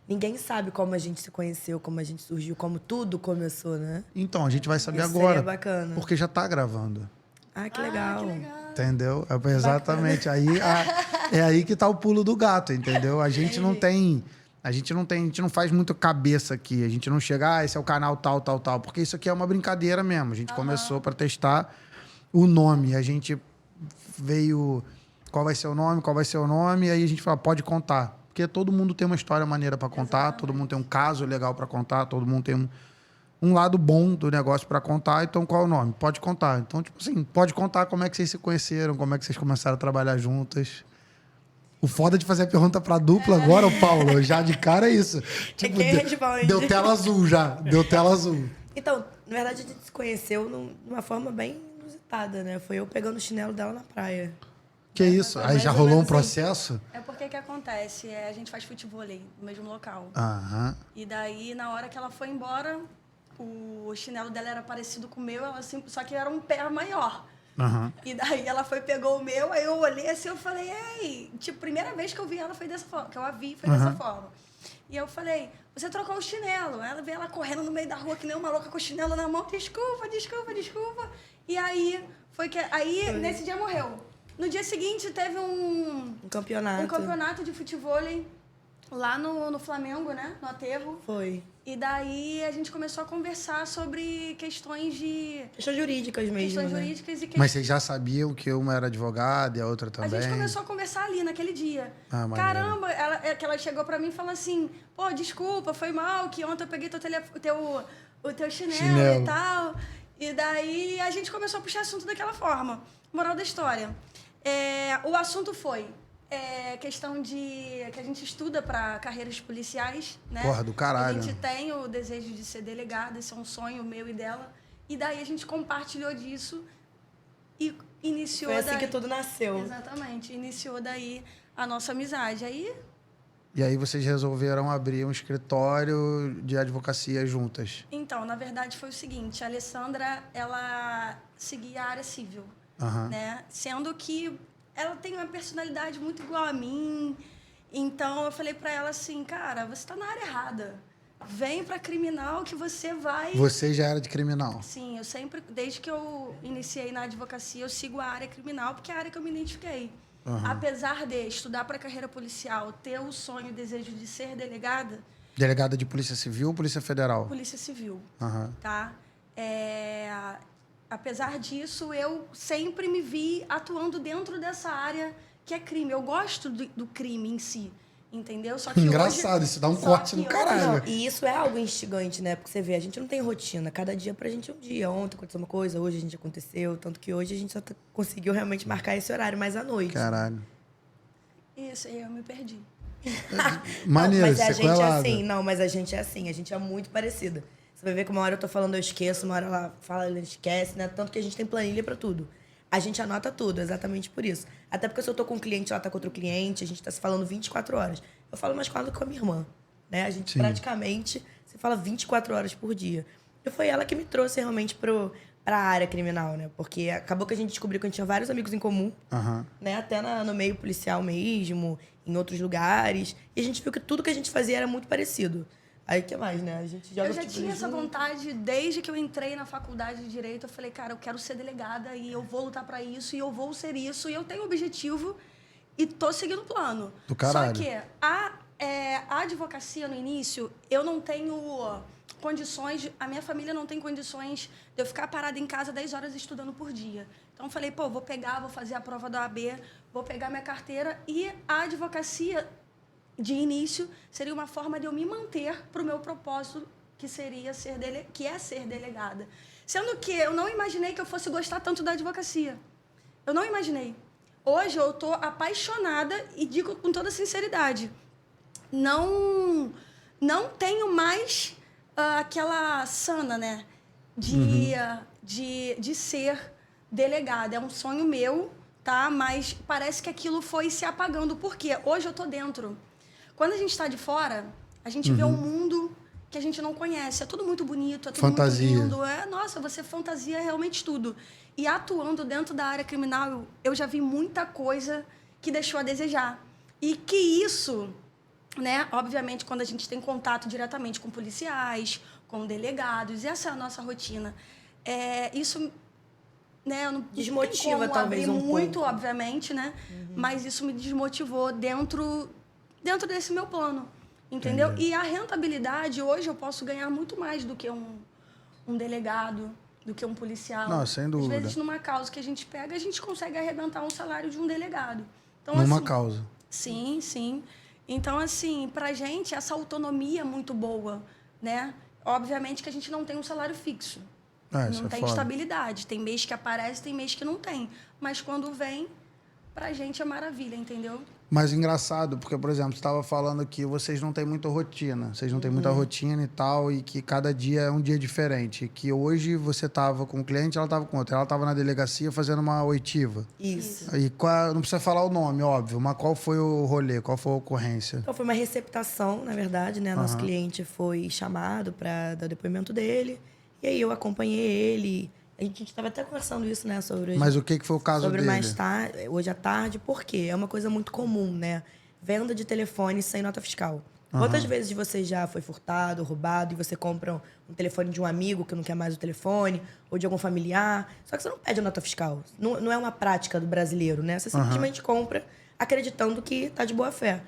ninguém sabe como a gente se conheceu, como a gente surgiu, como tudo começou, né? Então, a gente vai saber Isso agora. seria bacana. Porque já tá gravando. Ah, que legal. Que legal. Entendeu? Exatamente. É aí que tá o pulo do gato, entendeu? A gente não faz muito cabeça aqui. A gente não chega, esse é o canal tal, tal, tal. Porque isso aqui é uma brincadeira mesmo. A gente começou para testar o nome. A gente veio, qual vai ser o nome? E aí a gente fala, pode contar. Porque todo mundo tem uma história maneira para contar, Exatamente. todo mundo tem um caso legal para contar, todo mundo tem um lado bom do negócio para contar. Então, qual é o nome? Pode contar. Então, tipo assim, pode contar como é que vocês se conheceram, como é que vocês começaram a trabalhar juntas. O foda de fazer a pergunta pra dupla agora, ô Paulo, já de cara é isso. Tipo, quem responde? deu tela azul já. Deu tela azul. Então, na verdade, a gente se conheceu de uma forma bem inusitada, né? Foi eu pegando o chinelo dela na praia. Que isso? Aí mais já ou rolou um menos processo? É porque que acontece? A gente faz futevôlei no mesmo local. Aham. E daí, na hora que ela foi embora, o chinelo dela era parecido com o meu, só que era um pé maior. Aham. E daí ela pegou o meu, aí eu olhei assim, eu falei, ei, tipo, primeira vez que eu vi ela foi dessa forma, que eu a vi foi dessa forma. E eu falei, você trocou o chinelo. Ela veio ela correndo no meio da rua que nem uma louca com o chinelo na mão, desculpa. E aí, nesse dia morreu. No dia seguinte teve um campeonato de futevôlei lá no Flamengo, né, no aterro. Foi. E daí a gente começou a conversar sobre questões jurídicas mesmo, né? jurídicas e Mas vocês já sabiam que uma era advogada e a outra também? A gente começou a conversar ali naquele dia. Ah, maneiro. Caramba, ela chegou pra mim e falou assim, pô, desculpa, foi mal, que ontem eu peguei o teu chinelo e tal. E daí a gente começou a puxar assunto daquela forma. Moral da história. O assunto foi questão que a gente estuda para carreiras policiais, né? Porra, do caralho. A gente tem o desejo de ser delegada, esse é um sonho meu e dela. E daí a gente compartilhou disso e iniciou Foi assim que tudo nasceu. Exatamente. Iniciou daí a nossa amizade. E aí vocês resolveram abrir um escritório de advocacia juntas? Então, na verdade, foi o seguinte. A Alessandra, ela seguia a área civil, né? Sendo que ela tem uma personalidade muito igual a mim. Então, eu falei pra ela assim, cara, você tá na área errada. Vem pra criminal que você vai... Você já era de criminal? Sim, eu sempre, desde que eu iniciei na advocacia, eu sigo a área criminal, porque é a área que eu me identifiquei. Apesar de estudar para carreira policial, ter o sonho e o desejo de ser delegada... Delegada de Polícia Civil ou Polícia Federal? Polícia Civil, tá? Apesar disso, eu sempre me vi atuando dentro dessa área que é crime. Eu gosto do crime em si, entendeu? Só que engraçado, isso dá um corte no caralho. Não, e isso é algo instigante, né? Porque você vê, a gente não tem rotina. Cada dia pra gente é um dia. Ontem aconteceu uma coisa, hoje a gente aconteceu. Tanto que hoje a gente só conseguiu realmente marcar esse horário mais à noite. Caralho. Isso, eu me perdi. Maneiro, não, mas a gente é sequelada. assim. Não, mas a gente é assim. A gente é muito parecida. Você vai ver que uma hora eu tô falando, eu esqueço. Uma hora ela fala, ela esquece, né? Tanto que a gente tem planilha pra tudo. A gente anota tudo, exatamente por isso. Até porque se eu tô com um cliente, ela tá com outro cliente, a gente tá se falando 24 horas. Eu falo mais com ela do que com a minha irmã, né? A gente praticamente se fala 24 horas por dia. E foi ela que me trouxe realmente pra área criminal, né? Porque acabou que a gente descobriu que a gente tinha vários amigos em comum, né? Até no meio policial mesmo, em outros lugares. E a gente viu que tudo que a gente fazia era muito parecido. Aí, o que mais, né? A gente joga Eu já tinha essa vontade desde que eu entrei na faculdade de Direito. Eu falei, cara, eu quero ser delegada e eu vou lutar pra isso e eu vou ser isso. E eu tenho objetivo e tô seguindo o plano. Do caralho. Só que a advocacia, no início, eu não tenho condições... A minha família não tem condições de eu ficar parada em casa 10 horas estudando por dia. Então, eu falei, pô, vou fazer a prova da OAB, vou pegar minha carteira e a advocacia... de início, seria uma forma de eu me manter para o meu propósito, que seria ser delegada. Sendo que eu não imaginei que eu fosse gostar tanto da advocacia. Eu não imaginei. Hoje eu estou apaixonada e digo com toda sinceridade, não tenho mais aquela sana, né, de ser delegada. É um sonho meu, tá? Mas parece que aquilo foi se apagando. Por quê? Hoje eu estou dentro. Quando a gente está de fora, a gente vê um mundo que a gente não conhece. É tudo muito bonito, é tudo Fantasia. muito lindo. Nossa, você fantasia realmente tudo. E atuando dentro da área criminal, eu já vi muita coisa que deixou a desejar. E que isso né? Obviamente, quando a gente tem contato diretamente com policiais, com delegados, e essa é a nossa rotina. Isso, né? Eu não Desmotiva, tem como talvez, abrir um muito, pouco. obviamente, né? Mas isso me desmotivou dentro desse meu plano, entendeu? Entendi. E a rentabilidade, hoje, eu posso ganhar muito mais do que um delegado, do que um policial. Não, sem dúvida. Às vezes, numa causa que a gente pega, a gente consegue arrebentar um salário de um delegado. Então, Numa assim, causa. sim, sim. Então, assim, pra gente, essa autonomia é muito boa, né? Obviamente que a gente não tem um salário fixo. Isso Não é tem foda. estabilidade. Tem mês que aparece, tem mês que não tem. Mas quando vem, pra gente é maravilha, entendeu? Mas engraçado, porque, por exemplo, você estava falando que vocês não têm muita rotina. Vocês não têm muita rotina e tal, e que cada dia é um dia diferente. Que hoje você estava com um cliente, ela estava com outro. Ela estava na delegacia fazendo uma oitiva. Isso. E não precisa falar o nome, óbvio, mas qual foi o rolê? Qual foi a ocorrência? Então, foi uma receptação, na verdade, né? Nosso cliente foi chamado para dar o depoimento dele. E aí eu acompanhei ele. A gente estava até conversando isso, né? Sobre Mas o que foi o caso sobre dele? mais tarde, hoje à tarde, porque é uma coisa muito comum, né? Venda de telefone sem nota fiscal. Quantas vezes você já foi furtado, roubado, e você compra um telefone de um amigo que não quer mais o telefone, ou de algum familiar, só que você não pede a nota fiscal. Não é uma prática do brasileiro, né? Você simplesmente compra acreditando que tá de boa fé.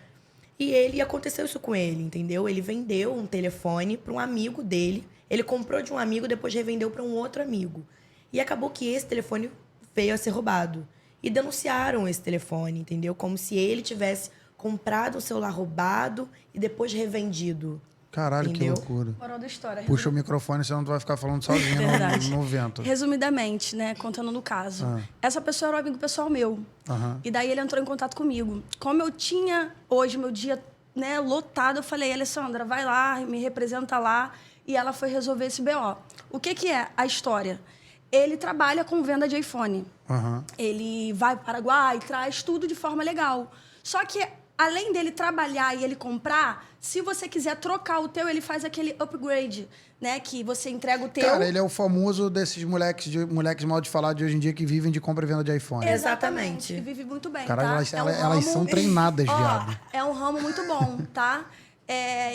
E aconteceu isso com ele, entendeu? Ele vendeu um telefone para um amigo dele. Ele comprou de um amigo, depois revendeu para um outro amigo. E acabou que esse telefone veio a ser roubado. E denunciaram esse telefone, entendeu? Como se ele tivesse comprado um celular roubado e depois revendido. Caralho, entendeu? que loucura. Moral da história. Puxa o microfone, senão tu vai ficar falando sozinho Verdade. no vento. Resumidamente, né, contando no caso. Essa pessoa era um amigo pessoal meu. E daí ele entrou em contato comigo. Como eu tinha hoje meu dia, né, lotado, eu falei, Alessandra, vai lá, me representa lá. E ela foi resolver esse BO. O que é a história? Ele trabalha com venda de iPhone. Ele vai para o Paraguai, traz tudo de forma legal. Só que, além dele trabalhar e ele comprar, se você quiser trocar o teu, ele faz aquele upgrade, né? Que você entrega o teu... Cara, ele é o famoso desses moleques mal de falar de hoje em dia que vivem de compra e venda de iPhone. Exatamente. E vive muito bem, Caralho, tá? elas são treinadas, viado. É um ramo muito bom, tá?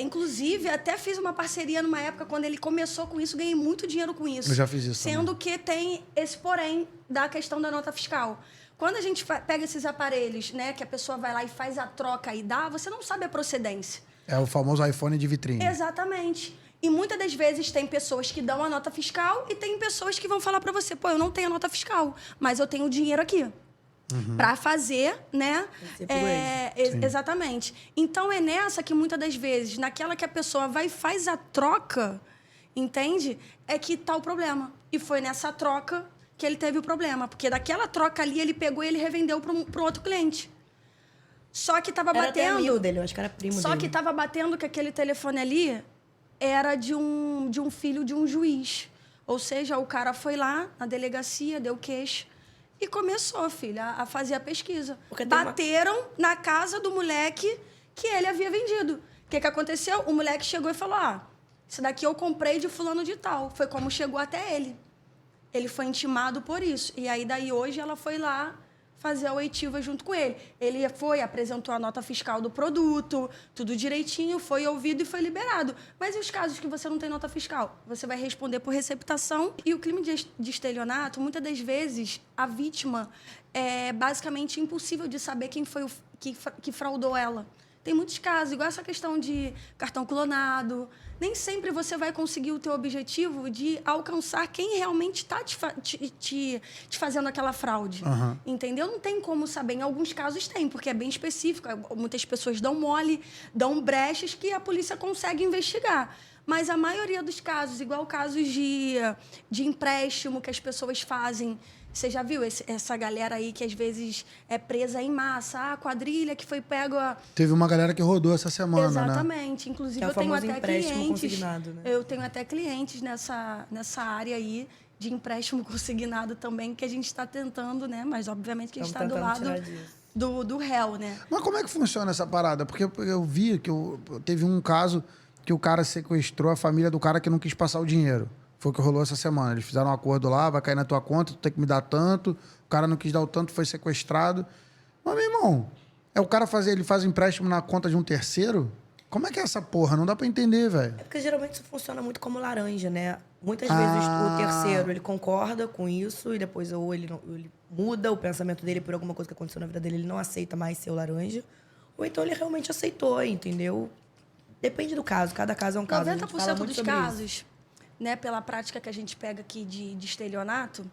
Inclusive, até fiz uma parceria numa época, quando ele começou com isso, ganhei muito dinheiro com isso. Eu já fiz isso Sendo que tem esse porém da questão da nota fiscal. Quando a gente pega esses aparelhos, né, que a pessoa vai lá e faz a troca e dá, você não sabe a procedência. É o famoso iPhone de vitrine. Exatamente. E muitas das vezes tem pessoas que dão a nota fiscal e tem pessoas que vão falar para você, pô, eu não tenho a nota fiscal, mas eu tenho o dinheiro aqui. Para fazer, né? Exatamente. Então, é nessa que muitas das vezes, naquela que a pessoa vai e faz a troca, entende? É que tá o problema. E foi nessa troca que ele teve o problema. Porque daquela troca ali, ele pegou e ele revendeu para outro cliente. Só que estava Era até batendo... amigo dele, eu acho que era primo Só dele. que estava batendo que aquele telefone ali era de um filho de um juiz. Ou seja, o cara foi lá na delegacia, deu queixa e começou, filha, a fazer a pesquisa. Porque tem Bateram na casa do moleque que ele havia vendido. O que aconteceu? O moleque chegou e falou, isso daqui eu comprei de fulano de tal. Foi como chegou até ele. Ele foi intimado por isso. E aí, daí, hoje, ela foi lá fazer a oitiva junto com ele. Ele foi, apresentou a nota fiscal do produto, tudo direitinho, foi ouvido e foi liberado. Mas e os casos que você não tem nota fiscal? Você vai responder por receptação. E o crime de estelionato, muitas das vezes, a vítima é basicamente impossível de saber quem foi que fraudou ela. Tem muitos casos, igual essa questão de cartão clonado. Nem sempre você vai conseguir o teu objetivo de alcançar quem realmente está te fazendo aquela fraude. Entendeu? Não tem como saber. Em alguns casos tem, porque é bem específico. Muitas pessoas dão mole, dão brechas que a polícia consegue investigar. Mas a maioria dos casos, igual casos de empréstimo que as pessoas fazem... Você já viu essa galera aí que às vezes é presa em massa? A quadrilha que foi pego... Teve uma galera que rodou essa semana, Exatamente. né? Inclusive, Que é o eu tenho famoso até empréstimo clientes... consignado, né? Eu tenho até clientes nessa área aí de empréstimo consignado também, que a gente está tentando, né? Mas, obviamente, que a gente está do lado do réu, né? Mas como é que funciona essa parada? Porque eu vi que teve um caso que o cara sequestrou a família do cara que não quis passar o dinheiro. Foi o que rolou essa semana. Eles fizeram um acordo lá, vai cair na tua conta, tu tem que me dar tanto. O cara não quis dar o tanto, foi sequestrado. Mas, meu irmão, ele faz empréstimo na conta de um terceiro? Como é que é essa porra? Não dá pra entender, velho. É porque geralmente isso funciona muito como laranja, né? Muitas vezes o terceiro, ele concorda com isso e depois ou ele muda o pensamento dele por alguma coisa que aconteceu na vida dele, ele não aceita mais ser o laranja. Ou então ele realmente aceitou, entendeu? Depende do caso, cada caso é um caso. 90% dos casos, né, pela prática que a gente pega aqui de estelionato,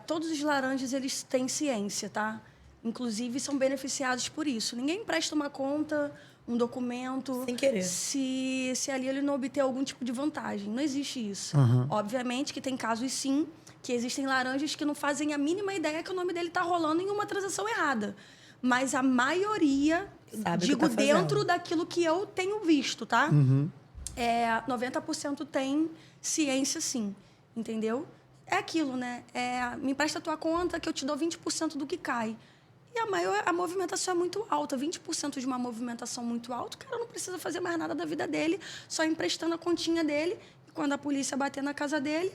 todos os laranjas eles têm ciência, tá? Inclusive são beneficiados por isso. Ninguém presta uma conta, um documento, sem querer, se ali ele não obter algum tipo de vantagem. Não existe isso. Obviamente que tem casos, sim, que existem laranjas que não fazem a mínima ideia que o nome dele está rolando em uma transação errada. Mas a maioria, sabe, digo, tá dentro daquilo que eu tenho visto, tá? 90% tem ciência, sim. Entendeu? É aquilo, né? Me empresta a tua conta que eu te dou 20% do que cai. E a movimentação é muito alta. 20% de uma movimentação muito alta, o cara não precisa fazer mais nada da vida dele, só emprestando a continha dele. E quando a polícia bater na casa dele,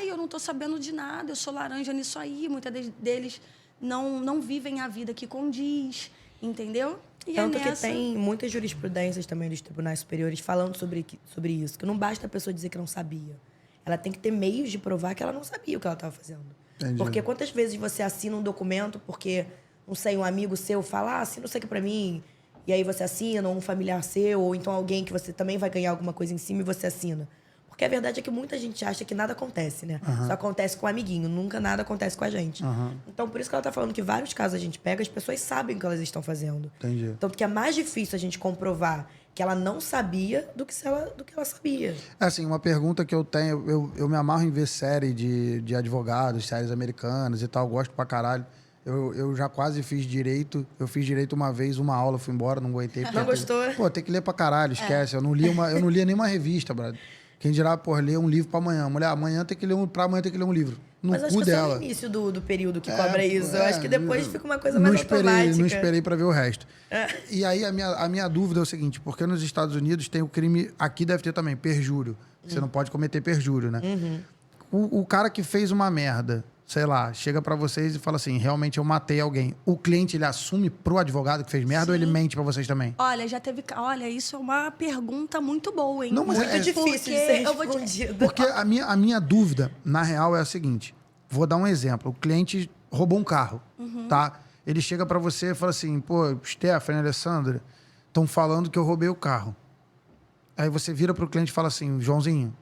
eu não estou sabendo de nada, eu sou laranja nisso aí. Muitos deles não vivem a vida que condiz, entendeu? E tanto que tem muitas jurisprudências também dos tribunais superiores falando sobre isso, que não basta a pessoa dizer que não sabia. Ela tem que ter meios de provar que ela não sabia o que ela estava fazendo. Entendi. Porque quantas vezes você assina um documento porque, não sei, um amigo seu fala, assina isso aqui pra mim, e aí você assina, ou um familiar seu, ou então alguém que você também vai ganhar alguma coisa em cima e você assina. Porque a verdade é que muita gente acha que nada acontece, né? Só acontece com o amiguinho, nunca nada acontece com a gente. Então, por isso que ela tá falando que vários casos a gente pega, as pessoas sabem o que elas estão fazendo. Entendi. Então, porque é mais difícil a gente comprovar que ela não sabia do que ela sabia. Assim, uma pergunta que eu tenho, eu me amarro em ver série de advogados, séries americanas e tal, gosto pra caralho. Eu já quase fiz direito. Eu fiz direito uma vez, uma aula, fui embora, não aguentei. Não gostou? Pô, tem que ler pra caralho, esquece. Eu não lia nenhuma revista, brother. Quem dirá, pô, ler um livro pra amanhã. Mulher, amanhã tem que ler pra amanhã tem que ler um livro. No Mas acho cu que é só dela. no início do período que cobra isso. Eu acho que depois fica uma coisa não mais automática. Não esperei pra ver o resto. E aí a minha dúvida é o seguinte, porque nos Estados Unidos tem o crime, aqui deve ter também, perjúrio. Você não pode cometer perjúrio, né? O cara que fez uma merda, sei lá, chega pra vocês e fala assim, realmente eu matei alguém. O cliente, ele assume pro advogado que fez merda. Sim. Ou ele mente pra vocês também? Olha, isso é uma pergunta muito boa, hein? Não, mas muito difícil de ser respondida. Porque a minha dúvida, na real, é a seguinte. Vou dar um exemplo. O cliente roubou um carro, tá? Ele chega pra você e fala assim, pô, Stephanie, Alessandra, estão falando que eu roubei o carro. Aí você vira pro cliente e fala assim, Joãozinho,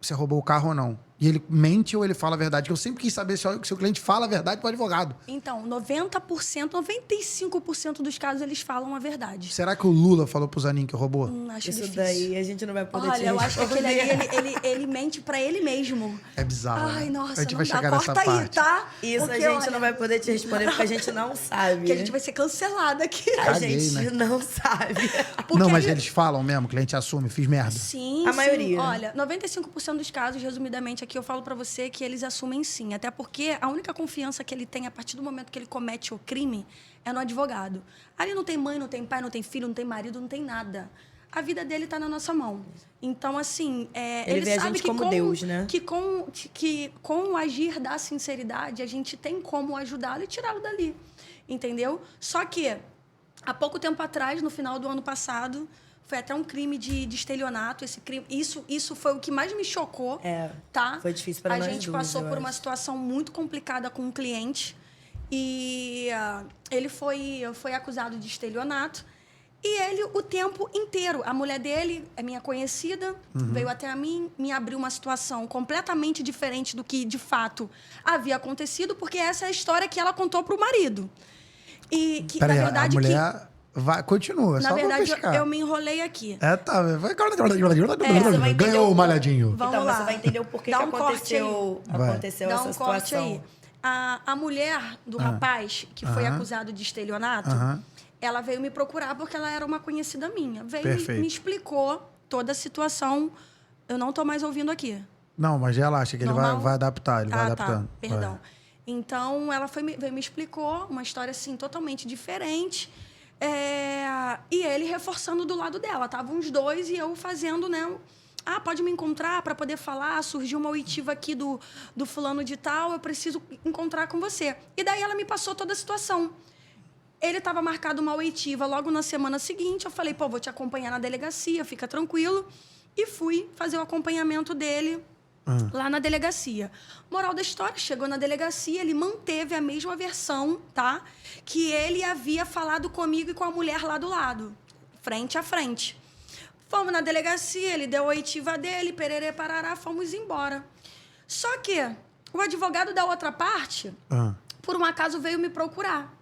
você roubou o carro ou não? E ele mente ou ele fala a verdade? Que eu sempre quis saber se o cliente fala a verdade pro advogado. Então, 90%, 95% dos casos eles falam a verdade. Será que o Lula falou pro Zanin que roubou? Acho isso difícil. Daí a gente não vai poder te eu acho que aquele ali, ele mente pra ele mesmo. É bizarro. Ai, nossa, a gente vai chegar corta nessa aí, parte. tá? Isso porque, a gente não vai poder te responder porque a gente não sabe. Porque a gente vai ser cancelada aqui. A gente não sabe. Não, mas eles falam mesmo, o cliente assume, fiz merda. Sim, a maioria. Olha, 95% dos casos, resumidamente, aqui eu falo pra você que eles assumem sim. Até porque a única confiança que ele tem a partir do momento que ele comete o crime é no advogado. Ali não tem mãe, não tem pai, não tem filho, não tem marido, não tem nada. A vida dele está na nossa mão. Então, assim, ele vê sabe a gente como Deus, né? Que com o agir da sinceridade, a gente tem como ajudá-lo e tirá-lo dali. Entendeu? Só que, há pouco tempo atrás, no final do ano passado, foi até um crime de estelionato. Esse crime, isso foi o que mais me chocou. Tá? Foi difícil para nós. A gente passou por uma situação muito complicada com um cliente. E ele foi acusado de estelionato. E ele, o tempo inteiro, a mulher dele é minha conhecida, veio até a mim, me abriu uma situação completamente diferente do que, de fato, havia acontecido, porque essa é a história que ela contou para o marido. E que, peraí, na verdade, a mulher continua, na só verdade, pra eu me enrolei aqui. Tá. Ganhou o malhadinho. Então, você vai entender o porquê que aconteceu essa situação. Aí. A mulher do rapaz, que foi acusado de estelionato, ela veio me procurar porque ela era uma conhecida minha. Veio me explicou toda a situação. Eu não estou mais ouvindo aqui. Não, mas ela acha que ele vai adaptar, ele vai adaptando. Tá. Perdão. Vai. Então, ela veio me explicou uma história, assim, totalmente diferente. E ele reforçando do lado dela. Estavam os dois e eu fazendo, né? Pode me encontrar para poder falar. Surgiu uma oitiva aqui do fulano de tal. Eu preciso encontrar com você. E daí ela me passou toda a situação. Ele estava marcado uma oitiva logo na semana seguinte. Eu falei, pô, vou te acompanhar na delegacia, fica tranquilo. E fui fazer o acompanhamento dele lá na delegacia. Moral da história, chegou na delegacia, ele manteve a mesma versão, tá? Que ele havia falado comigo e com a mulher lá do lado, frente a frente. Fomos na delegacia, ele deu a oitiva dele, pererê, parará, fomos embora. Só que o advogado da outra parte, por um acaso, veio me procurar.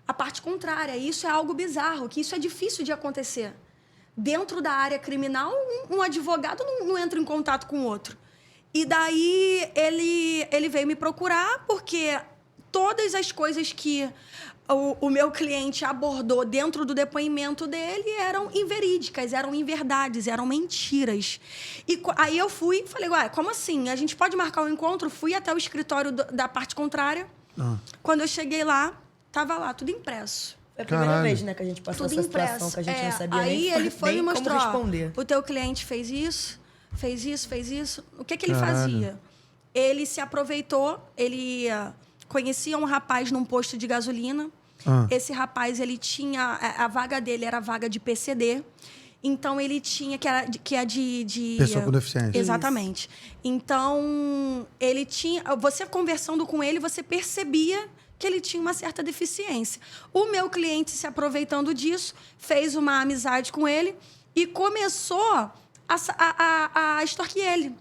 A parte contrária. Isso é algo bizarro, que isso é difícil de acontecer. Dentro da área criminal, um advogado não entra em contato com o outro. E daí ele veio me procurar porque todas as coisas que o meu cliente abordou dentro do depoimento dele eram inverídicas, eram inverdades, eram mentiras. E aí eu fui e falei, ué, como assim? A gente pode marcar um encontro? Fui até o escritório da parte contrária. Quando eu cheguei lá, tava lá, tudo impresso. É a primeira Caralho. vez, né, que a gente passou Tudo essa situação impresso. que a gente não sabia aí ele foi nem me como mostrar, ó, responder. o teu cliente fez isso, fez isso, fez isso. O que ele Caralho. fazia? Ele se aproveitou, ele conhecia um rapaz num posto de gasolina. Esse rapaz, ele tinha... A vaga dele era a vaga de PCD. Então, ele tinha... Que é de Pessoa com deficiência. Exatamente. Então, ele tinha... Você conversando com ele, você percebia que ele tinha uma certa deficiência. O meu cliente, se aproveitando disso, fez uma amizade com ele e começou a extorquir ele.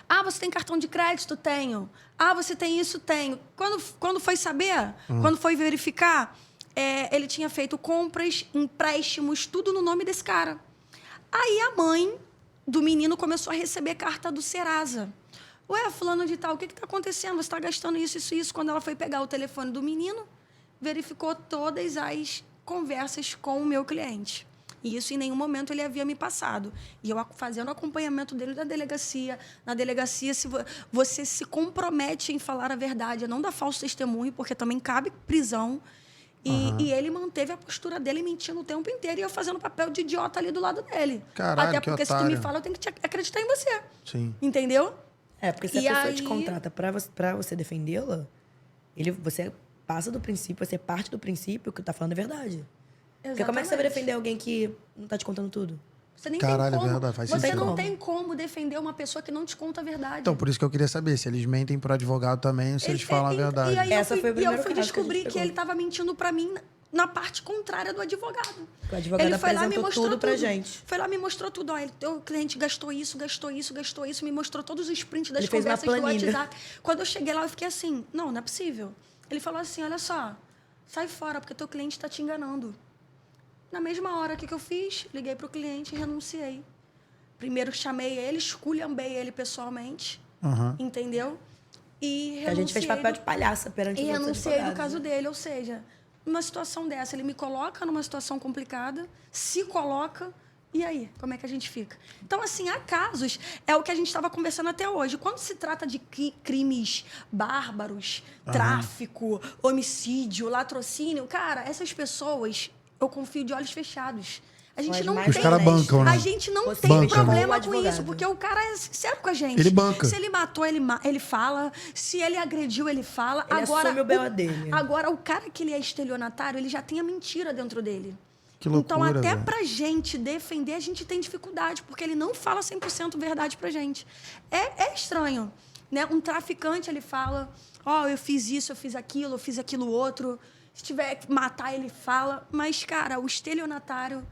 Ah, você tem cartão de crédito? Tenho. Ah, você tem isso? Tenho. Quando foi saber, quando foi verificar, ele tinha feito compras, empréstimos, tudo no nome desse cara. Aí a mãe do menino começou a receber carta do Serasa. Ué, fulano de tal, o que está acontecendo? Você está gastando isso, isso, isso. Quando ela foi pegar o telefone do menino, verificou todas as conversas com o meu cliente. E isso em nenhum momento ele havia me passado. E eu fazendo acompanhamento dele da delegacia. Na delegacia, se você se compromete em falar a verdade, não dar falso testemunho, porque também cabe prisão. E ele manteve a postura dele mentindo o tempo inteiro e eu fazendo papel de idiota ali do lado dele. Caralho, até que porque se tu otário. me fala, eu tenho que acreditar em você. Sim. Entendeu? É, porque se a E pessoa te aí- contrata pra você defendê-la, você passa do princípio, você parte do princípio que tá falando é verdade. Porque como é que você vai defender alguém que não tá te contando tudo? Você nem Caralho, tem é como. verdade, faz Você sentido. não Como. tem como defender uma pessoa que não te conta a verdade. Então, por isso que eu queria saber se eles mentem pro advogado também ou se eles falam a verdade. E aí Essa eu foi fui, o primeiro e eu fui caso que a gente descobrir que pegou. ele estava mentindo para mim na parte contrária do advogado. O advogado Ele foi lá, me apresentou mostrou tudo pra gente. Foi lá, me mostrou tudo. Ó, o cliente gastou isso, gastou isso, gastou isso. Me mostrou todos os prints das Ele fez uma conversas do planilha. WhatsApp. Quando eu cheguei lá, eu fiquei assim, não é possível. Ele falou assim, olha só, sai fora, porque teu cliente está te enganando. Na mesma hora, o que eu fiz? Liguei pro cliente e renunciei. Primeiro chamei ele, esculhambei ele pessoalmente, entendeu? E Que a gente fez renunciei papel de palhaça perante e os outros renunciei do advogados, caso né? dele. Ou seja, numa situação dessa, ele me coloca numa situação complicada, se coloca, e aí? Como é que a gente fica? Então, assim, há casos, é o que a gente estava conversando até hoje. Quando se trata de crimes bárbaros, tráfico, homicídio, latrocínio, cara, essas pessoas, eu confio de olhos fechados. A gente Mas não mais tem... Os caras bancam, né? A gente não Você tem banca, né? problema O com advogado. isso, porque o cara é sincero com a gente. Ele banca. Se ele matou, ele fala. Se ele agrediu, ele fala. Ele Agora, assume o B.O. dele. Agora, o cara que ele é estelionatário, ele já tem a mentira dentro dele. Que loucura, então, até velho. pra gente defender, a gente tem dificuldade, porque ele não fala 100% verdade pra gente. É estranho, né? Um traficante, ele fala, ó, eu fiz isso, eu fiz aquilo outro. Se tiver que matar, ele fala. Mas, cara, o estelionatário...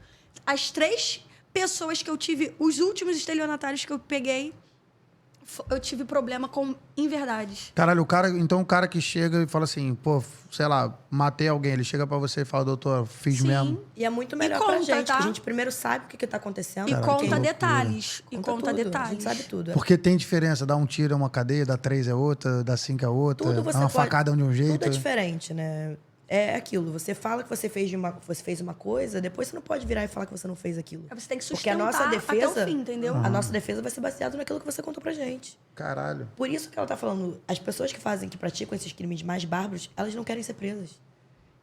As 3 pessoas que eu tive, os últimos estelionatários que eu peguei, eu tive problema com inverdades. Caralho, então o cara que chega e fala assim, pô, sei lá, matei alguém, ele chega pra você e fala, doutor, fiz Sim. mesmo. E é muito melhor conta, pra gente, tá? que a gente primeiro sabe o que tá acontecendo. E Caralho, que conta loucura. detalhes. E conta tudo. detalhes. A gente sabe tudo. Porque tem diferença, dar um tiro é uma cadeia, dar 3 é outra, dar 5 é outra, Tudo dar você uma pode... facada de um jeito. Tudo é diferente, né? É aquilo. Você fala que você fez uma coisa, depois você não pode virar e falar que você não fez aquilo. Você tem que Porque a sustentar nossa defesa, até o fim, entendeu? A nossa defesa vai ser baseada naquilo que você contou pra gente. Caralho. Por isso que ela tá falando, as pessoas que praticam esses crimes mais bárbaros, elas não querem ser presas.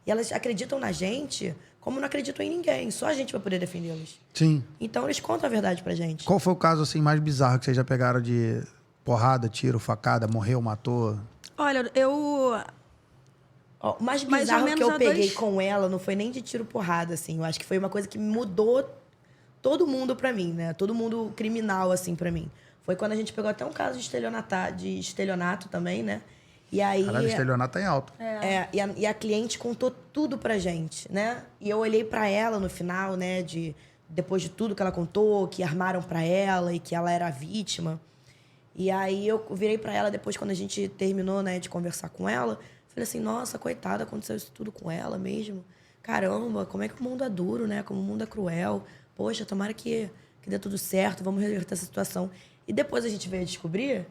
E elas acreditam na gente como não acreditam em ninguém. Só a gente vai poder defendê-los. Sim. Então eles contam a verdade pra gente. Qual foi o caso assim mais bizarro que vocês já pegaram de porrada, tiro, facada, morreu, matou? Olha, Ó, o mais Mais ou bizarro que menos eu há peguei 2. com ela não foi nem de tiro porrada, assim. Eu acho que foi uma coisa que mudou todo mundo pra mim, né? Todo mundo criminal, assim, pra mim. Foi quando a gente pegou até um caso de estelionato também, né? E aí... Caralho, o estelionato tá em alta. E a cliente contou tudo pra gente, né? E eu olhei pra ela no final, né? Depois de tudo que ela contou, que armaram pra ela e que ela era a vítima. E aí eu virei pra ela depois, quando a gente terminou, né, de conversar com ela. Falei assim, nossa, coitada, aconteceu isso tudo com ela mesmo. Caramba, como é que o mundo é duro, né? Como o mundo é cruel. Poxa, tomara que dê tudo certo, vamos reverter essa situação. E depois a gente veio a descobrir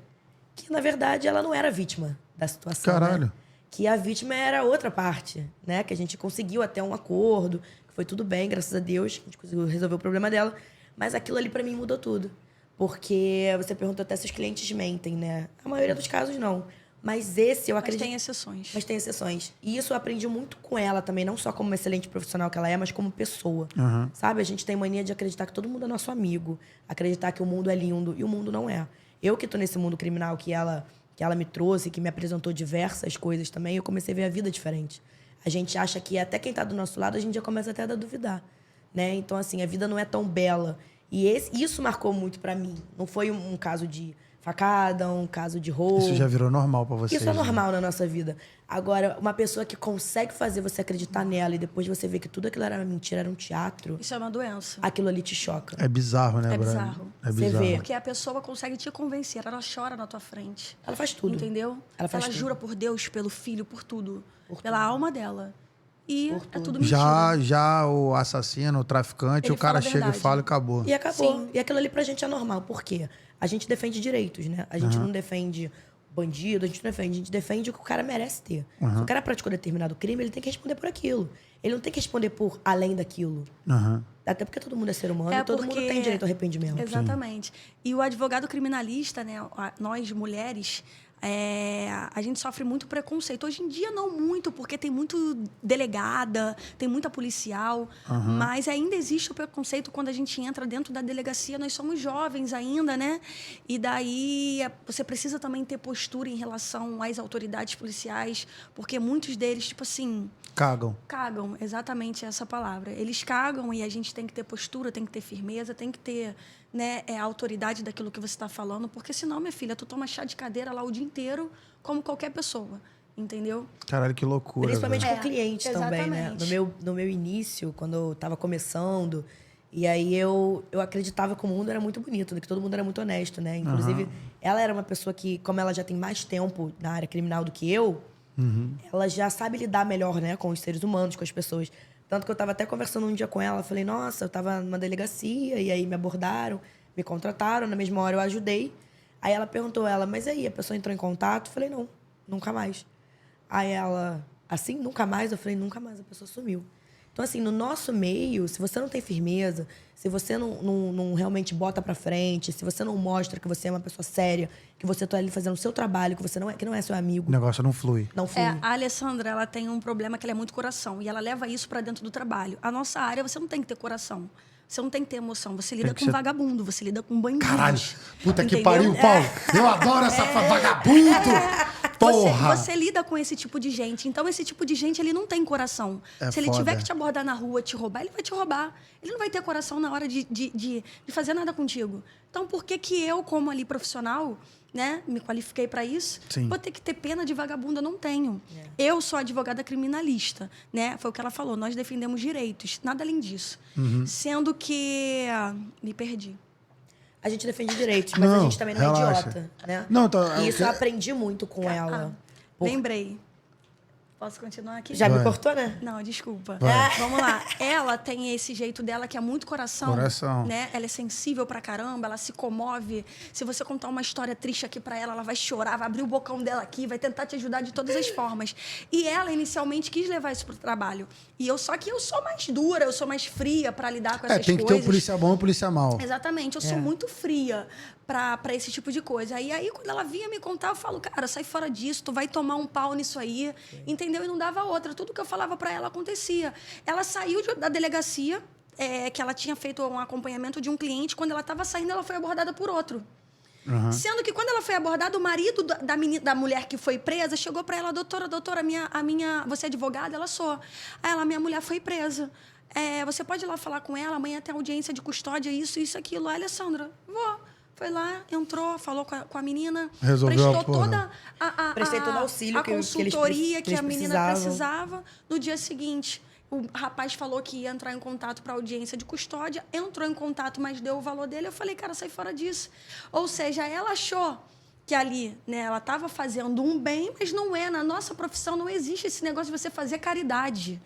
que, na verdade, ela não era vítima da situação. Caralho. Né? Que a vítima era outra parte, né? Que a gente conseguiu até um acordo, que foi tudo bem, graças a Deus, a gente conseguiu resolver o problema dela. Mas aquilo ali, pra mim, mudou tudo. Porque você perguntou até se os clientes mentem, né? A maioria dos casos, não. Mas esse, eu acredito... Mas tem exceções. Mas tem exceções. E isso eu aprendi muito com ela também, não só como uma excelente profissional que ela é, mas como pessoa. Sabe? A gente tem mania de acreditar que todo mundo é nosso amigo, acreditar que o mundo é lindo, e o mundo não é. Eu que tô nesse mundo criminal que ela me trouxe, que me apresentou diversas coisas também, eu comecei a ver a vida diferente. A gente acha que até quem tá do nosso lado, a gente já começa até a duvidar, né? Então, assim, a vida não é tão bela. E isso marcou muito pra mim. Não foi um caso de facada, um caso de roubo. Isso já virou normal pra vocês. Isso é né? normal na nossa vida. Agora, uma pessoa que consegue fazer você acreditar nela e depois você vê que tudo aquilo era mentira, era um teatro, Isso é uma doença. aquilo ali te choca. É bizarro, né, É Brad? bizarro. É Você bizarro. vê. Porque a pessoa consegue te convencer, ela chora na tua frente. Ela faz tudo. Entendeu? Ela faz tudo. jura por Deus, pelo filho, por tudo. Pela alma dela. E Por é tudo. tudo mentira. Já o assassino, o traficante, Ele o cara fala a chega e verdade. fala e acabou. E acabou. Sim. E aquilo ali pra gente é normal. Por quê? A gente defende direitos, né? A gente não defende bandido, a gente defende o que o cara merece ter. Se o cara praticou determinado crime, ele tem que responder por aquilo. Ele não tem que responder por além daquilo. Até porque todo mundo é ser humano e todo mundo tem direito ao arrependimento. Exatamente. E o advogado criminalista, né, nós mulheres, a gente sofre muito preconceito. Hoje em dia não muito, porque tem muito delegada, tem muita policial, mas ainda existe o preconceito quando a gente entra dentro da delegacia. Nós somos jovens ainda, né? E daí você precisa também ter postura em relação às autoridades policiais, porque muitos deles, tipo assim... Cagam, exatamente essa palavra. Eles cagam e a gente tem que ter postura, tem que ter firmeza, tem que ter, né, a autoridade daquilo que você está falando, porque senão, minha filha, tu toma chá de cadeira lá o dia inteiro, como qualquer pessoa, entendeu? Caralho, que loucura. Principalmente velho. com clientes também, né? exatamente. No meu início, quando eu tava começando, e aí eu acreditava que o mundo era muito bonito, que todo mundo era muito honesto, né? Inclusive, ela era uma pessoa que, como ela já tem mais tempo na área criminal do que eu, ela já sabe lidar melhor, né, com os seres humanos, com as pessoas. Tanto que eu tava até conversando um dia com ela, falei, nossa, eu tava numa delegacia, e aí me abordaram, me contrataram, na mesma hora eu ajudei. Aí ela perguntou, mas aí, a pessoa entrou em contato? Eu falei, não, nunca mais. Aí ela, assim, nunca mais? Eu falei, nunca mais, a pessoa sumiu. Então, assim, no nosso meio, se você não tem firmeza, se você não realmente bota pra frente, se você não mostra que você é uma pessoa séria, que você tá ali fazendo o seu trabalho, que não é seu amigo, O negócio não flui. não flui. A Alessandra, ela tem um problema que ela é muito coração, e ela leva isso para dentro do trabalho. A nossa área, você não tem que ter coração. Você não tem que ter emoção. Você lida com vagabundo, você lida com bandidos. Caralho, puta que entendeu? pariu, Paulo. Eu adoro essa vagabundo. Porra. Você lida com esse tipo de gente. Então, esse tipo de gente, ele não tem coração. É Se ele foda. tiver que te abordar na rua, te roubar, ele vai te roubar. Ele não vai ter coração na hora de fazer nada contigo. Então, por que eu, como ali profissional, né, me qualifiquei para isso, Sim. vou ter que ter pena de vagabundo? Eu não tenho. Eu sou advogada criminalista, né? Foi o que ela falou. Nós defendemos direitos. Nada além disso. Sendo que... me perdi. A gente defende direitos, mas a Não, gente também não relaxa. é idiota, né? Não, então, E isso eu- eu aprendi muito com ela. Lembrei. Posso continuar aqui? Já me Vai. cortou, né? Não, desculpa. Vai. Vamos lá. Ela tem esse jeito dela que é muito coração. Coração. Né? Ela é sensível pra caramba, ela se comove. Se você contar uma história triste aqui pra ela, ela vai chorar, vai abrir o bocão dela aqui, vai tentar te ajudar de todas as formas. E ela, inicialmente, quis levar isso pro trabalho. Só que eu sou mais dura, eu sou mais fria pra lidar com essas tem que ter coisas. o polícia bom e o polícia mal. Exatamente, eu sou muito fria pra esse tipo de coisa. E aí, quando ela vinha me contar, eu falo, cara, sai fora disso, tu vai tomar um pau nisso aí, entendeu? E não dava outra. Tudo que eu falava pra ela acontecia. Ela saiu da delegacia, que ela tinha feito um acompanhamento de um cliente, quando ela estava saindo, ela foi abordada por outro. Sendo que quando ela foi abordada, o marido da mulher que foi presa chegou para ela, doutora, você é advogada? Ela sou. Aí ela, minha mulher foi presa. Você pode ir lá falar com ela, amanhã tem audiência de custódia, isso, aquilo. Aí, Alessandra, vou. Foi lá, entrou, falou com a menina, resolveu prestou toda Prestei todo o auxílio a consultoria que a menina precisavam. precisava. No dia seguinte, o rapaz falou que ia entrar em contato para audiência de custódia, entrou em contato, mas deu o valor dele. Eu falei, cara, sai fora disso. Ou seja, ela achou que ali, né, ela estava fazendo um bem, mas não é. Na nossa profissão não existe esse negócio de você fazer caridade.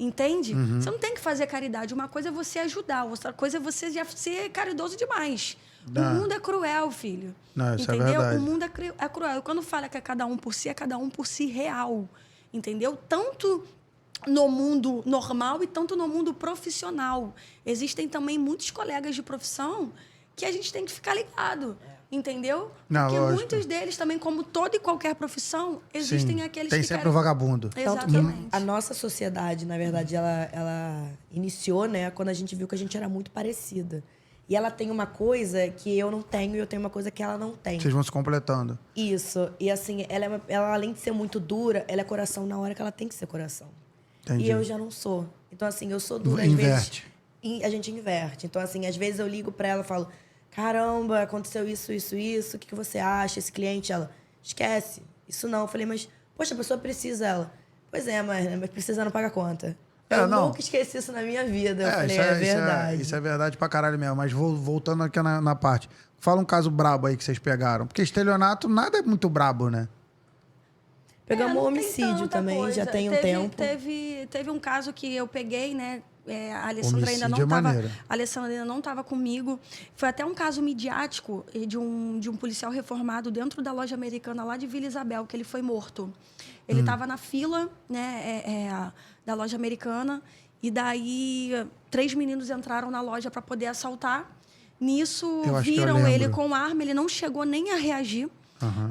Entende? Você não tem que fazer caridade. Uma coisa é você ajudar, outra coisa é você já ser caridoso demais. O mundo é cruel, filho. Não, isso entendeu? é verdade. O mundo é cruel. Eu, quando falo que é cada um por si, é cada um por si real. Entendeu? Tanto no mundo normal e tanto no mundo profissional. Existem também muitos colegas de profissão que a gente tem que ficar ligado. Entendeu? Não, porque lógico. muitos deles também, como toda e qualquer profissão, existem aqueles Tem que sempre querem... o vagabundo. Tanto que Exatamente. a nossa sociedade, na verdade, ela iniciou, né, quando a gente viu que a gente era muito parecida. E ela tem uma coisa que eu não tenho e eu tenho uma coisa que ela não tem. Vocês vão se completando. Isso. E assim, ela além de ser muito dura, ela é coração na hora que ela tem que ser coração. Entendi. E eu já não sou. Então, assim, eu sou dura. Inverte. Às vezes, a gente inverte. Então, assim, às vezes eu ligo pra ela e falo, caramba, aconteceu isso, o que você acha? Esse cliente, ela, esquece. Isso não. Eu falei, mas, poxa, a pessoa precisa, ela. Pois é, mas precisa não paga a conta. Eu nunca esqueci isso na minha vida. Eu falei, é verdade. Isso é verdade pra caralho mesmo. Mas voltando aqui na parte. Fala um caso brabo aí que vocês pegaram. Porque estelionato, nada é muito brabo, né? Pegamos não tem homicídio tanta também, coisa. já tem um tempo. Teve um caso que eu peguei, né? A Alessandra ainda Homicídio não é estava. maneiro. A Alessandra ainda não estava comigo. Foi até um caso midiático de um policial reformado dentro da loja americana lá de Vila Isabel, que ele foi morto. Ele estava na fila, né, da loja americana, e daí 3 meninos entraram na loja para poder assaltar. Nisso, Eu acho que eu viram lembro. ele com arma, ele não chegou nem a reagir.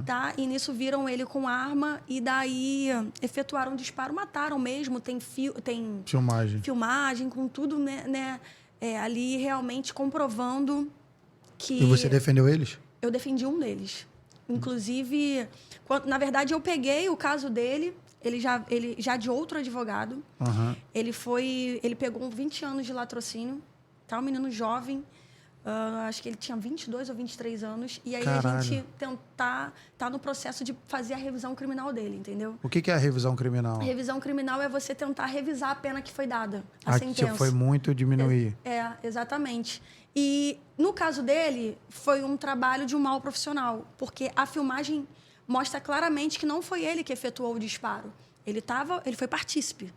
Tá? E nisso viram ele com arma e daí efetuaram um disparo, mataram mesmo. Tem filmagem com tudo, né? Ali realmente comprovando que... E você defendeu eles? Eu defendi um deles. Inclusive, na verdade, eu peguei o caso dele, ele já de outro advogado. Ele pegou 20 anos de latrocínio, tá? Um menino jovem. Acho que ele tinha 22 ou 23 anos. E aí Caralho. a gente tá no processo de fazer a revisão criminal dele, entendeu? O que é a revisão criminal? A revisão criminal é você tentar revisar a pena que foi dada, a sentença. Tipo, foi muito diminuir. Exatamente. E no caso dele, foi um trabalho de um mau profissional, porque a filmagem mostra claramente que não foi ele que efetuou o disparo. Ele foi partícipe.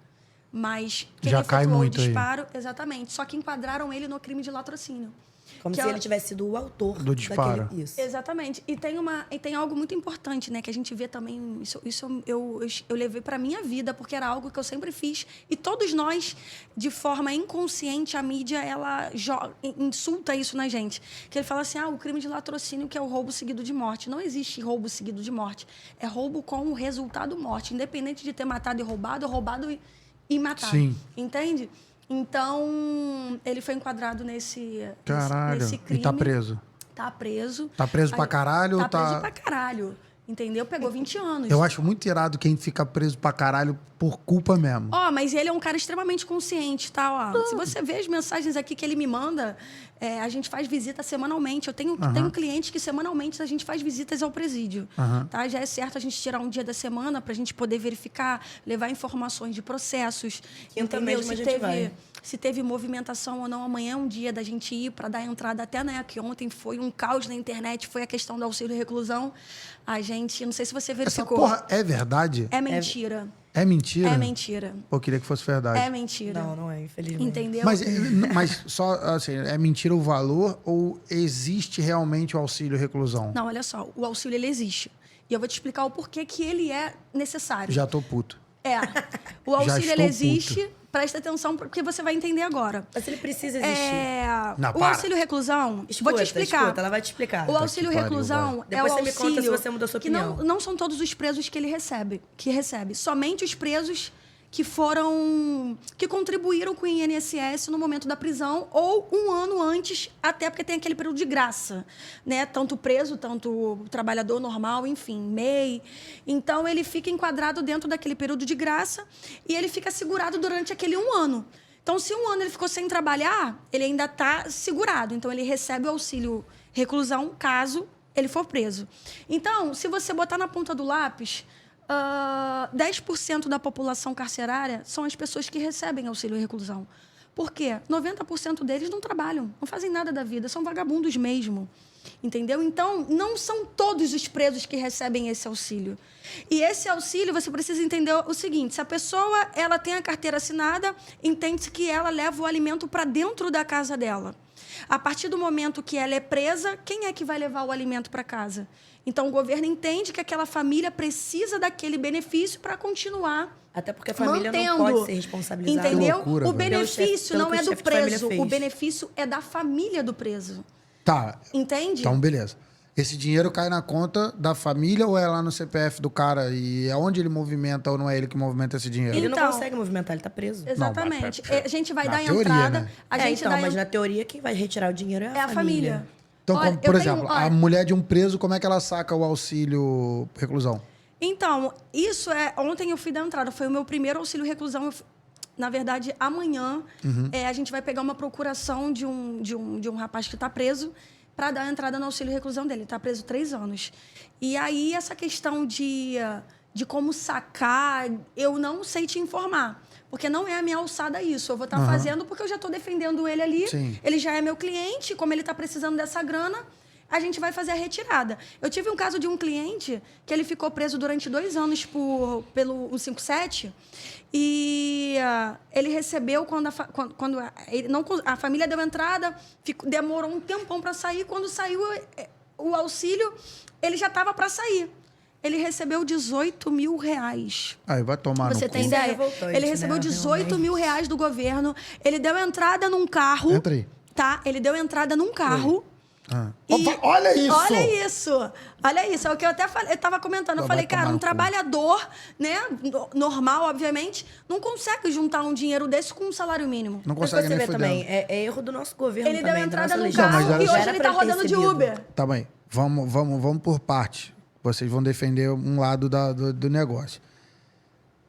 Mas quem Já cai efetuou o muito aí. disparo, exatamente. Só que enquadraram ele no crime de latrocínio. Como se ele tivesse sido o autor do disparo. Isso. Exatamente. E tem algo muito importante, né? Que a gente vê também... Isso eu levei para minha vida, porque era algo que eu sempre fiz. E todos nós, de forma inconsciente, a mídia, ela insulta isso na gente. Que ele fala assim, o crime de latrocínio, que é o roubo seguido de morte. Não existe roubo seguido de morte. É roubo com o resultado morte. Independente de ter matado e roubado e matado. Sim. Entende? Então, ele foi enquadrado nesse crime. E tá preso? Tá preso. Tá preso pra caralho ou tá... tá... preso pra caralho. Entendeu? Pegou 20 anos. Eu acho muito irado quem fica preso pra caralho por culpa mesmo. Mas ele é um cara extremamente consciente, tá? Se você vê as mensagens aqui que ele me manda, a gente faz visita semanalmente. Eu tenho clientes que semanalmente a gente faz visitas ao presídio. Tá? Já é certo a gente tirar um dia da semana pra gente poder verificar, levar informações de processos. Entendeu? Se teve movimentação ou não, amanhã é um dia da gente ir para dar entrada até, né? Que ontem foi um caos na internet, foi a questão do auxílio reclusão. A gente, não sei se você verificou. Essa porra é verdade? É mentira. É mentira? É mentira. Pô, eu queria que fosse verdade. É mentira. Não é, infelizmente. Entendeu? Mas só, assim, é mentira o valor ou existe realmente o auxílio reclusão? Não, olha só, o auxílio, ele existe. E eu vou te explicar o porquê que ele é necessário. Já tô puto. O auxílio, ele existe... puto. Presta atenção, porque você vai entender agora. Mas ele precisa existir. O auxílio reclusão, vou te explicar. Escuta, ela vai te explicar. O auxílio reclusão é o Depois você me auxílio conta se você mudou sua opinião. que não são todos os presos que ele recebe. Somente os presos que contribuíram com o INSS no momento da prisão ou um ano antes, até porque tem aquele período de graça, né? Tanto preso, tanto trabalhador normal, enfim, MEI. Então, ele fica enquadrado dentro daquele período de graça e ele fica segurado durante aquele um ano. Então, se um ano ele ficou sem trabalhar, ele ainda está segurado. Então, ele recebe o auxílio reclusão caso ele for preso. Então, se você botar na ponta do lápis, 10% da população carcerária são as pessoas que recebem auxílio reclusão. Por quê? 90% deles não trabalham, não fazem nada da vida, são vagabundos mesmo. Entendeu? Então, não são todos os presos que recebem esse auxílio. E esse auxílio, você precisa entender o seguinte, se a pessoa ela tem a carteira assinada, entende-se que ela leva o alimento para dentro da casa dela. A partir do momento que ela é presa, quem é que vai levar o alimento para casa? Então, o governo entende que aquela família precisa daquele benefício para continuar Até porque a família mantendo, não pode ser responsabilizada. entendeu? Loucura, O velho. benefício Pelo não que é o do chefe de família preso, fez. o benefício é da família do preso. Tá. Entende? Então, beleza. Esse dinheiro cai na conta da família ou é lá no CPF do cara? E é onde ele movimenta ou não é ele que movimenta esse dinheiro? Ele Então- não consegue movimentar, ele tá preso. Exatamente. Não, mas- A gente vai na dar teoria, entrada. né? A gente então, dá mas na teoria, quem vai retirar o dinheiro é a família. Então, Olha, como, por eu tenho- exemplo, olha- a mulher de um preso, como é que ela saca o auxílio reclusão? Então, isso é. Ontem eu fui dar entrada, foi o meu primeiro auxílio reclusão. Na verdade, amanhã a gente vai pegar uma procuração de um rapaz que está preso para dar entrada no auxílio reclusão dele. Ele está preso 3 anos. E aí, essa questão de como sacar, eu não sei te informar. Porque não é a minha alçada isso. Eu vou estar fazendo porque eu já estou defendendo ele ali. Sim. Ele já é meu cliente. Como ele está precisando dessa grana, a gente vai fazer a retirada. Eu tive um caso de um cliente que ele ficou preso durante 2 anos pelo 157 e ele recebeu quando a família deu entrada, demorou um tempão para sair. Quando saiu o auxílio, ele já estava para sair. Ele recebeu R$18.000. Aí vai tomar Você no tem cu. Isso é ideia? revoltante, Ele recebeu né? R$18.000 do governo. Ele deu entrada num carro. Entra aí. Tá? Ele deu entrada num carro. Ah. E- Opa, olha isso! Olha isso! Olha isso, é o que eu até falei, eu estava comentando. Eu Vai falei, tomar cara, no um cu. trabalhador, né, normal, obviamente, não consegue juntar um dinheiro desse com um salário mínimo. Não Mas consegue você nem vê fudendo. também, é erro do nosso governo Ele também, deu da entrada nossa no legislação. mas carro olha e só. hoje Era ele pra tá ter rodando de recebido. Uber. Tá bem. Vamos por parte. Vocês vão defender um lado do negócio.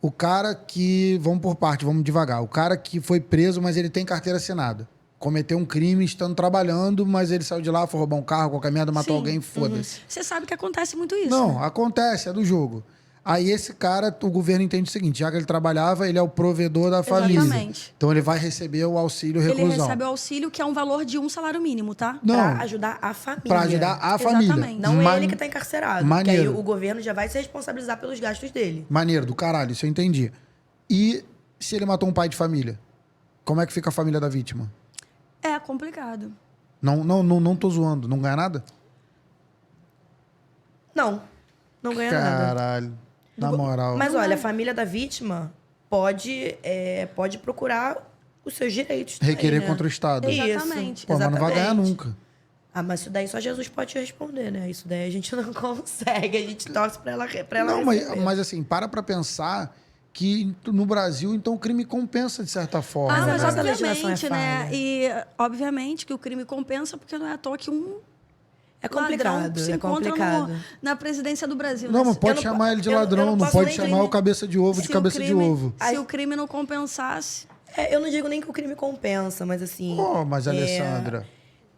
O cara que... Vamos por parte, vamos devagar. O cara que foi preso, mas ele tem carteira assinada. Cometeu um crime estando trabalhando, mas ele saiu de lá, foi roubar um carro, qualquer merda, matou Sim. alguém, foda-se. Você sabe que acontece muito isso. Não, acontece, é do jogo. Aí esse cara, o governo entende o seguinte, já que ele trabalhava, ele é o provedor da família. Exatamente. Então ele vai receber o auxílio Ele reclusão. recebe o auxílio, que é um valor de um salário mínimo, tá? Não, Pra ajudar a família. pra ajudar a família. Exatamente. Não Man- ele que tá encarcerado. Maneiro. Que aí o governo já vai se responsabilizar pelos gastos dele. Maneiro, do caralho, isso eu entendi. E se ele matou um pai de família? Como é que fica a família da vítima? É complicado. Não tô zoando. Não ganha nada? Não ganha nada. Caralho. Na moral. Mas olha, a família da vítima pode procurar os seus direitos também, Requerer né? contra o Estado. Isso, Exatamente. Pô, mas não vai ganhar exatamente. nunca. Ah, mas isso daí só Jesus pode te responder, né? Isso daí a gente não consegue. A gente torce pra ela Não, receber. mas assim, para pensar que no Brasil, então, o crime compensa de certa forma. Mas a mas nossa legislação é obviamente, né? falha. E obviamente que o crime compensa, porque não é à toa que um É complicado, ladrão se é encontra complicado. na presidência do Brasil. Não, né? mas pode Eu não chamar po- ele de eu não ladrão, não posso pode nem chamar crime. o cabeça de ovo de Se o cabeça de crime- ovo. Se o crime não compensasse. Eu não digo nem que o crime compensa, mas assim... Pô, mas Alessandra,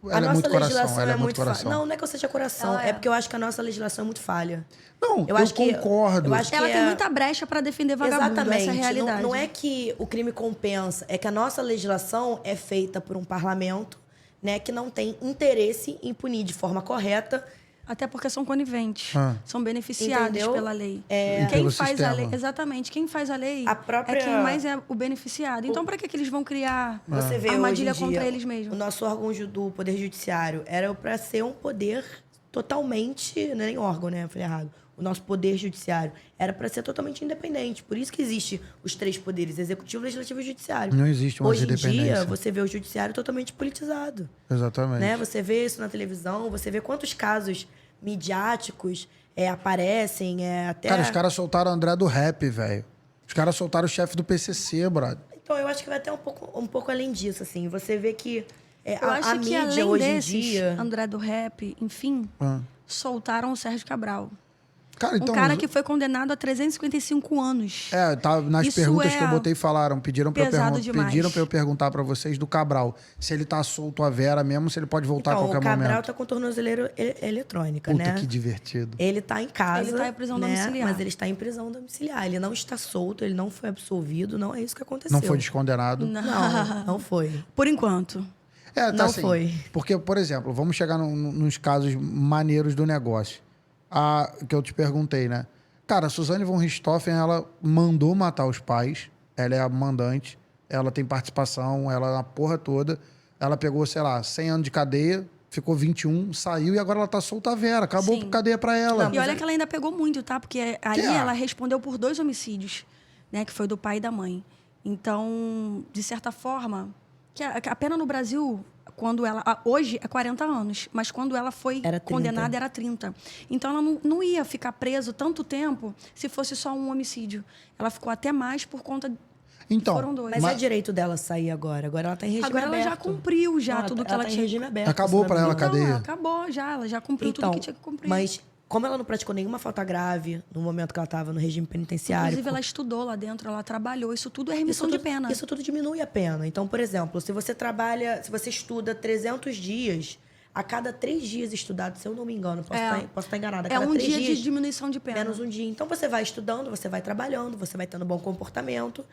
A ela é nossa muito coração, legislação ela é é muito muito falha. coração. Não é que eu seja coração. Ela É é. porque eu acho que a nossa legislação é muito falha. Não, eu acho que- concordo. eu acho que Ela tem é- muita brecha para defender vagabundo. Exatamente. Essa é a realidade. Não é que o crime compensa, é que a nossa legislação é feita por um parlamento, né, que não tem interesse em punir de forma correta. Até porque são coniventes. Ah. São beneficiados Entendeu? pela lei. E Quem pelo faz sistema. a lei. Exatamente. Quem faz a lei A própria- é quem mais é o beneficiado. Então, para que eles vão criar Você vê armadilha hoje em contra dia, eles mesmos? O nosso órgão do Poder Judiciário era para ser um poder totalmente... Não é nem órgão, né? Eu falei errado. O nosso Poder Judiciário era para ser totalmente independente. Por isso que existe os 3 poderes, executivo, legislativo e judiciário. Não existe uma Hoje em independência. dia, você vê o judiciário totalmente politizado. Exatamente. Né? Você vê isso na televisão, você vê quantos casos midiáticos aparecem, até... Cara, os caras soltaram o André do rap, velho. Os caras soltaram o chefe do PCC, brother. Então, eu acho que vai até um pouco além disso, assim. Você vê que Eu acho a que mídia além hoje desses, em dia... André do Rap, enfim, soltaram o Sérgio Cabral. Cara, então, Um cara que foi condenado a 355 anos. tá, nas Isso perguntas é que eu botei falaram, pediram pra pesado demais. eu perguntar pra vocês do Cabral, se ele tá solto a Vera mesmo, se ele pode voltar Então, a qualquer o Cabral momento. tá com tornozeleira eletrônica, Puta, né? que divertido. Ele tá em casa, Ele tá em prisão né? domiciliar. Mas ele está em prisão domiciliar. Ele não está solto, ele não foi absolvido, não é isso que aconteceu. Não foi descondenado. Não foi. Por enquanto. Tá Não assim, foi. Porque, por exemplo, vamos chegar nos casos maneiros do negócio. Que eu te perguntei, né? Cara, a Suzane von Richthofen, ela mandou matar os pais. Ela é a mandante. Ela tem participação, ela na porra toda. Ela pegou, sei lá, 100 anos de cadeia, ficou 21, saiu e agora ela tá solta a Vera. Acabou Sim. a cadeia pra ela. E olha que ela ainda pegou muito, tá? Porque ali ela respondeu por 2 homicídios, né? Que foi do pai e da mãe. Então, de certa forma, que a pena no Brasil, quando ela... Hoje é 40 anos, mas quando ela foi Era 30. condenada era 30. Então, ela não ia ficar presa tanto tempo se fosse só um homicídio. Ela ficou até mais por conta... Então, foram 2. Mas é direito dela sair agora. Agora ela tá em regime Agora aberto. ela já cumpriu tudo que ela tá em tinha. regime aberto. Acabou se pra não me ela a engano. cadeia. Não, acabou já. Ela já cumpriu tudo que tinha que cumprir. Mas como ela não praticou nenhuma falta grave no momento que ela estava no regime penitenciário... Inclusive, ela estudou lá dentro, ela trabalhou. Isso tudo é remissão de pena. Isso tudo diminui a pena. Então, por exemplo, se você estuda 300 dias, a cada 3 dias estudados, se eu não me engano, posso estar enganada, a É cada um 3 dia dias, de diminuição de pena. menos um dia. Então, você vai estudando, você vai trabalhando, você vai tendo bom comportamento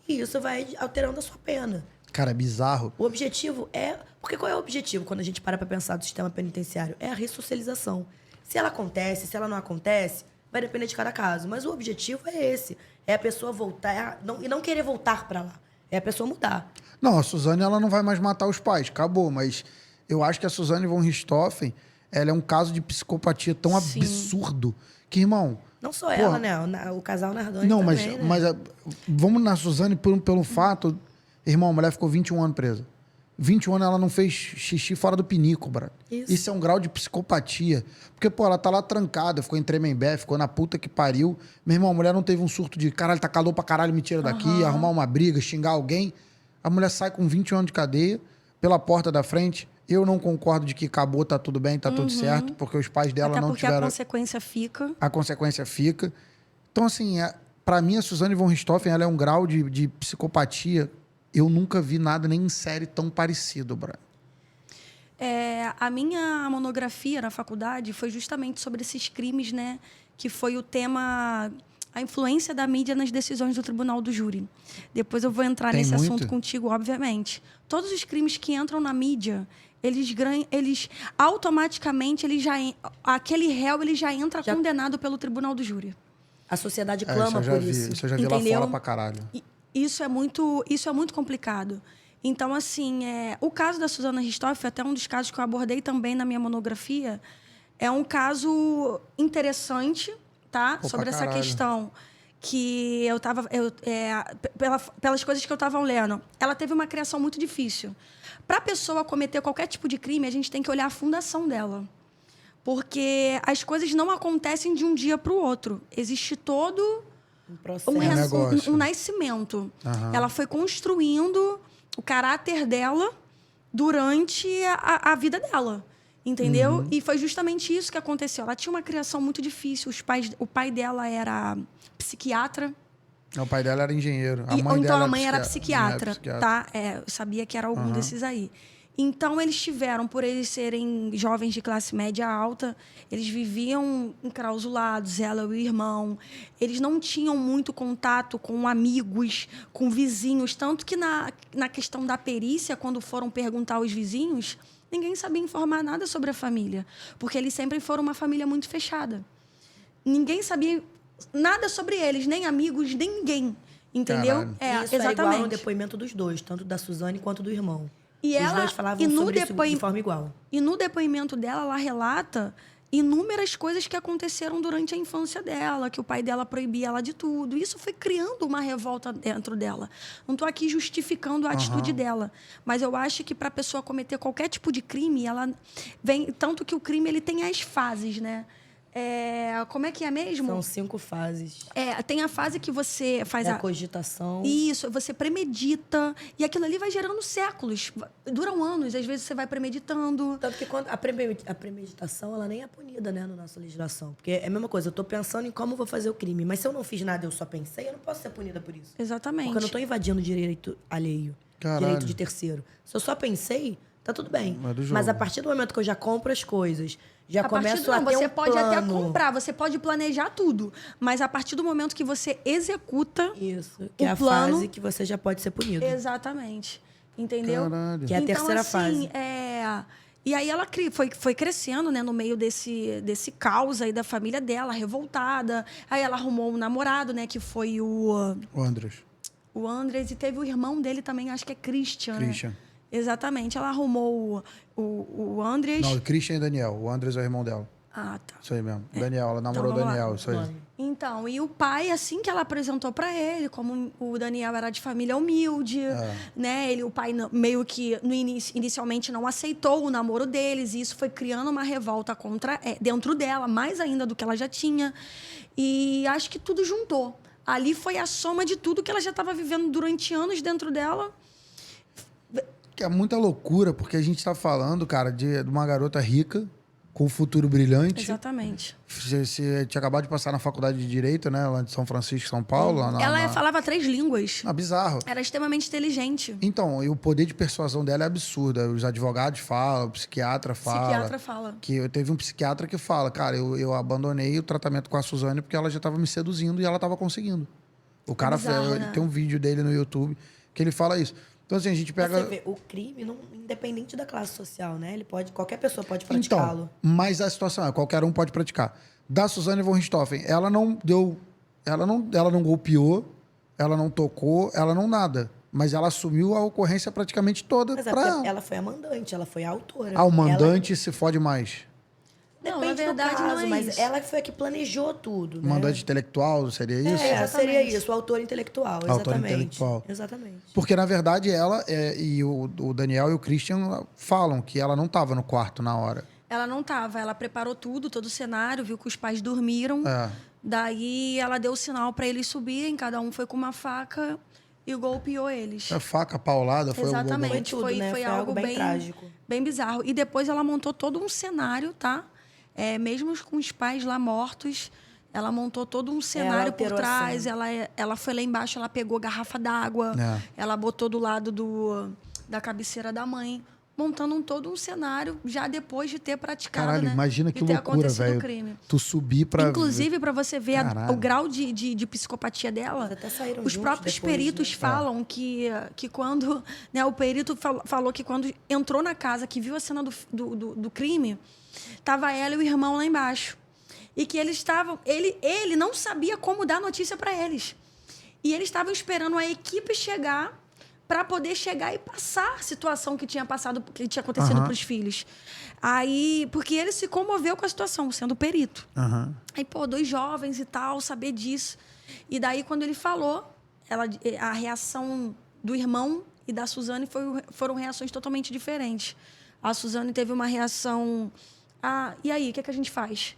e isso vai alterando a sua pena. cara, é bizarro. O objetivo é... Porque qual é o objetivo quando a gente para pensar do sistema penitenciário? É a ressocialização. Se ela acontece, se ela não acontece, vai depender de cada caso. Mas o objetivo é esse. É a pessoa voltar... e não querer voltar para lá. É a pessoa mudar. Não, a Suzane, ela não vai mais matar os pais. Acabou. Mas eu acho que a Suzane von Richthofen, ela é um caso de psicopatia tão absurdo que, irmão... Não só ela, né? O casal Nardoni Não, também, né? mas vamos na Suzane pelo fato... Irmão, a mulher ficou 21 anos presa. 21 anos ela não fez xixi fora do pinico, bro. Isso é um grau de psicopatia. Porque, pô, ela tá lá trancada, ficou em Tremembé, ficou na puta que pariu. Meu irmão, a mulher não teve um surto de caralho, tá calor pra caralho, me tira daqui, arrumar uma briga, xingar alguém. A mulher sai com 21 anos de cadeia, pela porta da frente. Eu não concordo de que acabou, tá tudo bem, tá tudo certo, porque os pais dela Até não porque tiveram... a consequência fica. A consequência fica. Então, assim, pra mim, a Suzane von Richthofen, ela é um grau de psicopatia. Eu nunca vi nada, nem em série, tão parecido, Bra. A minha monografia na faculdade foi justamente sobre esses crimes, né? Que foi o tema... A influência da mídia nas decisões do tribunal do júri. Depois eu vou entrar nesse assunto contigo, obviamente. Todos os crimes que entram na mídia, eles automaticamente, aquele réu ele já entra condenado pelo tribunal do júri. A sociedade clama por isso. Isso eu já vi lá fora pra caralho. Isso é muito complicado. Então, assim, o caso da Suzane Richthofen, até um dos casos que eu abordei também na minha monografia, é um caso interessante, tá? Pô, sobre essa caralho. questão que pelas coisas que eu estava lendo. Ela teve uma criação muito difícil. Para a pessoa cometer qualquer tipo de crime, a gente tem que olhar a fundação dela. Porque as coisas não acontecem de um dia para o outro. Existe todo um nascimento. Ela foi construindo o caráter dela durante a vida dela. Entendeu? E foi justamente isso que aconteceu. Ela tinha uma criação muito difícil. O pai dela era psiquiatra. O pai dela era engenheiro. A mãe era psiquiatra, tá? Eu sabia que era algum desses aí. Então, por eles serem jovens de classe média alta, eles viviam enclausulados, ela e o irmão. Eles não tinham muito contato com amigos, com vizinhos. Tanto que na questão da perícia, quando foram perguntar aos vizinhos, ninguém sabia informar nada sobre a família. Porque eles sempre foram uma família muito fechada. Ninguém sabia nada sobre eles, nem amigos, nem ninguém. Entendeu? Isso exatamente. era igual no depoimento dos dois, tanto da Suzane quanto do irmão. E os dois falavam sobre isso de forma igual. E no depoimento dela, ela relata inúmeras coisas que aconteceram durante a infância dela, que o pai dela proibia ela de tudo. Isso foi criando uma revolta dentro dela. Não estou aqui justificando a atitude dela, mas eu acho que para a pessoa cometer qualquer tipo de crime, ela vem... Tanto que o crime ele tem as fases, né? Como é que é mesmo? São 5 fases. Tem a fase que você faz Da cogitação. Isso, você premedita. E aquilo ali vai gerando séculos. Duram anos, às vezes você vai premeditando. Tanto que quando a premeditação, ela nem é punida, né, na nossa legislação. Porque é a mesma coisa, eu tô pensando em como eu vou fazer o crime. Mas se eu não fiz nada, eu só pensei, eu não posso ser punida por isso. Exatamente. Porque eu não tô invadindo direito alheio. Caralho. Direito de terceiro. Se eu só pensei, tá tudo bem. É do jogo. Mas a partir do momento que eu já compro as coisas, já começo a ter você um pode até plano. comprar, você pode planejar tudo. Mas a partir do momento que você executa Isso, que é a plano, fase que você já pode ser punido. Exatamente. Entendeu? Caralho. Que é a terceira fase. E aí ela foi crescendo, né, no meio desse caos aí da família dela, revoltada. Aí ela arrumou um namorado, né, que foi O Andres. o Andres, e teve o irmão dele também, acho que é Christian. Né? Christian. Exatamente. Ela arrumou o Andres. Não, o Christian e Daniel. O Andres é o irmão dela. Ah, tá. Isso aí mesmo. Daniel, ela namorou o vamos lá. Daniel, isso aí. Então, e o pai, assim que ela apresentou pra ele, como o Daniel era de família humilde, né? O pai meio que inicialmente não aceitou o namoro deles, e isso foi criando uma revolta dentro dela, mais ainda do que ela já tinha. E acho que tudo juntou. Ali foi a soma de tudo que ela já estava vivendo durante anos dentro dela. Que é muita loucura, porque a gente tá falando, cara, de uma garota rica, com um futuro brilhante. Exatamente. Você tinha acabado de passar na faculdade de Direito, né? Lá de São Francisco, São Paulo. Ela falava 3 línguas. Bizarro. Era extremamente inteligente. Então, e o poder de persuasão dela é absurdo. Os advogados falam, o psiquiatra fala. Que teve um psiquiatra que fala, cara, eu abandonei o tratamento com a Suzane porque ela já estava me seduzindo e ela estava conseguindo. O cara bizarro, né? tem um vídeo dele no YouTube que ele fala isso. Então, assim, a gente pega... Você vê, o crime, independente da classe social, né? Qualquer pessoa pode praticá-lo. Então, mas a situação é, qualquer um pode praticar. Da Suzane von Richthofen, ela não golpeou, ela não tocou, ela não nada. Mas ela assumiu a ocorrência praticamente toda. Mas ela foi a mandante, ela foi a autora. O mandante se fode mais. Depende na verdade, do caso, não é mas isso. ela foi a que planejou tudo, né? Mandante intelectual, seria isso? Seria isso, o autor intelectual, exatamente. Autor intelectual. Exatamente. Porque, na verdade, ela e o Daniel e o Christian falam que ela não estava no quarto na hora. Ela não estava, ela preparou tudo, todo o cenário, viu que os pais dormiram. Daí ela deu o sinal para eles subirem, cada um foi com uma faca e golpeou eles. A faca paulada foi Exatamente, Foi tudo, né? foi Foi algo bem trágico. Bem bizarro. E depois ela montou todo um cenário, tá? Mesmo com os pais lá mortos, ela montou todo um cenário por trás. Ela foi lá embaixo, ela pegou garrafa d'água, ela botou do lado da cabeceira da mãe, montando todo um cenário já depois de ter praticado. Caralho, né? imagina que loucura, velho. Tu subir pra... Inclusive, para você ver o grau de psicopatia dela, Eles até saíram os juntos próprios depois, peritos né? falam que quando... Né, o perito falou que quando entrou na casa, que viu a cena do crime, tava ela e o irmão lá embaixo. E que eles estavam... Ele não sabia como dar notícia para eles. E eles estavam esperando a equipe chegar para poder chegar e passar a situação que tinha acontecido para os filhos. Aí, porque ele se comoveu com a situação, sendo perito. Aí, 2 jovens e tal, saber disso. E daí, quando ele falou, a reação do irmão e da Suzane foram reações totalmente diferentes. A Suzane teve uma reação... e aí, o que a gente faz?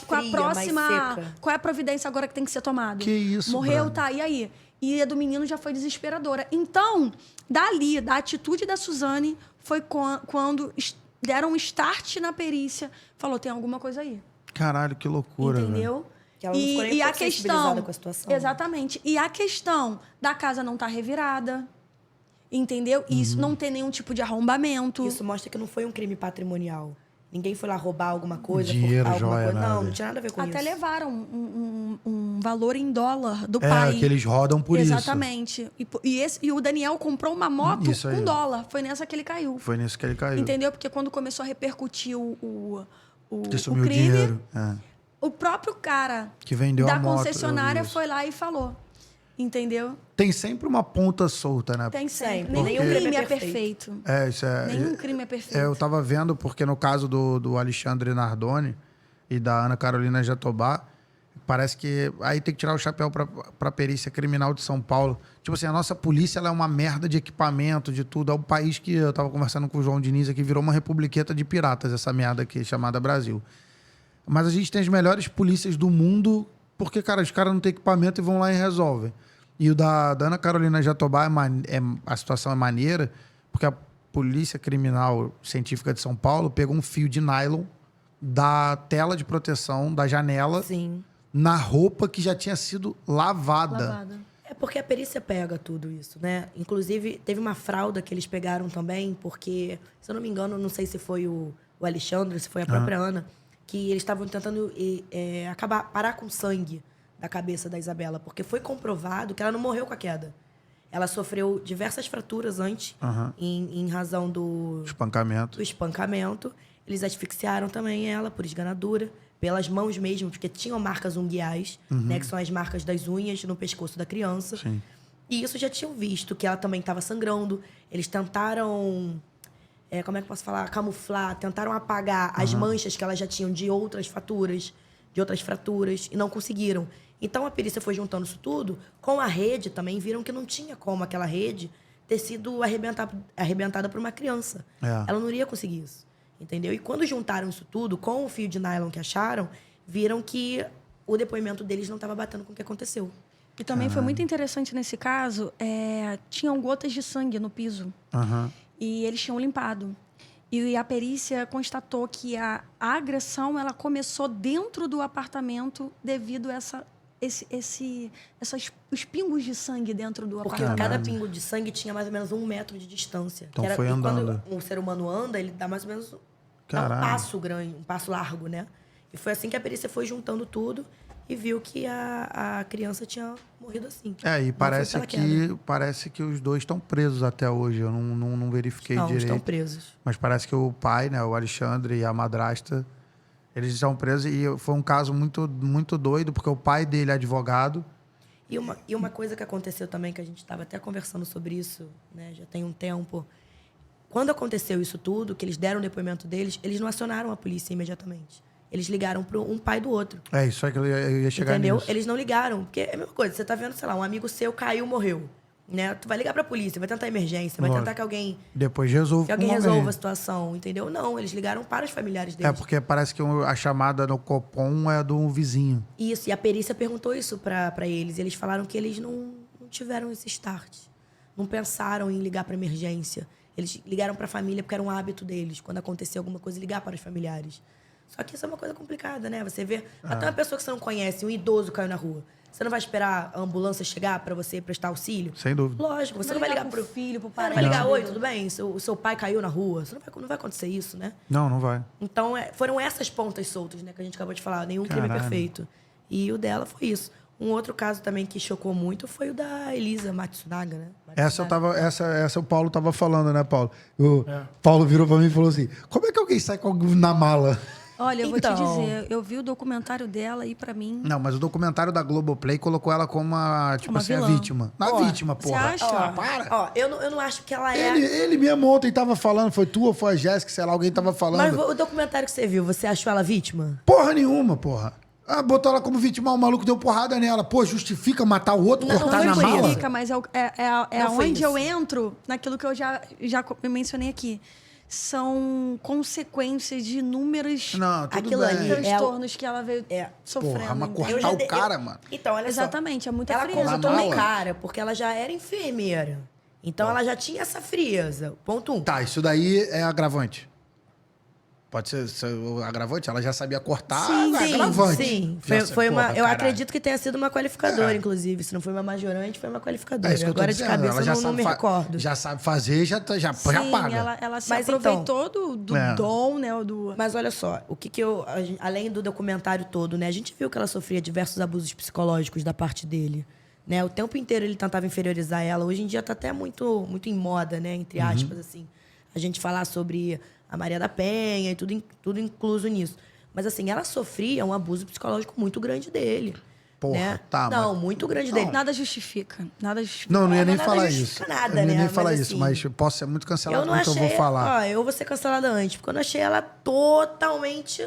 Qual a próxima... Qual é a providência agora que tem que ser tomada? Que isso, Morreu, Brana? tá, e aí? E a do menino já foi desesperadora. Então, dali, da atitude da Suzane, foi quando deram um start na perícia. Falou, tem alguma coisa aí. Caralho, que loucura, entendeu? Que ela não ficou nem E a sensibilizada questão... com a situação. Exatamente. E a questão da casa não estar revirada, entendeu? Isso não tem nenhum tipo de arrombamento. Isso mostra que não foi um crime patrimonial. Ninguém foi lá roubar alguma coisa, Dinheiro, furtar alguma joia, coisa. nada. Não tinha nada a ver com isso. Até levaram um valor em dólar do pai. Que eles rodam por Exatamente. E o Daniel comprou uma moto Isso aí. com dólar. Foi nessa que ele caiu. Foi nisso que ele caiu. Entendeu? Porque quando começou a repercutir o Que sumiu o crime, dinheiro. o próprio cara Que vendeu da a moto. concessionária eu vi isso. foi lá e falou. Entendeu? Tem sempre uma ponta solta, né? Tem sempre. Sempre. Nenhum Nenhum crime crime é é perfeito. Isso é... Nenhum crime é perfeito. Eu tava vendo, porque no caso do Alexandre Nardoni e da Ana Carolina Jatobá, parece que aí tem que tirar o chapéu pra perícia criminal de São Paulo. Tipo assim, a nossa polícia ela é uma merda de equipamento, de tudo. É um país que eu tava conversando com o João Diniz aqui, virou uma republiqueta de piratas, essa merda aqui, chamada Brasil. Mas a gente tem as melhores polícias do mundo porque, cara, os caras não têm equipamento e vão lá e resolvem. E o da Ana Carolina Jatobá, a situação é maneira porque a Polícia Criminal Científica de São Paulo pegou um fio de nylon da tela de proteção da janela Sim. na roupa que já tinha sido lavada. É porque a perícia pega tudo isso, né? Inclusive, teve uma fralda que eles pegaram também, porque, se eu não me engano, não sei se foi o Alexandre, se foi a própria Ana, que eles estavam tentando parar com sangue da cabeça da Isabela, porque foi comprovado que ela não morreu com a queda. Ela sofreu diversas fraturas antes, em razão do espancamento. Eles asfixiaram também ela por esganadura, pelas mãos mesmo, porque tinham marcas unguiais, né, que são as marcas das unhas no pescoço da criança. Sim. E isso já tinham visto, que ela também estava sangrando. Eles tentaram, como é que eu posso falar? Camuflar, tentaram apagar as manchas que elas já tinham de outras fraturas, e não conseguiram. Então, a perícia foi juntando isso tudo. Com a rede também, viram que não tinha como aquela rede ter sido arrebentada por uma criança. Ela não iria conseguir isso. Entendeu? E quando juntaram isso tudo com o fio de nylon que acharam, viram que o depoimento deles não estava batendo com o que aconteceu. E também foi muito interessante nesse caso, tinham gotas de sangue no piso. E eles tinham limpado. E a perícia constatou que a agressão ela começou dentro do apartamento devido a os pingos de sangue dentro do Porque apartamento. cada pingo de sangue tinha mais ou menos 1 metro de distância. Então foi andando. Quando o ser humano anda, ele dá mais ou menos um passo grande, um passo largo, né? E foi assim que a perícia foi juntando tudo e viu que a criança tinha morrido assim. E parece que os dois estão presos até hoje. Eu não verifiquei direito. Estão presos. Mas parece que o pai, né, o Alexandre e a madrasta, eles estão presos. E foi um caso muito, muito doido, porque o pai dele é advogado. E uma coisa que aconteceu também, que a gente estava até conversando sobre isso, né, já tem um tempo. Quando aconteceu isso tudo, que eles deram o depoimento deles, eles não acionaram a polícia imediatamente. Eles ligaram para um pai do outro. Isso é que eu ia chegar Entendeu? nisso. Eles não ligaram, porque é a mesma coisa. Você tá vendo, sei lá, um amigo seu caiu, morreu. Né? Tu vai ligar pra polícia, vai tentar emergência, vai tentar que alguém Depois resolva a situação, entendeu? Não, eles ligaram para os familiares deles. Porque parece que a chamada no Copom é do vizinho. Isso, e a perícia perguntou isso para eles. E eles falaram que eles não tiveram esse start. Não pensaram em ligar para emergência. Eles ligaram para a família porque era um hábito deles. Quando acontecer alguma coisa, ligar para os familiares. Só que isso é uma coisa complicada, né? Você vê até uma pessoa que você não conhece, um idoso caiu na rua. Você não vai esperar a ambulância chegar para você prestar auxílio? Sem dúvida. Lógico, você não vai ligar pro filho, pro parente. parente. Não vai ligar, oi, tudo bem? O seu pai caiu na rua. Você não vai acontecer isso, né? Não vai. Então, foram essas pontas soltas, né? Que a gente acabou de falar. Nenhum crime perfeito. E o dela foi isso. Um outro caso também que chocou muito foi o da Elisa Matsunaga, né? Essa o Paulo tava falando, né, Paulo? Paulo virou pra mim e falou assim, como é que alguém sai com algo na mala? Olha, eu vou te dizer, eu vi o documentário dela e pra mim... Não, mas o documentário da Globoplay colocou ela como a vítima. Vítima, porra. Você acha? Para. Eu não acho que ela é... Ele mesmo ontem tava falando, foi tu ou foi a Jéssica, sei lá, alguém tava falando. Mas o documentário que você viu, você achou ela vítima? Porra nenhuma, porra. Botou ela como vítima, o maluco deu porrada nela. Pô, justifica matar o outro, cortar na mala? Não justifica, mas é onde eu entro naquilo que eu já mencionei aqui. São consequências de inúmeros transtornos que ela veio sofrendo. Porra, mas cortar o cara, mano. Então, olha só. Exatamente, é muita frieza. Ela cortou o cara porque ela já era enfermeira. Então, ela já tinha essa frieza. Ponto 1. Tá, isso daí é agravante. Pode ser o agravante? Ela já sabia cortar, agravante. Sim. Eu acredito que tenha sido uma qualificadora, inclusive. Se não foi uma majorante, foi uma qualificadora. Agora, de cabeça, eu não me recordo. Já sabe fazer, já paga. Ela se aproveitou do dom, né? Mas olha só, além do documentário todo, né? A gente viu que ela sofria diversos abusos psicológicos da parte dele. Né? O tempo inteiro ele tentava inferiorizar ela. Hoje em dia tá até muito, muito em moda, né? Entre aspas, assim. A gente falar sobre a Maria da Penha e tudo incluso nisso. Mas, assim, ela sofria um abuso psicológico muito grande dele. Porra, né? tá. Não, muito grande dele. Nada justifica. Não ia nem falar isso. Nada, eu não ia né? nem falar Mas, isso, assim, mas posso ser muito cancelado eu não achei, eu vou falar. Eu vou ser cancelada antes, porque eu não achei ela totalmente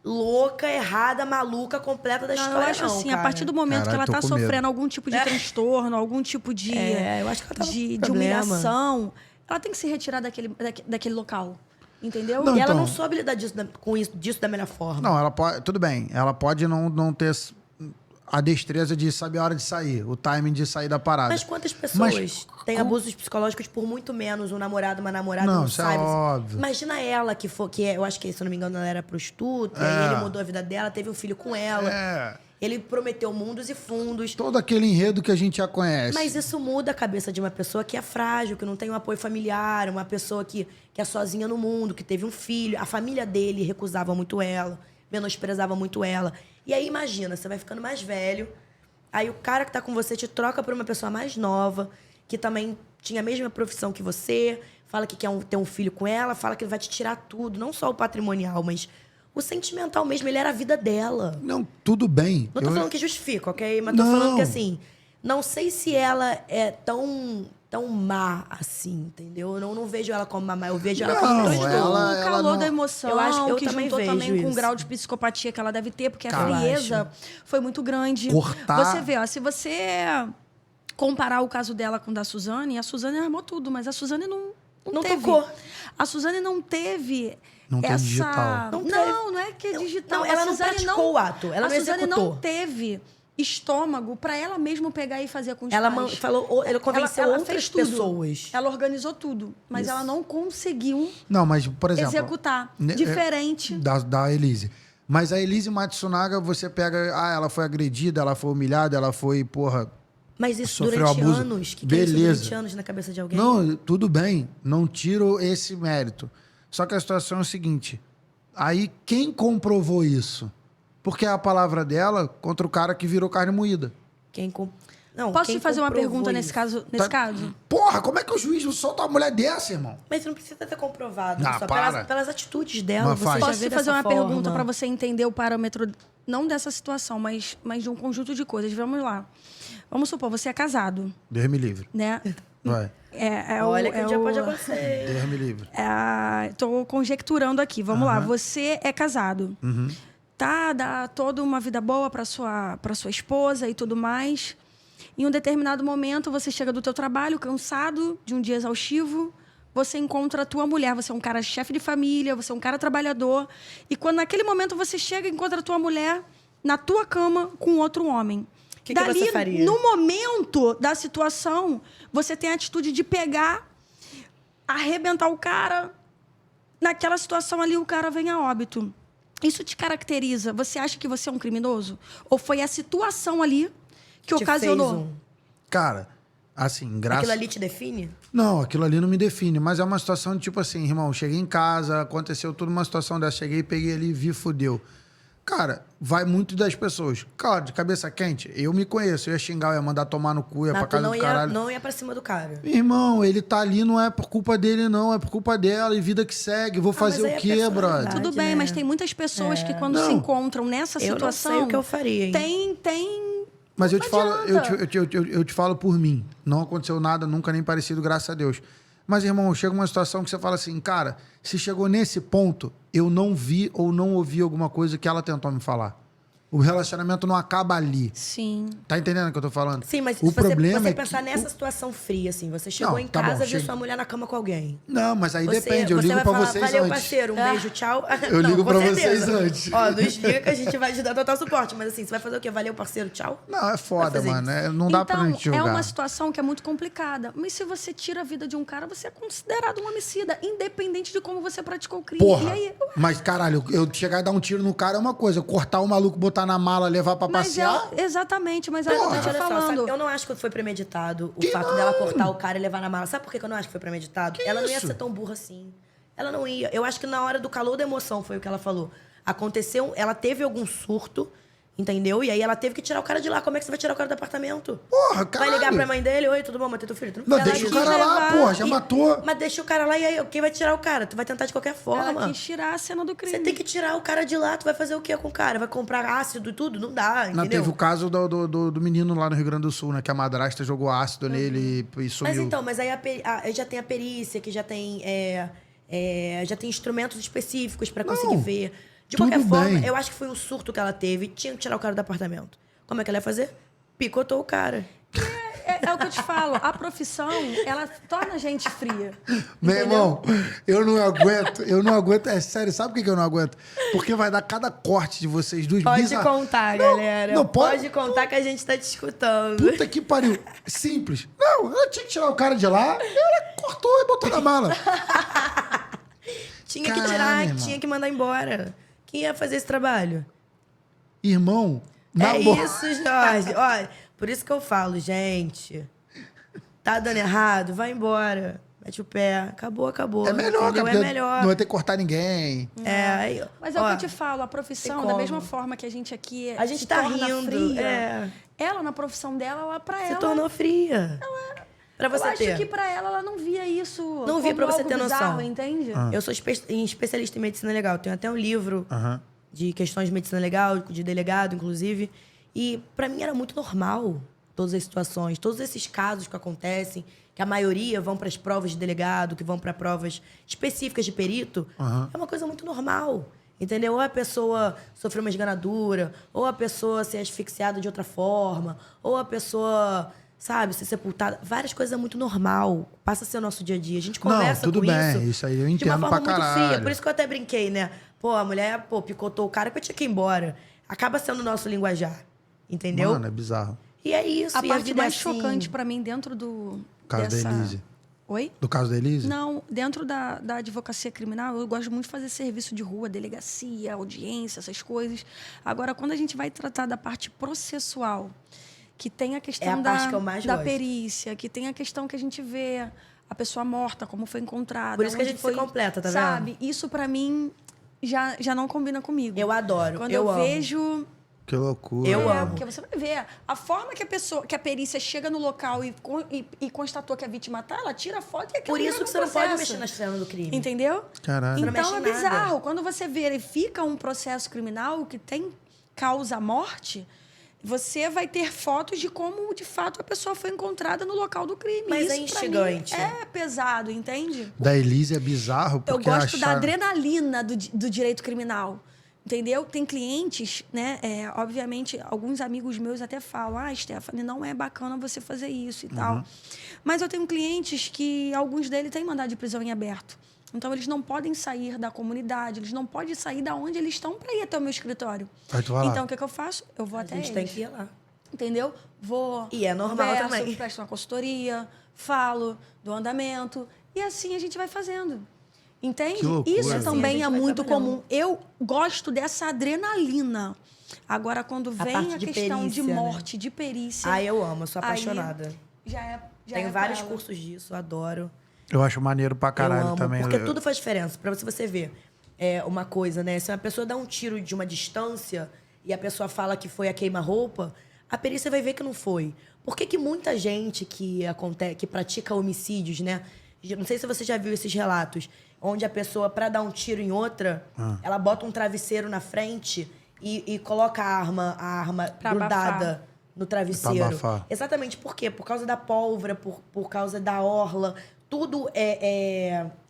louca, errada, maluca, completa da história, eu acho assim, cara. a partir do momento que ela tá sofrendo algum tipo de transtorno, algum tipo de, eu acho que ela tá de humilhação, ela tem que se retirar daquele local. Entendeu? Não, E ela então- não soube lidar disso da melhor forma. Não, ela pode. Tudo bem. Ela pode não ter a destreza de saber a hora de sair, o timing de sair da parada. Mas quantas pessoas têm como- abusos psicológicos por muito menos um namorado, uma namorada Não, não isso é sabe? óbvio. Imagina ela eu acho que, se eu não me engano, ela era prostituta, e ele mudou a vida dela, teve um filho com ela. É. Ele prometeu mundos e fundos. Todo aquele enredo que a gente já conhece. Mas isso muda a cabeça de uma pessoa que é frágil, que não tem um apoio familiar, uma pessoa que é sozinha no mundo, que teve um filho. A família dele recusava muito ela, menosprezava muito ela. E aí, imagina, você vai ficando mais velho, aí o cara que tá com você te troca por uma pessoa mais nova, que também tinha a mesma profissão que você, fala que quer ter um filho com ela, fala que ele vai te tirar tudo, não só o patrimonial, mas o sentimental mesmo, ele era a vida dela. Não, tudo bem. Não tô falando que justifica, ok? Mas tô Não. falando que, assim, não sei se ela é tão má assim, entendeu? Eu não vejo ela como má, eu vejo ela como Não, prostituta. ela- O calor não- da emoção, Eu acho que eu que também juntou vejo também com o isso. grau de psicopatia que ela deve ter, porque Cara, a eu frieza acho. foi muito grande. Cortar- Você vê, ó, se você comparar o caso dela com o da Suzane, a Suzane armou tudo, mas a Suzane não teve. tocou. A Suzane não teve Não tem essa... digital. Não teve. Não é que é digital. Não, ela A não Suzane praticou o ato, ela a não Suzane executou. não teve estômago para ela mesma pegar e fazer com os Ela pais. falou, ela convenceu ela outras fez tudo. pessoas. Ela organizou tudo, mas Isso. ela não conseguiu Não, mas, por exemplo... executar. né, Diferente. Da Elise. Mas a Elise Matsunaga, você pega... Ah, ela foi agredida, ela foi humilhada, ela foi, porra... Mas isso Sofreu durante abuso. anos? Que é Beleza. isso durante anos na cabeça de alguém? Não, tudo bem. Não tiro esse mérito. Só que a situação é o seguinte. Aí, quem comprovou isso? Porque é a palavra dela contra o cara que virou carne moída. Não, Posso quem te fazer uma comprovou pergunta nesse isso? caso? Tá- Porra, como é que o juiz não solta uma mulher dessa, irmão? Mas não precisa ter comprovado. Ah, só para. pelas atitudes dela, Mas você faz. já Posso vê te fazer dessa uma forma. pergunta para você entender o parâmetro, não dessa situação, mas de um conjunto de coisas. Vamos lá. Vamos supor, você é casado, Deus me livre. né? Vai. Olha que um dia o- pode acontecer. Deus me livre. Estou conjecturando aqui. Vamos lá. Você é casado. Tá, dá toda uma vida boa para sua esposa e tudo mais. Em um determinado momento, você chega do teu trabalho, cansado, de um dia exaustivo. Você encontra a tua mulher. Você é um cara chefe de família, você é um cara trabalhador. E quando naquele momento você chega e encontra a tua mulher na tua cama com outro homem. O que você faria? No momento da situação, você tem a atitude de pegar, arrebentar o cara. Naquela situação ali, o cara vem a óbito. Isso te caracteriza? Você acha que você é um criminoso? Ou foi a situação ali que Te ocasionou? fez Cara, assim, graças... Aquilo ali te define? Não, aquilo ali não me define, mas é uma situação de tipo assim, irmão, cheguei em casa, aconteceu tudo uma situação dessa, cheguei, peguei ali, vi, fudeu. Cara, vai muito das pessoas. Claro, de cabeça quente, eu me conheço, eu ia xingar, eu ia mandar tomar no cu, ia pra Tu casa do caralho. não ia pra cima do cara. Irmão, ele tá ali, não é por culpa dele, não, é por culpa dela e vida que segue. Vou fazer mas aí o é quê, brother? personalidade. Tudo bem, né? mas tem muitas pessoas que quando Não. se encontram nessa Eu não situação... sei o que eu faria, hein? Tem... Mas eu Não te falo, adianta. eu te falo por mim. Não aconteceu nada, nunca nem parecido, graças a Deus. Mas, irmão, chega uma situação que você fala assim, cara, se chegou nesse ponto, eu não vi ou não ouvi alguma coisa que ela tentou me falar. O relacionamento não acaba ali. Sim. Tá entendendo o que eu tô falando? Sim, mas o se problema você é pensar que nessa situação fria, assim, você chegou Não, em tá bom, casa e viu chega- sua mulher na cama com alguém. Não, mas aí Você, depende. Eu você ligo vai pra falar, vocês valeu, antes. parceiro, um beijo, tchau. Eu ligo com pra certeza. vocês antes. Ó, nos dias que a gente vai te dar total suporte. Mas assim, você vai fazer o quê? Valeu, parceiro, tchau? Não, é Vai foda, fazer mano. isso. Não dá pra Então, gente julgar. é uma situação que é muito complicada. Mas se você tira a vida de um cara, você é considerado um homicida, independente de como você praticou o crime. Porra, E aí, mas caralho, eu chegar e dar um tiro no cara é uma coisa. Cortar o maluco, botar na mala, levar pra mas passear... exatamente, mas é o que eu tô Olha te só, falando. sabe, eu não acho que foi premeditado o Que fato não? dela cortar o cara e levar na mala. Sabe por que eu não acho que foi premeditado? Ela não ia isso? ser tão burra assim. Ela não ia. Eu acho que na hora do calor da emoção, foi o que ela falou. Aconteceu, ela teve algum surto, entendeu? E aí ela teve que tirar o cara de lá. Como é que você vai tirar o cara do apartamento? Porra, Vai caralho. ligar pra mãe dele, oi, tudo bom, matei teu filho? Tu Não, vai lá deixa e o cara lá, levar porra, já e- matou. Mas deixa o cara lá e aí, quem vai tirar o cara? Tu vai tentar de qualquer Ela forma. quis tirar a cena do crime. Você tem que tirar o cara de lá, tu vai fazer o quê com o cara? Vai comprar ácido e tudo? Não dá, Não, entendeu? teve o caso do menino lá no Rio Grande do Sul, né? Que a madrasta jogou ácido nele e sumiu. Mas então, mas aí já tem a perícia, que já tem, já tem instrumentos específicos pra conseguir Não, ver. De tudo qualquer forma, bem. eu acho que foi um surto que ela teve. Tinha que tirar o cara do apartamento. Como é que ela ia fazer? Picotou o cara. É o que eu te falo. A profissão, ela torna a gente fria. Meu entendeu? irmão, eu não aguento. É sério, sabe por que eu não aguento? Porque vai dar cada corte de vocês dois. Pode contar, galera. não pode contar que a gente tá te escutando. Puta que pariu. Simples. Não, eu tinha que tirar o cara de lá, ela cortou e botou na mala. Tinha que Caralho, tirar, irmão. tinha que mandar embora. Quem ia fazer esse trabalho? Irmão, na É boa. isso, Jorge. Olha, por isso que eu falo, gente. Tá dando errado? Vai embora. Mete o pé. Acabou. É melhor, entendeu? cara. É melhor. Não vai ter que cortar ninguém. Aí, Mas é o ó, que eu te falo, a profissão, tem da como. mesma forma que a gente aqui A gente se tá torna rindo. fria, ela, na profissão dela, ela pra se ela... tornou fria. Pra você eu acho ter. que pra ela não via isso Não via como pra você algo ter noção. bizarro, entende? Eu sou especialista em medicina legal. Tenho até um livro Aham. de questões de medicina legal, de delegado, inclusive. E pra mim era muito normal todas as situações, todos esses casos que acontecem, que a maioria vão para as provas de delegado, que vão para provas específicas de perito, é uma coisa muito normal. Entendeu? Ou a pessoa sofreu uma esganadura, ou a pessoa ser asfixiada de outra forma, ou a pessoa, sabe, ser sepultada. Várias coisas é muito normal. Passa a ser o nosso dia a dia. A gente conversa tudo com bem, isso aí eu de uma entendo forma pra muito caralho. fria. Por isso que eu até brinquei, né? Pô, a mulher, picotou o cara que eu tinha que ir embora. Acaba sendo o nosso linguajar. Entendeu? Mano, é bizarro. E é isso. A e parte vida mais é assim. chocante pra mim dentro do... Caso da Elise. Oi? Do caso da Elise? Não, dentro da advocacia criminal, eu gosto muito de fazer serviço de rua, delegacia, audiência, essas coisas. Agora, quando a gente vai tratar da parte processual, que tem a questão É a parte que eu mais da gosto. perícia, que tem a questão que a gente vê a pessoa morta, como foi encontrada. Por isso que a onde gente foi, se completa, tá sabe? vendo? Isso, pra mim, já não combina comigo. Eu adoro. Quando eu amo. vejo... Que loucura. Eu amo. Porque você vai ver a forma que a perícia chega no local e constatou que a vítima tá, ela tira a foto e aquilo Por isso vira que no você não pode processo. mexer na cena do crime. Entendeu? Caralho. Não mexe Então é em nada. bizarro. Quando você verifica um processo criminal que tem causa morte, você vai ter fotos de como, de fato, a pessoa foi encontrada no local do crime. Mas Isso, é pra instigante. mim, é pesado, entende? Da Elise é bizarro Eu porque gosto da acharam... adrenalina do direito criminal. Entendeu? Tem clientes, né? Obviamente, alguns amigos meus até falam: Stephanie, não é bacana você fazer isso e tal. Mas eu tenho clientes que alguns deles têm mandado de prisão em aberto. Então, eles não podem sair da comunidade, eles não podem sair da onde eles estão para ir até o meu escritório. Vai te falar. Então, o que eu faço? Eu vou até A gente eles. tem que ir lá. Entendeu? Vou. E é normal converso, também. Presto uma consultoria, falo do andamento. E assim a gente vai fazendo. Entende? Que loucura. Isso Assim também a gente é vai muito trabalhando. comum. Eu gosto dessa adrenalina. Agora, quando vem parte a de questão de perícia, né? morte, de perícia. Ai, eu amo. Eu sou aí apaixonada. Já Tenho é vários com ela. cursos disso. Adoro. Eu acho maneiro pra caralho eu amo, também. porque tudo faz diferença. Pra você ver uma coisa, né? Se uma pessoa dá um tiro de uma distância e a pessoa fala que foi a queima-roupa, a perícia vai ver que não foi. Por que muita gente que pratica homicídios, né? Não sei se você já viu esses relatos, onde a pessoa, pra dar um tiro em outra, ela bota um travesseiro na frente e coloca a arma Pra grudada abafar. no travesseiro. abafar. Exatamente por quê? Por causa da pólvora, por causa da orla. Tudo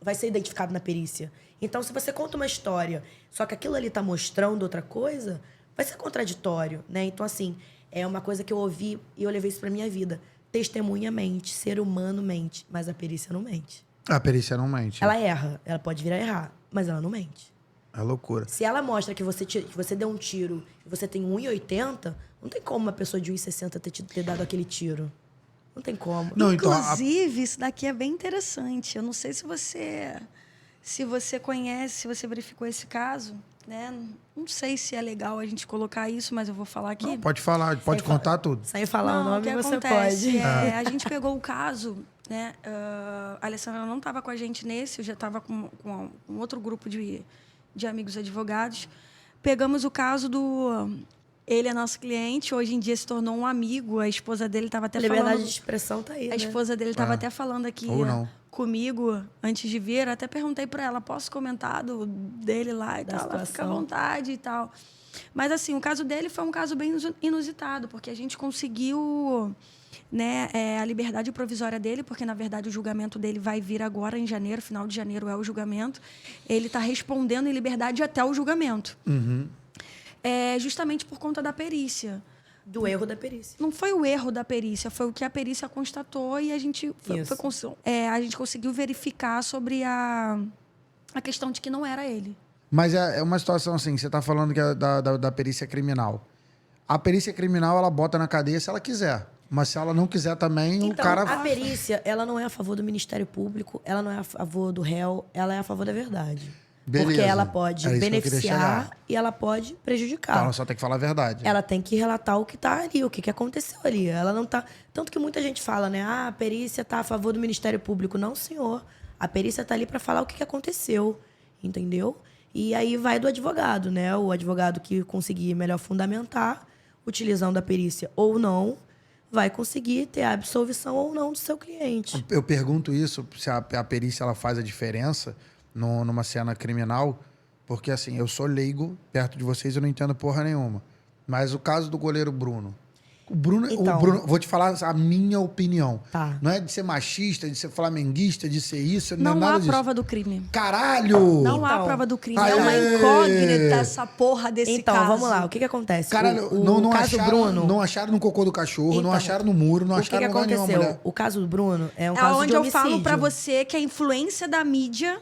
vai ser identificado na perícia. Então, se você conta uma história, só que aquilo ali tá mostrando outra coisa, vai ser contraditório, né? Então, assim, é uma coisa que eu ouvi e eu levei isso pra minha vida. Testemunha mente, ser humano mente, mas a perícia não mente. A perícia não mente. Ela erra, ela pode vir a errar, mas ela não mente. É loucura. Se ela mostra que você deu um tiro e você tem 1,80, não tem como uma pessoa de 1,60 ter dado aquele tiro. Não tem como. Não, então, Inclusive, isso daqui é bem interessante. Eu não sei se você conhece, se você verificou esse caso, né? Não sei se é legal a gente colocar isso, mas eu vou falar aqui. Não, pode falar, pode contar tudo. Sem falar o Não, nome, que você acontece, pode. A gente pegou o caso, né? A Alessandra não estava com a gente nesse, eu já estava com um outro grupo de amigos advogados. Pegamos o caso do... Ele é nosso cliente, hoje em dia se tornou um amigo, a esposa dele estava até Liberdade falando... de expressão tá aí, A né? esposa dele estava até falando aqui Ou não. comigo antes de vir. Eu até perguntei para ela, posso comentar dele lá e Da tal? Ela fica à situação. vontade e tal. Mas, assim, o caso dele foi um caso bem inusitado, porque a gente conseguiu, né, a liberdade provisória dele, porque, na verdade, o julgamento dele vai vir agora em janeiro, final de janeiro é o julgamento. Ele está respondendo em liberdade até o julgamento. Justamente por conta da perícia. Do erro da perícia. Não foi o erro da perícia, foi o que a perícia constatou e a gente, a gente conseguiu verificar sobre a questão de que não era ele. Mas é uma situação assim, você tá falando que é da perícia criminal. A perícia criminal, ela bota na cadeia se ela quiser. Mas se ela não quiser também, Então, o cara... a perícia, ela não é a favor do Ministério Público, ela não é a favor do réu, ela é a favor da verdade. Beleza. Porque ela pode Era isso que eu queria beneficiar chegar. e ela pode prejudicar. Então, ela só tem que falar a verdade. Ela tem que relatar o que tá ali, o que aconteceu ali. Ela não tá... Tanto que muita gente fala, né? Ah, a perícia tá a favor do Ministério Público. Não, senhor. A perícia tá ali para falar o que aconteceu, entendeu? E aí vai do advogado, né? O advogado que conseguir melhor fundamentar, utilizando a perícia ou não, vai conseguir ter a absolvição ou não do seu cliente. Eu pergunto isso, se a perícia ela faz a diferença numa cena criminal, porque assim, eu sou leigo, perto de vocês eu não entendo porra nenhuma. Mas o caso do goleiro Bruno. O Bruno, vou te falar a minha opinião. Tá. Não é de ser machista, de ser flamenguista, de ser isso, não é Não nada há disso. prova do crime. Caralho! Não há Então. prova do crime. Aê! É uma incógnita essa porra desse Então, caso. vamos lá. O que acontece? Caralho, o não caso acharam, Bruno... não acharam no cocô do cachorro, não Então, acharam no muro, não o que acharam no lugar nenhum, aconteceu? mulher. O caso do Bruno é um É caso onde de eu homicídio. falo pra você que a influência da mídia,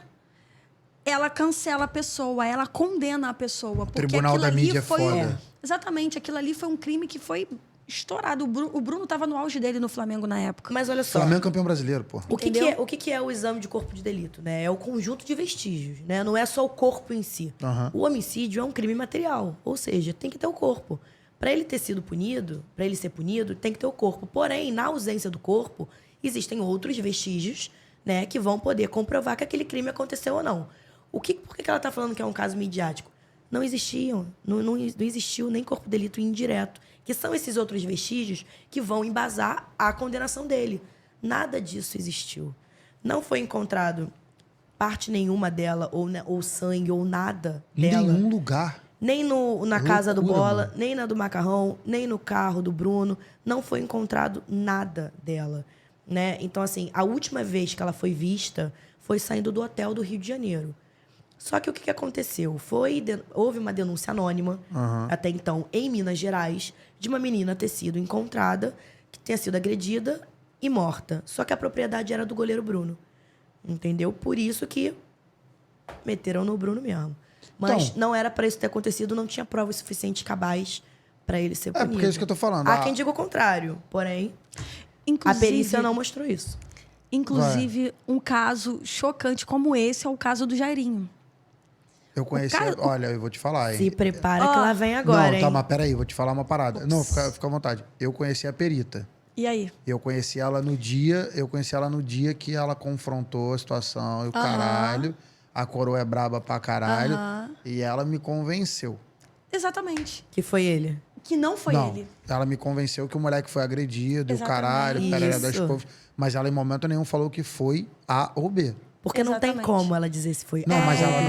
ela cancela a pessoa, ela condena a pessoa. Porque Tribunal aquilo da ali mídia é foi... foda. Exatamente, aquilo ali foi um crime que foi estourado. O Bruno estava no auge dele no Flamengo na época. Mas olha só, Flamengo campeão brasileiro, porra. o que é o exame de corpo de delito? Né? É o conjunto de vestígios, né? Não é só o corpo em si. Aham. O homicídio é um crime material, ou seja, tem que ter o corpo. Para ele ter sido punido, para ele ser punido, tem que ter o corpo. Porém, na ausência do corpo, existem outros vestígios, né, que vão poder comprovar que aquele crime aconteceu ou não. Por que ela está falando que é um caso midiático? Não existiam, não existiu nem corpo de delito indireto, que são esses outros vestígios que vão embasar a condenação dele. Nada disso existiu. Não foi encontrado parte nenhuma dela, ou sangue, ou nada Em dela. nenhum lugar. Nem na casa do Loucura, Bola, mano. nem na do Macarrão, nem no carro do Bruno. Não foi encontrado nada dela, né? Então, assim, a última vez que ela foi vista foi saindo do hotel do Rio de Janeiro. Só que o que aconteceu? Houve uma denúncia anônima, até então, em Minas Gerais, de uma menina ter sido encontrada, que tenha sido agredida e morta. Só que a propriedade era do goleiro Bruno. Entendeu? Por isso que meteram no Bruno mesmo. Mas Então, não era para isso ter acontecido, não tinha provas suficientes cabais para ele ser punido. porque é isso que eu tô falando. Há quem diga o contrário, porém, a perícia não mostrou isso. Inclusive, um caso chocante como esse é o caso do Jairinho. Eu conheci... Olha, eu vou te falar, hein. Se prepara que lá vem agora, não, hein? tá, mas peraí, vou te falar uma parada. Não, fica à vontade. Eu conheci a perita. E aí? Eu conheci ela no dia que ela confrontou a situação e o caralho. A coroa é braba pra caralho. E ela me convenceu. Exatamente. Que foi ele. Que não foi Não, ele. ela me convenceu que o moleque foi agredido, o Exatamente. caralho, perere das Isso. couves. Mas ela em momento nenhum falou que foi A ou B. Porque não tem Exatamente. como ela dizer se foi Não, A mas ou ela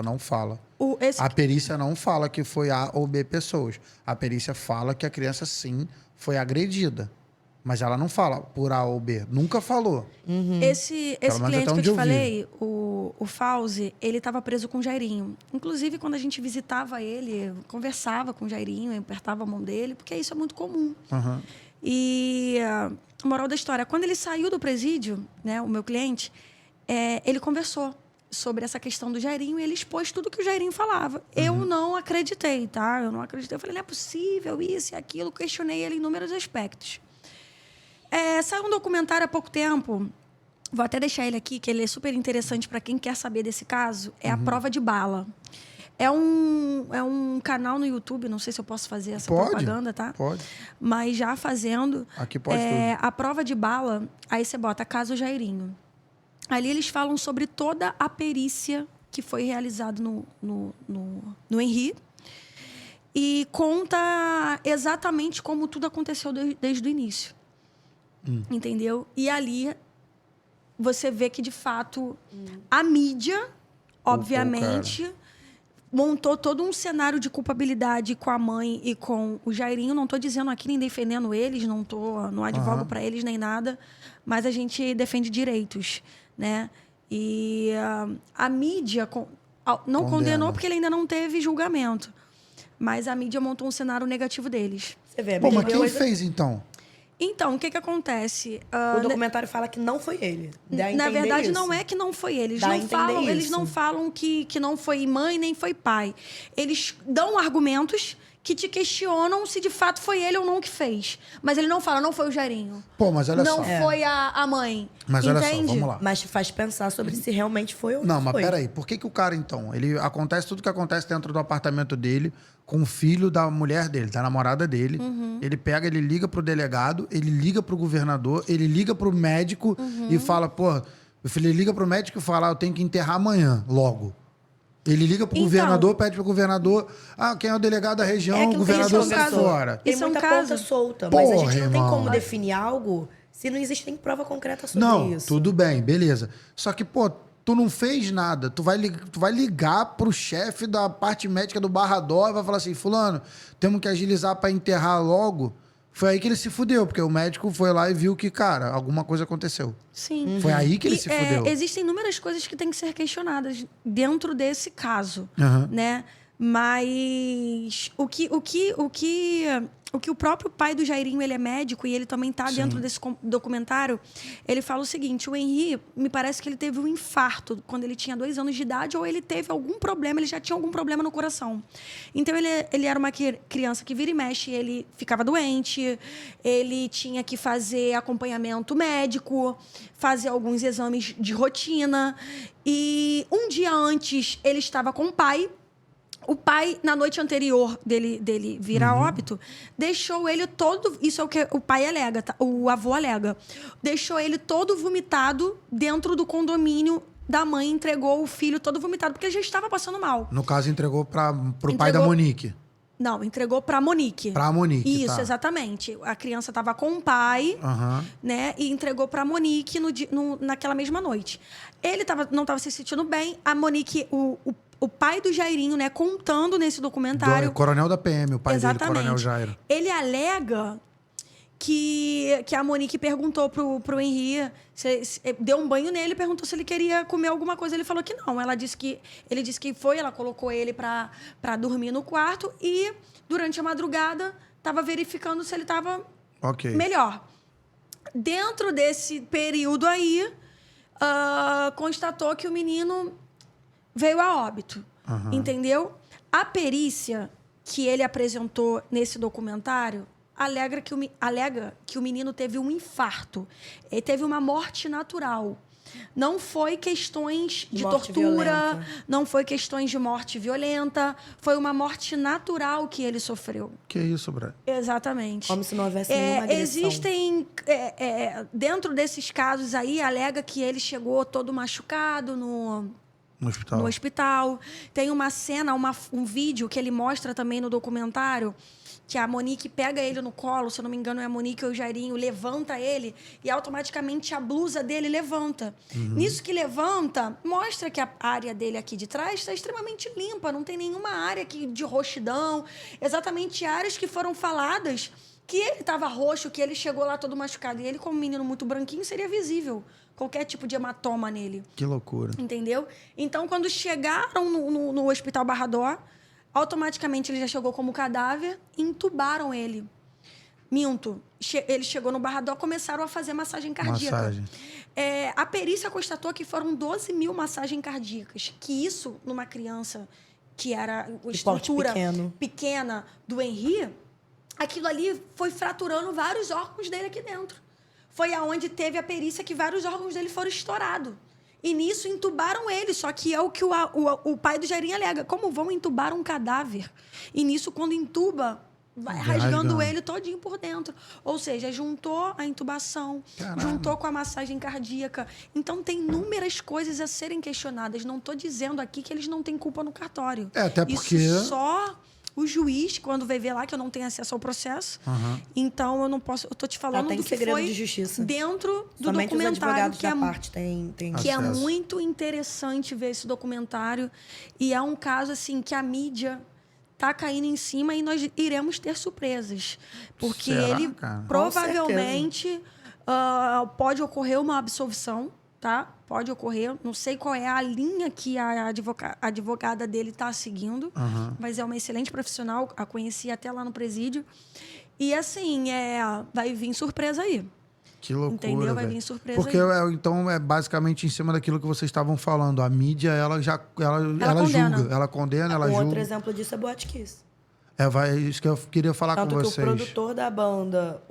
B. não fala. Esse A perícia não fala que foi A ou B pessoas. A perícia fala que a criança, sim, foi agredida. Mas ela não fala por A ou B. Nunca falou. Esse Pelo menos cliente até que eu onde te eu vi. falei, o Fauzi, ele estava preso com o Jairinho. Inclusive, quando a gente visitava ele, eu conversava com o Jairinho, eu apertava a mão dele, porque isso é muito comum. Aham. E a moral da história, quando ele saiu do presídio, né, o meu cliente, ele conversou sobre essa questão do Jairinho e ele expôs tudo que o Jairinho falava. Eu não acreditei, tá? Eu não acreditei. Eu falei, não é possível isso e aquilo. Questionei ele em inúmeros aspectos. Saiu um documentário há pouco tempo, vou até deixar ele aqui, que ele é super interessante para quem quer saber desse caso, é A Prova de Bala. É um canal no YouTube, não sei se eu posso fazer essa propaganda, tá? Pode. Mas já fazendo... Aqui pode tudo. A Prova de Bala, aí você bota caso Jairinho. Ali eles falam sobre toda a perícia que foi realizada no Henri e conta exatamente como tudo aconteceu desde o início. Entendeu? E ali você vê que, de fato, a mídia, obviamente, montou todo um cenário de culpabilidade com a mãe e com o Jairinho. Não estou dizendo aqui nem defendendo eles, não advogo para eles nem nada, mas a gente defende direitos, né? E a mídia não condenou porque ele ainda não teve julgamento. Mas a mídia montou um cenário negativo deles. Você vê, a Pô, mesma mas quem coisa- fez, então? Então, o que acontece? O documentário fala que não foi ele. Dá a Na entender verdade, isso. não é que não foi ele. Dá a entender Eles isso. não falam que não foi mãe nem foi pai. Eles dão argumentos que te questionam se de fato foi ele ou não que fez. Mas ele não fala, não foi o Jairinho. Pô, mas olha não só. foi a mãe. Mas olha só, Entende? vamos lá. Mas te faz pensar sobre se realmente foi ou Não, não mas foi. peraí, por que o cara, então, acontece tudo que acontece dentro do apartamento dele, com o filho da mulher dele, da namorada dele, ele pega, ele liga pro delegado, ele liga pro governador, ele liga pro médico e fala, pô, meu filho, ele liga pro médico e fala, eu tenho que enterrar amanhã, logo. Ele liga pro Então- governador, pede pro governador, quem é o delegado da região, É o que governador isso é um sai caso- fora. Tem Isso é um muita caso. ponta solta, mas a Porra, gente não tem irmão. como definir algo se não existe nem prova concreta sobre Não, isso. tudo bem, beleza. Só que, pô, tu não fez nada. Tu vai ligar pro chefe da parte médica do Barradó e vai falar assim, fulano, temos que agilizar pra enterrar logo. Foi aí que ele se fudeu, porque o médico foi lá e viu que, cara, alguma coisa aconteceu. Sim. Foi aí que ele E, se fudeu. existem inúmeras coisas que têm que ser questionadas dentro desse caso, Aham. né? Mas o que o próprio pai do Jairinho, ele é médico e ele também está Sim. dentro desse documentário, ele fala o seguinte, o Henri, me parece que ele teve um infarto quando ele tinha 2 anos de idade ou ele teve algum problema, ele já tinha algum problema no coração. Então, ele era uma criança que vira e mexe, ele ficava doente, ele tinha que fazer acompanhamento médico, fazer alguns exames de rotina. E um dia antes, ele estava com o pai. O pai, na noite anterior dele vir a óbito, deixou ele todo... Isso é o que o pai alega, tá? O avô alega. Deixou ele todo vomitado dentro do condomínio da mãe, entregou o filho todo vomitado, porque ele já estava passando mal. No caso, entregou pro pai da Entregou- Monique. Não, entregou pra Monique. Pra Monique, Isso, tá. exatamente. A criança estava com o pai, Aham. né? E entregou pra Monique naquela mesma noite. Ele não estava se sentindo bem. A Monique, o pai do Jairinho, né? Contando nesse documentário... Coronel da PM, o pai dele, Coronel Jairo. Ele alega que a Monique perguntou pro Henri, deu um banho nele, perguntou se ele queria comer alguma coisa. Ele falou que não. Ele disse que foi, ela colocou ele para dormir no quarto e, durante a madrugada, estava verificando se ele estava Ok. melhor. Dentro desse período aí, constatou que o menino veio a óbito. Entendeu? A perícia que ele apresentou nesse documentário alega que o menino teve um infarto. Ele teve uma morte natural. Não foi questões de Morte tortura, violenta. não foi questões de morte violenta. Foi uma morte natural que ele sofreu. Que isso, Brad? Exatamente. Como se não houvesse nenhuma agressão. Existem, dentro desses casos aí, alega que ele chegou todo machucado No hospital. no hospital. Tem uma cena, um vídeo que ele mostra também no documentário, que a Monique pega ele no colo, se eu não me engano é a Monique ou o Jairinho, levanta ele e automaticamente a blusa dele levanta. Nisso que levanta, mostra que a área dele aqui de trás está extremamente limpa, não tem nenhuma área aqui de roxidão, exatamente áreas que foram faladas que ele estava roxo, que ele chegou lá todo machucado. E ele, como um menino muito branquinho, seria visível qualquer tipo de hematoma nele. Que loucura. Entendeu? Então, quando chegaram no Hospital Barradó, automaticamente ele já chegou como cadáver e entubaram ele. Minto. Ele chegou no Barradó, começaram a fazer massagem cardíaca. Massagem. A perícia constatou que foram 12 mil massagens cardíacas. Que isso, numa criança que era a porte estrutura pequeno. pequena do Henri, aquilo ali foi fraturando vários órgãos dele aqui dentro. Foi aonde teve a perícia que vários órgãos dele foram estourados. E nisso entubaram ele, só que é o que o pai do Jairinho alega. Como vão entubar um cadáver? E nisso, quando entuba, vai rasgando ele todinho por dentro. Ou seja, juntou a intubação, Caralho. juntou com a massagem cardíaca. Então, tem inúmeras coisas a serem questionadas. Não estou dizendo aqui que eles não têm culpa no cartório. Até porque... Isso só o juiz, quando vai ver lá, que eu não tenho acesso ao processo. Então, eu não posso... Eu estou te falando tem do que segredo foi de justiça. dentro do Somente os documentário, advogados que é da parte têm que é acesso. muito interessante ver esse documentário. E é um caso, assim, que a mídia tá caindo em cima e nós iremos ter surpresas. Porque Será, ele cara? provavelmente pode ocorrer uma absolvição tá? Pode ocorrer. Não sei qual é a linha que a advogada dele está seguindo, mas é uma excelente profissional. A conheci até lá no presídio. E, assim, vai vir surpresa aí. Que loucura, entendeu? Vai velho. vir surpresa Porque aí. então é basicamente em cima daquilo que vocês estavam falando. A mídia, ela condena. julga. Ela condena, ela Um julga. outro exemplo disso é Boate Kiss. Isso que eu queria falar Tanto com que vocês. o produtor da banda,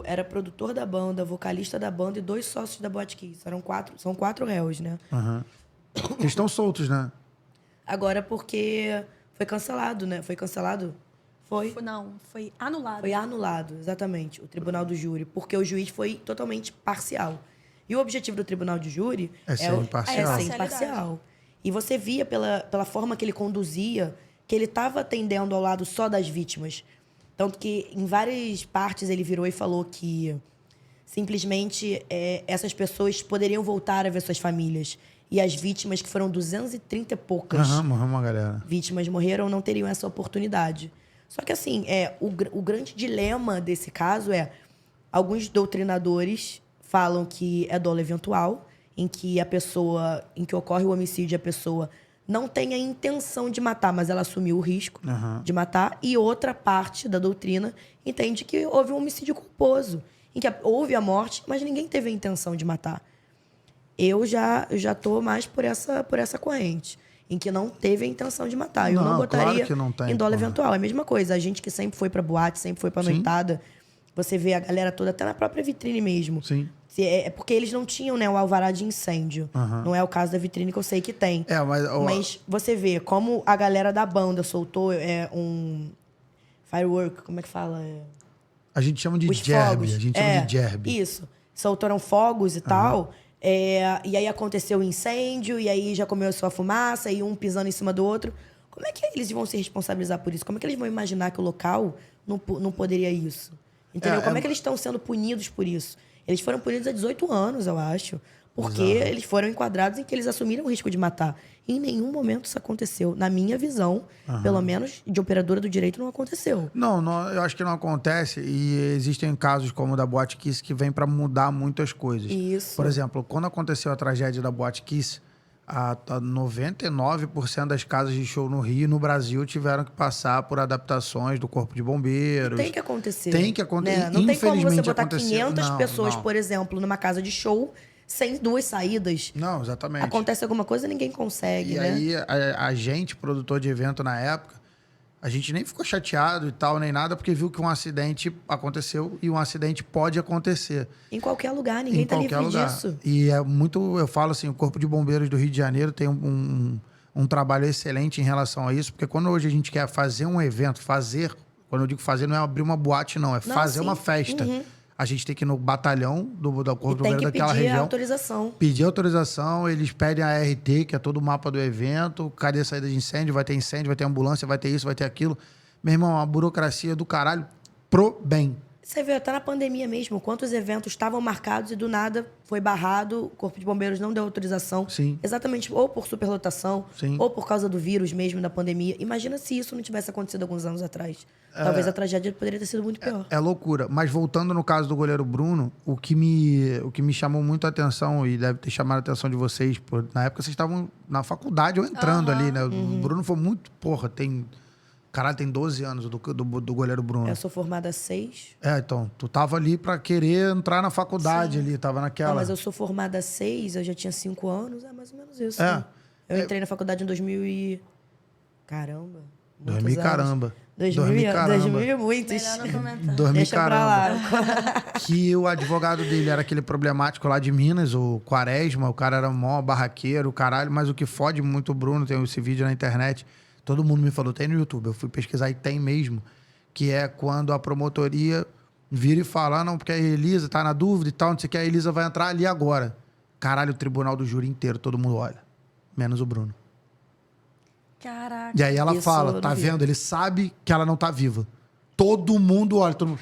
era produtor da banda, vocalista da banda e 2 sócios da Boate Kiss. São 4 réus, né? Eles estão soltos, né? Agora porque foi cancelado, né? Foi cancelado? Foi? Não, foi anulado. Foi anulado, exatamente, o tribunal do júri, porque o juiz foi totalmente parcial. E o objetivo do tribunal de júri É ser imparcial. É ser imparcial. E você via pela forma que ele conduzia que ele estava atendendo ao lado só das vítimas. Tanto que em várias partes ele virou e falou que simplesmente essas pessoas poderiam voltar a ver suas famílias. E as vítimas, que foram 230 e poucas Morreu uma galera. vítimas morreram, não teriam essa oportunidade. Só que, assim, o grande dilema desse caso alguns doutrinadores falam que é dolo eventual, em que ocorre o homicídio, a pessoa não tem a intenção de matar, mas ela assumiu o risco de matar. E outra parte da doutrina entende que houve um homicídio culposo, em que houve a morte, mas ninguém teve a intenção de matar. Eu já tô mais por essa corrente, em que não teve a intenção de matar. Eu não botaria claro que não tem, em dolo porra. eventual. É a mesma coisa. A gente que sempre foi pra boate, sempre foi pra noitada, você vê a galera toda, até na própria vitrine mesmo. Sim. É porque eles não tinham, né, o alvará de incêndio. Não é o caso da vitrine, que eu sei que tem. Mas você vê como a galera da banda soltou um firework, como é que fala? A gente chama de Os gerbe. fogos. A gente chama de gerbe. Isso. Soltaram fogos e tal. E aí aconteceu o incêndio, e aí já começou a fumaça, e um pisando em cima do outro. Como é que eles vão se responsabilizar por isso? Como é que eles vão imaginar que o local não poderia isso? Entendeu? Como é que eles estão sendo punidos por isso? Eles foram punidos há 18 anos, eu acho. Porque eles foram enquadrados em que eles assumiram o risco de matar. E em nenhum momento isso aconteceu. Na minha visão, pelo menos de operadora do direito, não aconteceu. Não, eu acho que não acontece. E existem casos como o da Boate Kiss que vem para mudar muitas coisas. Isso. Por exemplo, quando aconteceu a tragédia da Boate Kiss, 99% das casas de show no Rio e no Brasil tiveram que passar por adaptações do Corpo de Bombeiros. Tem que acontecer. Tem que acontecer. Né? Não tem como você botar aconteceu. 500 Não, pessoas, não. por exemplo, numa casa de show, sem 2 saídas. Não, exatamente. Acontece alguma coisa, ninguém consegue, E né? aí, a gente, produtor de evento na época, a gente nem ficou chateado e tal, nem nada, porque viu que um acidente aconteceu e um acidente pode acontecer. Em qualquer lugar, ninguém Em tá qualquer livre lugar. disso. E é muito, eu falo assim, o Corpo de Bombeiros do Rio de Janeiro tem um trabalho excelente em relação a isso, porque quando hoje a gente quer fazer um evento, quando eu digo fazer, não é abrir uma boate, não, é fazer uma festa. A gente tem que ir no batalhão do Corpo de Bombeiros daquela Tem que pedir região. autorização. Pedir autorização, eles pedem a RT, que é todo o mapa do evento, cadê a saída de incêndio, vai ter ambulância, vai ter isso, vai ter aquilo. Meu irmão, a burocracia do caralho pro bem. Você vê, até na pandemia mesmo, quantos eventos estavam marcados e do nada foi barrado, o Corpo de Bombeiros não deu autorização. Sim. Exatamente, ou por superlotação, Sim. ou por causa do vírus mesmo, da pandemia. Imagina se isso não tivesse acontecido alguns anos atrás. Talvez a tragédia poderia ter sido muito pior. É loucura. Mas voltando no caso do goleiro Bruno, o que me chamou muito a atenção, e deve ter chamado a atenção de vocês, na época vocês estavam na faculdade ou entrando ali, né? O Bruno foi muito... Caralho, tem 12 anos do goleiro Bruno. Eu sou formada há 6. Então, tu tava ali pra querer entrar na faculdade ali, tava naquela... Não, mas eu sou formada há 6, eu já tinha 5 anos, é mais ou menos isso. É. Né? Eu entrei na faculdade em 2000 e... Caramba. 2000 e caramba. 2000 e muitos. Melhor não comentar. 2000 Deixa pra lá. Que o advogado dele era aquele problemático lá de Minas, o Quaresma, o cara era mó barraqueiro, caralho, mas o que fode muito o Bruno, tem esse vídeo na internet, todo mundo me falou, tem no YouTube, eu fui pesquisar e tem mesmo, que é quando a promotoria vira e fala, não, porque a Elisa tá na dúvida e tal, não sei o que, a Elisa vai entrar ali agora. Caralho, o tribunal do júri inteiro, todo mundo olha, menos o Bruno. Caraca. E aí ela Isso fala, eu tá não vi. vendo? Ele sabe que ela não tá viva. Todo mundo olha, todo mundo...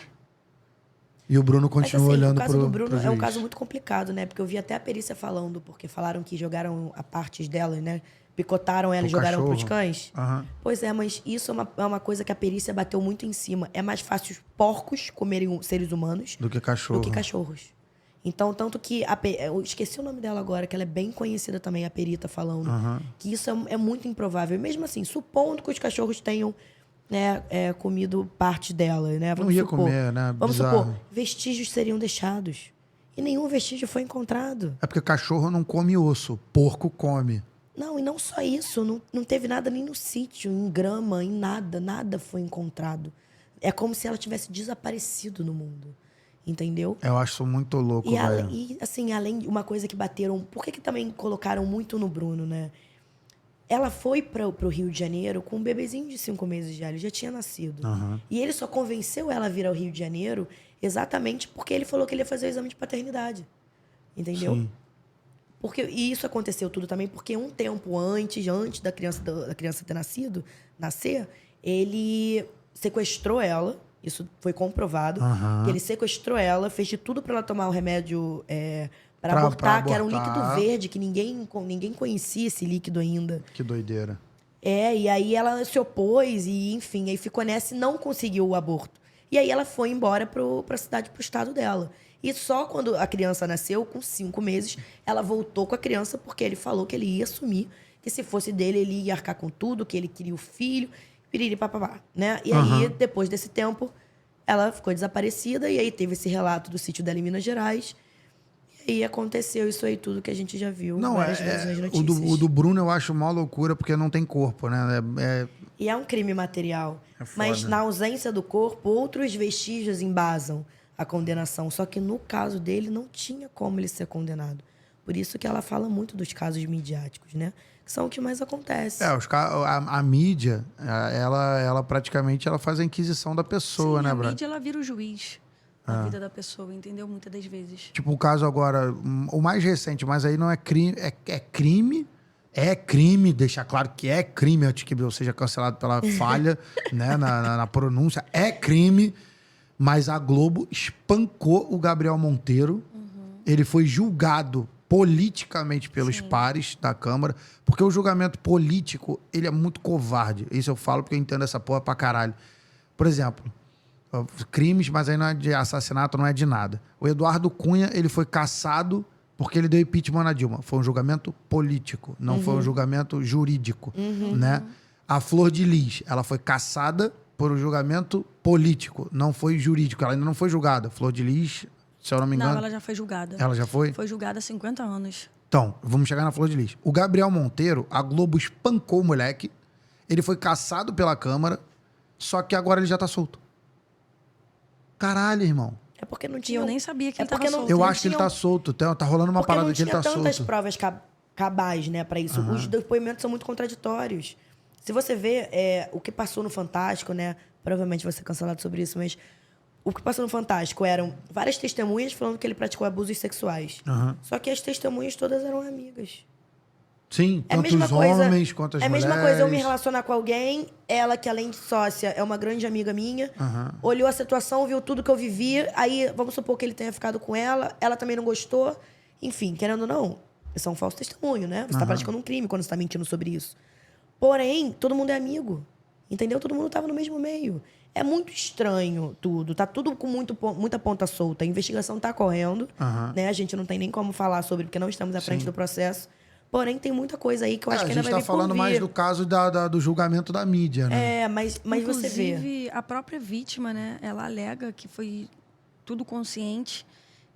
E o Bruno continua olhando o caso pro do Bruno pro é um juiz. caso muito complicado, né? Porque eu vi até a perícia falando, porque falaram que jogaram a partes dela, né? Picotaram ela e jogaram cachorro. pros cães. Aham. Pois é, mas isso é uma coisa que a perícia bateu muito em cima. É mais fácil os porcos comerem seres humanos Do que cachorro. do que cachorros. Então, tanto que eu esqueci o nome dela agora, que ela é bem conhecida também, a perita falando, que isso é muito improvável. Mesmo assim, supondo que os cachorros tenham, né, comido parte dela, né? Não ia comer, né? Vamos Bizarro. supor, vestígios seriam deixados. E nenhum vestígio foi encontrado. É porque cachorro não come osso, porco come. Não, e não só isso, não teve nada nem no sítio, em grama, em nada foi encontrado. É como se ela tivesse desaparecido no mundo. Entendeu? Eu acho isso muito louco, velho. E, assim, além de uma coisa que bateram... Por que também colocaram muito no Bruno, né? Ela foi pro Rio de Janeiro com um bebezinho de 5 meses já. Ele já tinha nascido. E ele só convenceu ela a vir ao Rio de Janeiro exatamente porque ele falou que ele ia fazer o exame de paternidade. Entendeu? Sim. E isso aconteceu tudo também porque um tempo antes da criança ter nascer, ele sequestrou ela. Isso foi comprovado. Que ele sequestrou ela, fez de tudo para ela tomar o remédio para abortar, que era um líquido verde, que ninguém conhecia esse líquido ainda. Que doideira. E aí ela se opôs e, enfim, aí ficou nessa e não conseguiu o aborto. E aí ela foi embora pra cidade, pro estado dela. E só quando a criança nasceu, com 5 meses, ela voltou com a criança porque ele falou que ele ia assumir, que se fosse dele, ele ia arcar com tudo, que ele queria o filho, piriri papapá, né? E aí, depois desse tempo, ela ficou desaparecida e aí teve esse relato do sítio dela em Minas Gerais. E aí aconteceu isso aí tudo que a gente já viu várias vezes nas notícias. O do Bruno eu acho uma loucura porque não tem corpo, né? E é um crime material. É foda. Mas na ausência do corpo, outros vestígios embasam a condenação. Só que no caso dele, não tinha como ele ser condenado. Por isso que ela fala muito dos casos midiáticos, né? Que são o que mais acontece. A mídia, ela praticamente ela faz a inquisição da pessoa, Sim, né, a Brad? mídia, ela vira o juiz da vida da pessoa, entendeu? Muitas das vezes. Tipo, o caso agora, o mais recente, mas aí não é crime, é crime. É crime, deixar claro que é crime antes que eu seja cancelado pela falha né, na pronúncia. É crime, mas a Globo espancou o Gabriel Monteiro. Ele foi julgado politicamente pelos pares da Câmara, porque o julgamento político, ele é muito covarde. Isso eu falo porque eu entendo essa porra pra caralho. Por exemplo, crimes, mas aí não é de assassinato, não é de nada. O Eduardo Cunha, ele foi cassado porque ele deu impeachment na Dilma. Foi um julgamento político, não foi um julgamento jurídico, né? A Flor de Lis, ela foi cassada por um julgamento político, não foi jurídico. Ela ainda não foi julgada. Flor de Lis, se eu não me engano... Não, ela já foi julgada. Ela já foi? Foi julgada há 50 anos. Então, vamos chegar na Flor de Lis. O Gabriel Monteiro, a Globo espancou o moleque, ele foi cassado pela Câmara, só que agora ele já tá solto. Caralho, irmão. É porque não E tinha... eu nem sabia que ele porque estava solto. Eu não acho que ele tá solto. Tá rolando uma porque parada não que ele tá tinha tantas solto. provas cabais, né, pra isso. Os depoimentos são muito contraditórios. Se você vê o que passou no Fantástico, né, provavelmente vai ser cancelado sobre isso, mas o que passou no Fantástico eram várias testemunhas falando que ele praticou abusos sexuais. Só que as testemunhas todas eram amigas. Sim, É a tanto mesma os coisa, homens quanto as é a mulheres. mesma coisa eu me relacionar com alguém, ela que além de sócia é uma grande amiga minha, olhou a situação, viu tudo que eu vivi, aí vamos supor que ele tenha ficado com ela também não gostou, enfim, querendo ou não, isso é um falso testemunho, né? Você tá praticando um crime quando você tá mentindo sobre isso. Porém, todo mundo é amigo, entendeu? Todo mundo tava no mesmo meio. É muito estranho tudo, tá tudo com muita ponta solta, a investigação tá correndo, né? A gente não tem nem como falar sobre, porque não estamos à frente do processo. Porém, tem muita coisa aí que eu acho que ainda vai vir A gente tá falando mais do caso do julgamento da mídia, né? Mas você vê. Inclusive, a própria vítima, né? Ela alega que foi tudo consciente.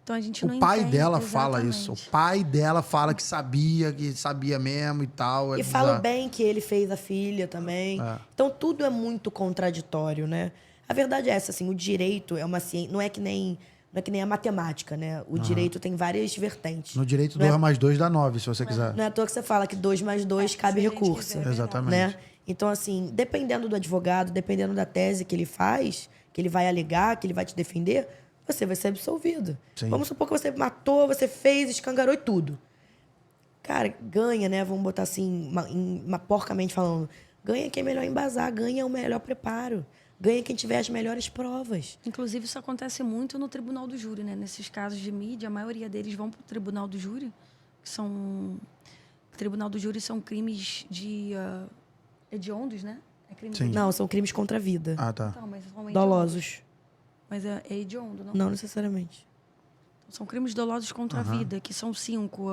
Então, a gente não O pai entende dela fala exatamente. isso. O pai dela fala que sabia mesmo e tal. E fala bem que ele fez a filha também. Então, tudo é muito contraditório, né? A verdade é essa, assim, o direito é uma ciência... Não é que nem a matemática, né? O direito tem várias vertentes. No direito, 2 mais 2 dá 9, se você quiser. Não é à toa que você fala que 2 mais 2 cabe se a gente recurso. quiser, é Exatamente. Né? Então, assim, dependendo do advogado, dependendo da tese que ele faz, que ele vai alegar, que ele vai te defender, você vai ser absolvido. Sim. Vamos supor que você matou, você fez, escangarou e tudo. Cara, ganha, né? Vamos botar assim, porcamente falando. Ganha quem é melhor embasar, ganha o melhor preparo. Ganha quem tiver as melhores provas. Inclusive, isso acontece muito no tribunal do júri, né? Nesses casos de mídia, a maioria deles vão para o tribunal do júri, que são... O tribunal do júri são crimes de hediondos, né? É crime Sim. Não, são crimes contra a vida. Ah, tá. Então, mas são hediondos. Dolosos. Mas é hediondo, não? Não necessariamente. São crimes dolosos contra a vida, que são 5.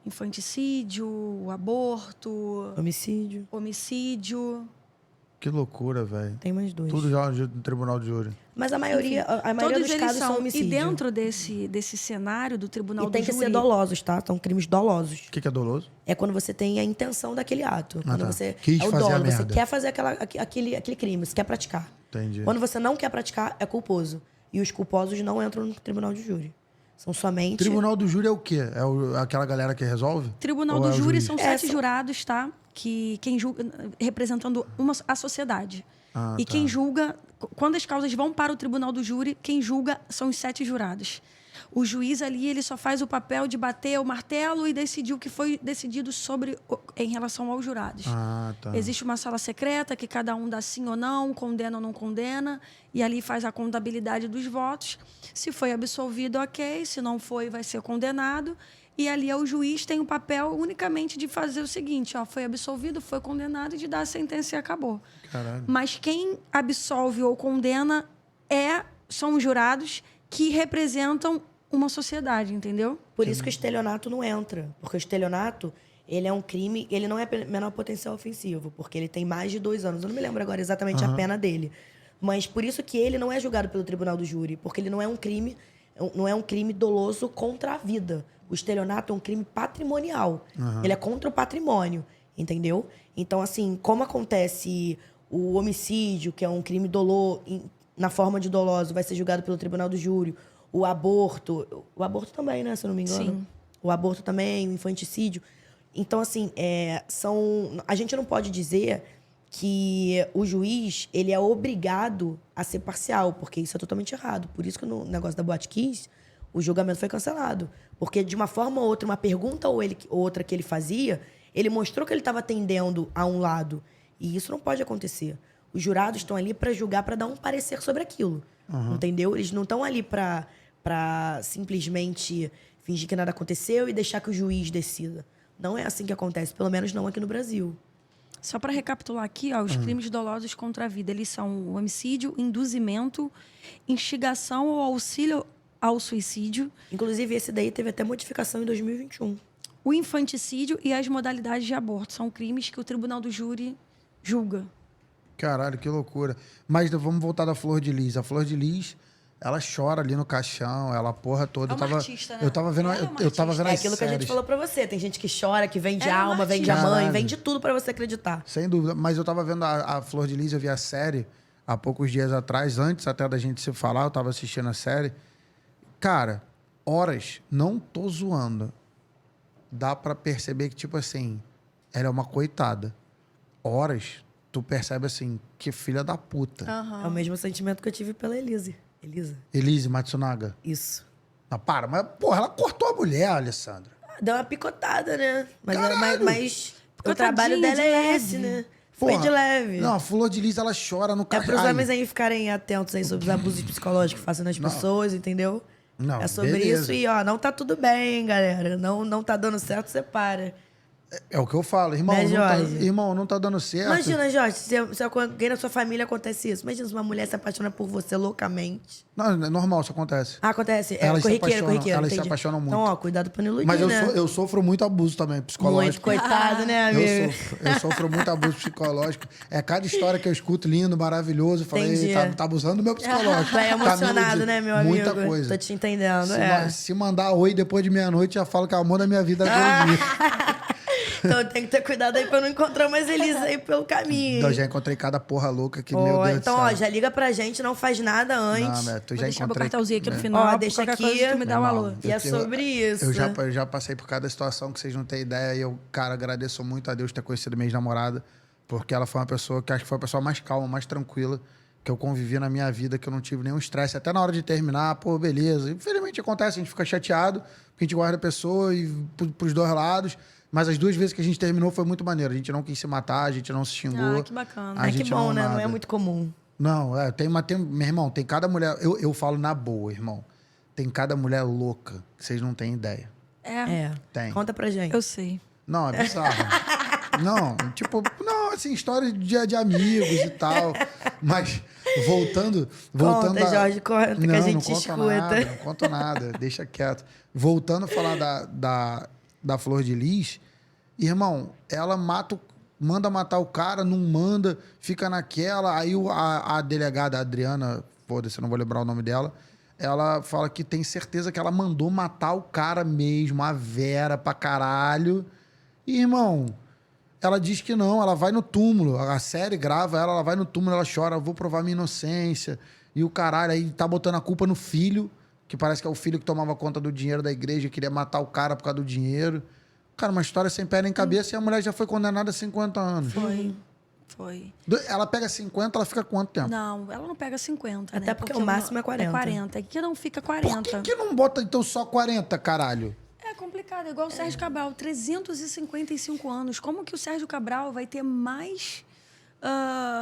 Infanticídio, aborto, homicídio. Que loucura, velho. Tem mais 2. Tudo já no tribunal de júri. Mas a maioria Todos dos eles casos são são. homicídio. E dentro desse cenário do tribunal E do tem que júri... ser dolosos, tá? São crimes dolosos. O que é doloso? É quando você tem a intenção daquele ato. Quando tá. você Quis é o fazer a dolo, você merda. quer fazer aquele crime, você quer praticar. Entendi. Quando você não quer praticar, é culposo. E os culposos não entram no tribunal de júri. São somente... Tribunal do júri é o quê? É aquela galera que resolve? Tribunal Ou do é o júri juiz? são 7 jurados, tá? Que quem julga, representando a sociedade. Ah, E tá. quem julga, quando as causas vão para o tribunal do júri, quem julga são os 7 jurados. O juiz ali, ele só faz o papel de bater o martelo e decidir o que foi decidido em relação aos jurados. Ah, tá. Existe uma sala secreta que cada um dá sim ou não, condena ou não condena, e ali faz a contabilidade dos votos. Se foi absolvido, ok. Se não foi, vai ser condenado. E ali o juiz tem o papel unicamente de fazer o seguinte, ó, foi absolvido, foi condenado, e de dar a sentença e acabou. Caralho. Mas quem absolve ou condena são os jurados que representam uma sociedade, entendeu? Por isso que o estelionato não entra. Porque o estelionato, ele é um crime, ele não é menor potencial ofensivo, porque ele tem mais de 2 anos. Eu não me lembro agora exatamente a pena dele. Mas por isso que ele não é julgado pelo tribunal do júri, porque ele não é um crime doloso contra a vida. O estelionato é um crime patrimonial. Ele é contra o patrimônio, entendeu? Então, assim, como acontece o homicídio, que é um crime doloso, na forma de doloso, vai ser julgado pelo tribunal do júri. O aborto também, né, se eu não me engano. Sim. O aborto também, o infanticídio. Então, assim, a gente não pode dizer que o juiz, ele é obrigado a ser parcial, porque isso é totalmente errado. Por isso que no negócio da Boate Kiss, o julgamento foi cancelado. Porque, de uma forma ou outra, uma pergunta ou outra que ele fazia, ele mostrou que ele estava atendendo a um lado. E isso não pode acontecer. Os jurados estão ali para julgar, para dar um parecer sobre aquilo. Entendeu? Eles não estão ali para simplesmente fingir que nada aconteceu e deixar que o juiz decida. Não é assim que acontece, pelo menos não aqui no Brasil. Só para recapitular aqui, ó, os crimes dolosos contra a vida, eles são o homicídio, induzimento, instigação ou auxílio ao suicídio, Inclusive, esse daí teve até modificação em 2021. o infanticídio e as modalidades de aborto. São crimes que o tribunal do júri julga. Caralho, que loucura. Mas vamos voltar da Flor de Lis. A Flor de Lis, ela chora ali no caixão, ela porra toda. É uma artista, né? Eu tava vendo, Ela é uma eu tava artista. vendo É as aquilo que a gente séries. falou pra você. Tem gente que chora, que vende Ela é uma alma, vende a artista. mãe, Caralho. vende tudo pra você acreditar. Sem dúvida. Mas eu tava vendo a Flor de Lis, eu vi a série há poucos dias atrás, antes até da gente se falar, eu tava assistindo a série. Cara, horas, não tô zoando. Dá pra perceber que, tipo assim, ela é uma coitada. Horas, tu percebe assim, que filha da puta. É o mesmo sentimento que eu tive pela Elisa. Elise Matsunaga. Isso. Não, para, mas, porra, ela cortou a mulher, Alessandra. Deu uma picotada, né? Mas o Picotadinha trabalho dela de é leve. esse, né? Foi Porra, de leve. Não, a Flor de Lis, ela chora no É carro. pros homens aí ficarem atentos aí sobre os abusos psicológicos que fazem nas pessoas, entendeu? Não, É sobre beleza. isso e, ó, não tá tudo bem, galera. Não tá dando certo, você para. É o que eu falo, irmão. Né, Não tá, Jorge? irmão, não tá dando certo. Imagina, Jorge, se alguém na sua família acontece isso. Imagina se uma mulher se apaixona por você loucamente. Não, é normal, isso acontece. Ah, acontece. Elas se Corriqueiro. elas se entendi. apaixonam muito. Então, ó, cuidado pra não iludir, Mas né? eu sofro muito abuso também, Muito psicológico. coitado, né, amigo? Eu sofro muito abuso psicológico. É cada história que eu escuto, lindo, maravilhoso. Eu falei, Entendi. tá abusando do meu psicológico. Tu é Tá me emocionado, iludindo. né, meu amigo? Muita coisa. Tô te entendendo, Se mandar oi depois de meia-noite, já falo que é o amor da minha vida todo dia. Então tem que ter cuidado aí pra não encontrar mais Elisa aí pelo caminho. Eu já encontrei cada porra louca que, Ó, meu Deus então, do céu. ó, já liga pra gente, não faz nada antes. Não, tu Vou já deixar meu encontrei... cartãozinho aqui no né? final. Ó, deixa qualquer aqui. coisa tu me dá um alô. E é sobre isso. Eu já passei por cada situação que vocês não têm ideia. E eu, cara, agradeço muito a Deus ter conhecido minha ex-namorada. Porque ela foi uma pessoa que acho que foi a pessoa mais calma, mais tranquila que eu convivi na minha vida, que eu não tive nenhum estresse. Até na hora de terminar, pô, beleza. Infelizmente acontece, a gente fica chateado, porque a gente guarda a pessoa e pros dois lados. Mas as 2 vezes que a gente terminou foi muito maneiro. A gente não quis se matar, a gente não se xingou. Ah, que bacana. A É que gente bom, né? Não é nada. muito comum. Não, meu irmão, tem cada mulher... Eu falo na boa, irmão. Tem cada mulher louca que vocês não têm ideia. É. Tem. Conta pra gente. Eu sei. Não, é bizarro. Não, tipo... Não, assim, história de amigos e tal. Mas Voltando Conta, Jorge, conta, que a gente não conto escuta. nada, não conto nada, deixa quieto. Voltando a falar da Flor de Lis, irmão, ela manda matar o cara, não manda, fica naquela. Aí a delegada, a Adriana, foda-se, eu não vou lembrar o nome dela, ela fala que tem certeza que ela mandou matar o cara mesmo, a Vera pra caralho. E, irmão, ela diz que não, ela vai no túmulo. A série grava ela vai no túmulo, ela chora, eu vou provar minha inocência. E o caralho, aí tá botando a culpa no filho, que parece que é o filho que tomava conta do dinheiro da igreja, queria matar o cara por causa do dinheiro. Cara, uma história sem pé nem cabeça e a mulher já foi condenada a 50 anos. Foi. Ela pega 50, ela fica quanto tempo? Não, ela não pega 50, Até né? porque o máximo é 40. É 40. Aqui não fica Por 40. que não bota então só 40, caralho? É complicado, é igual o Sérgio Cabral, 355 anos. Como que o Sérgio Cabral vai ter mais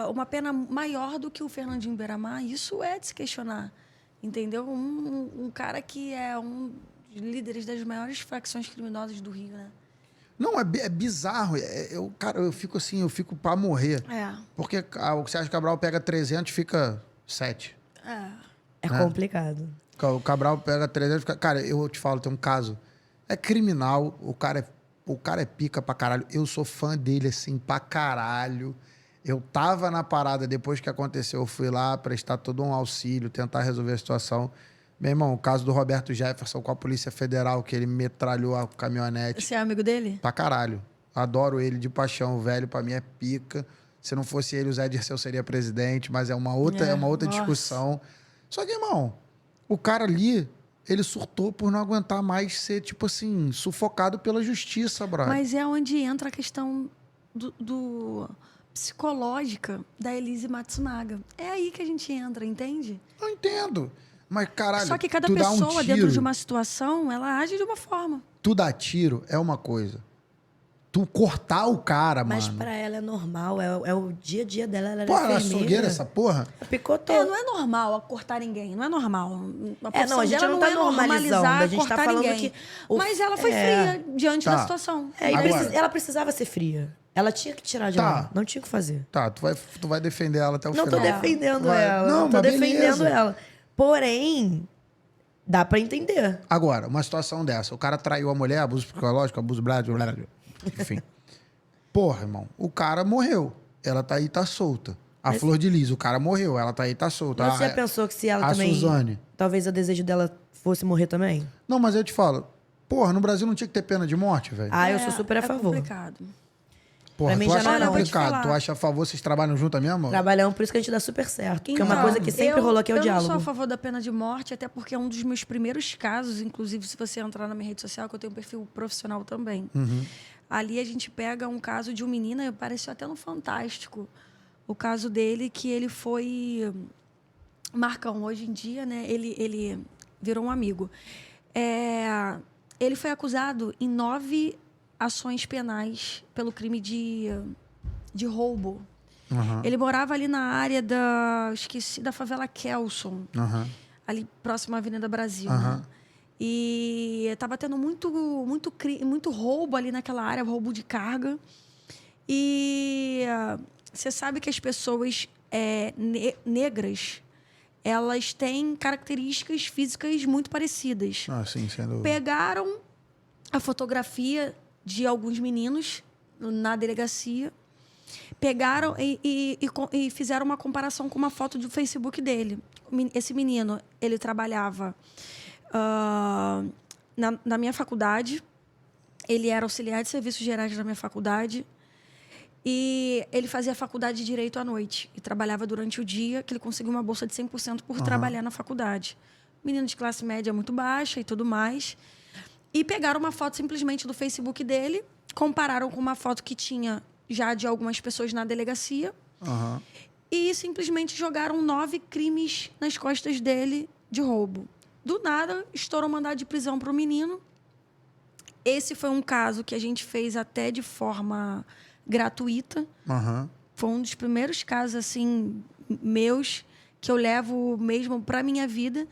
uma pena maior do que o Fernandinho Beiramar? Isso é de se questionar, entendeu? Um cara que é um dos líderes das maiores facções criminosas do Rio, né? Não, é bizarro. Cara, eu fico assim, eu fico pra morrer. É. Porque o Sérgio Cabral pega 300 fica 7. É complicado. O Cabral pega 300 fica... Cara, eu te falo, tem um caso. É criminal, o cara é pica pra caralho. Eu sou fã dele, assim, pra caralho. Eu tava na parada depois que aconteceu. Eu fui lá prestar todo um auxílio, tentar resolver a situação. Meu irmão, o caso do Roberto Jefferson com a Polícia Federal, que ele metralhou a caminhonete. Você é amigo dele? Pra caralho. Adoro ele de paixão. O velho, pra mim, é pica. Se não fosse ele, o Zé Dirceu seria presidente, mas é uma outra discussão. Só que, irmão, o cara ali, ele surtou por não aguentar mais ser, tipo assim, sufocado pela justiça, brother. Mas é onde entra a questão do psicológica da Elise Matsunaga. É aí que a gente entra, entende? Eu entendo. Mas, caralho, Só que cada tu dá um pessoa, tiro, dentro de uma situação, ela age de uma forma. Tu dar tiro é uma coisa. Tu cortar o cara, Mas mano. pra ela é normal, é o dia a dia dela. Ela é Pô, ela é enfermeira. açougueira essa porra? Picotou. Não é normal cortar ninguém, não é normal. A Não, a profissão gente dela não tá é normalizando, normalizar a gente tá cortar falando ninguém. que Mas ela foi fria diante Tá. da situação. E Agora- ela precisava ser fria. Ela tinha que tirar de Tá. lá. Não tinha o que fazer. Tá, tu vai defender ela até o Não tô final. defendendo Vai. ela. Não, Não tô mas defendendo beleza. ela. Porém, dá pra entender. Agora, uma situação dessa. O cara traiu a mulher, abuso psicológico, abuso blá, blá, blá, blá. Enfim. Porra, irmão. O cara morreu. Ela tá aí, tá solta. A Flor de Lis, o cara morreu. Ela tá aí, tá solta. Mas você já pensou que se ela a também... Suzane. Talvez o desejo dela fosse morrer também? Não, mas eu te falo. Porra, no Brasil não tinha que ter pena de morte, velho. Ah, eu sou super a favor. É complicado. Porra, pra mim tu já acha não era. complicado? Vou te Tu falar. acha a favor, vocês trabalham junto mesmo? Trabalhamos, por isso que a gente dá super certo. Porque é uma Então, coisa que sempre rolou aqui é o Eu diálogo. não sou a favor da pena de morte, até porque é um dos meus primeiros casos, inclusive se você entrar na minha rede social, que eu tenho um perfil profissional também. Ali a gente pega um caso de um menino, apareceu até no Fantástico, o caso dele, que ele foi Marcão, hoje em dia, né? Ele virou um amigo. Ele foi acusado em 9 ações penais pelo crime de roubo. Ele morava ali na área da favela Kelson, ali próximo à Avenida Brasil. Né? E estava tendo muito roubo ali naquela área, roubo de carga. E você sabe que as pessoas negras, elas têm características físicas muito parecidas. Ah, sim, sendo... Pegaram a fotografia de alguns meninos na delegacia, pegaram e fizeram uma comparação com uma foto do Facebook dele. Esse menino, ele trabalhava na minha faculdade, ele era auxiliar de serviços gerais da minha faculdade, e ele fazia faculdade de Direito à noite e trabalhava durante o dia, que ele conseguiu uma bolsa de 100% por trabalhar na faculdade. Menino de classe média muito baixa e tudo mais. E pegaram uma foto simplesmente do Facebook dele, compararam com uma foto que tinha já de algumas pessoas na delegacia e simplesmente jogaram 9 crimes nas costas dele de roubo. Do nada, estourou mandado de prisão para o menino. Esse foi um caso que a gente fez até de forma gratuita. Foi um dos primeiros casos assim meus que eu levo mesmo para minha vida.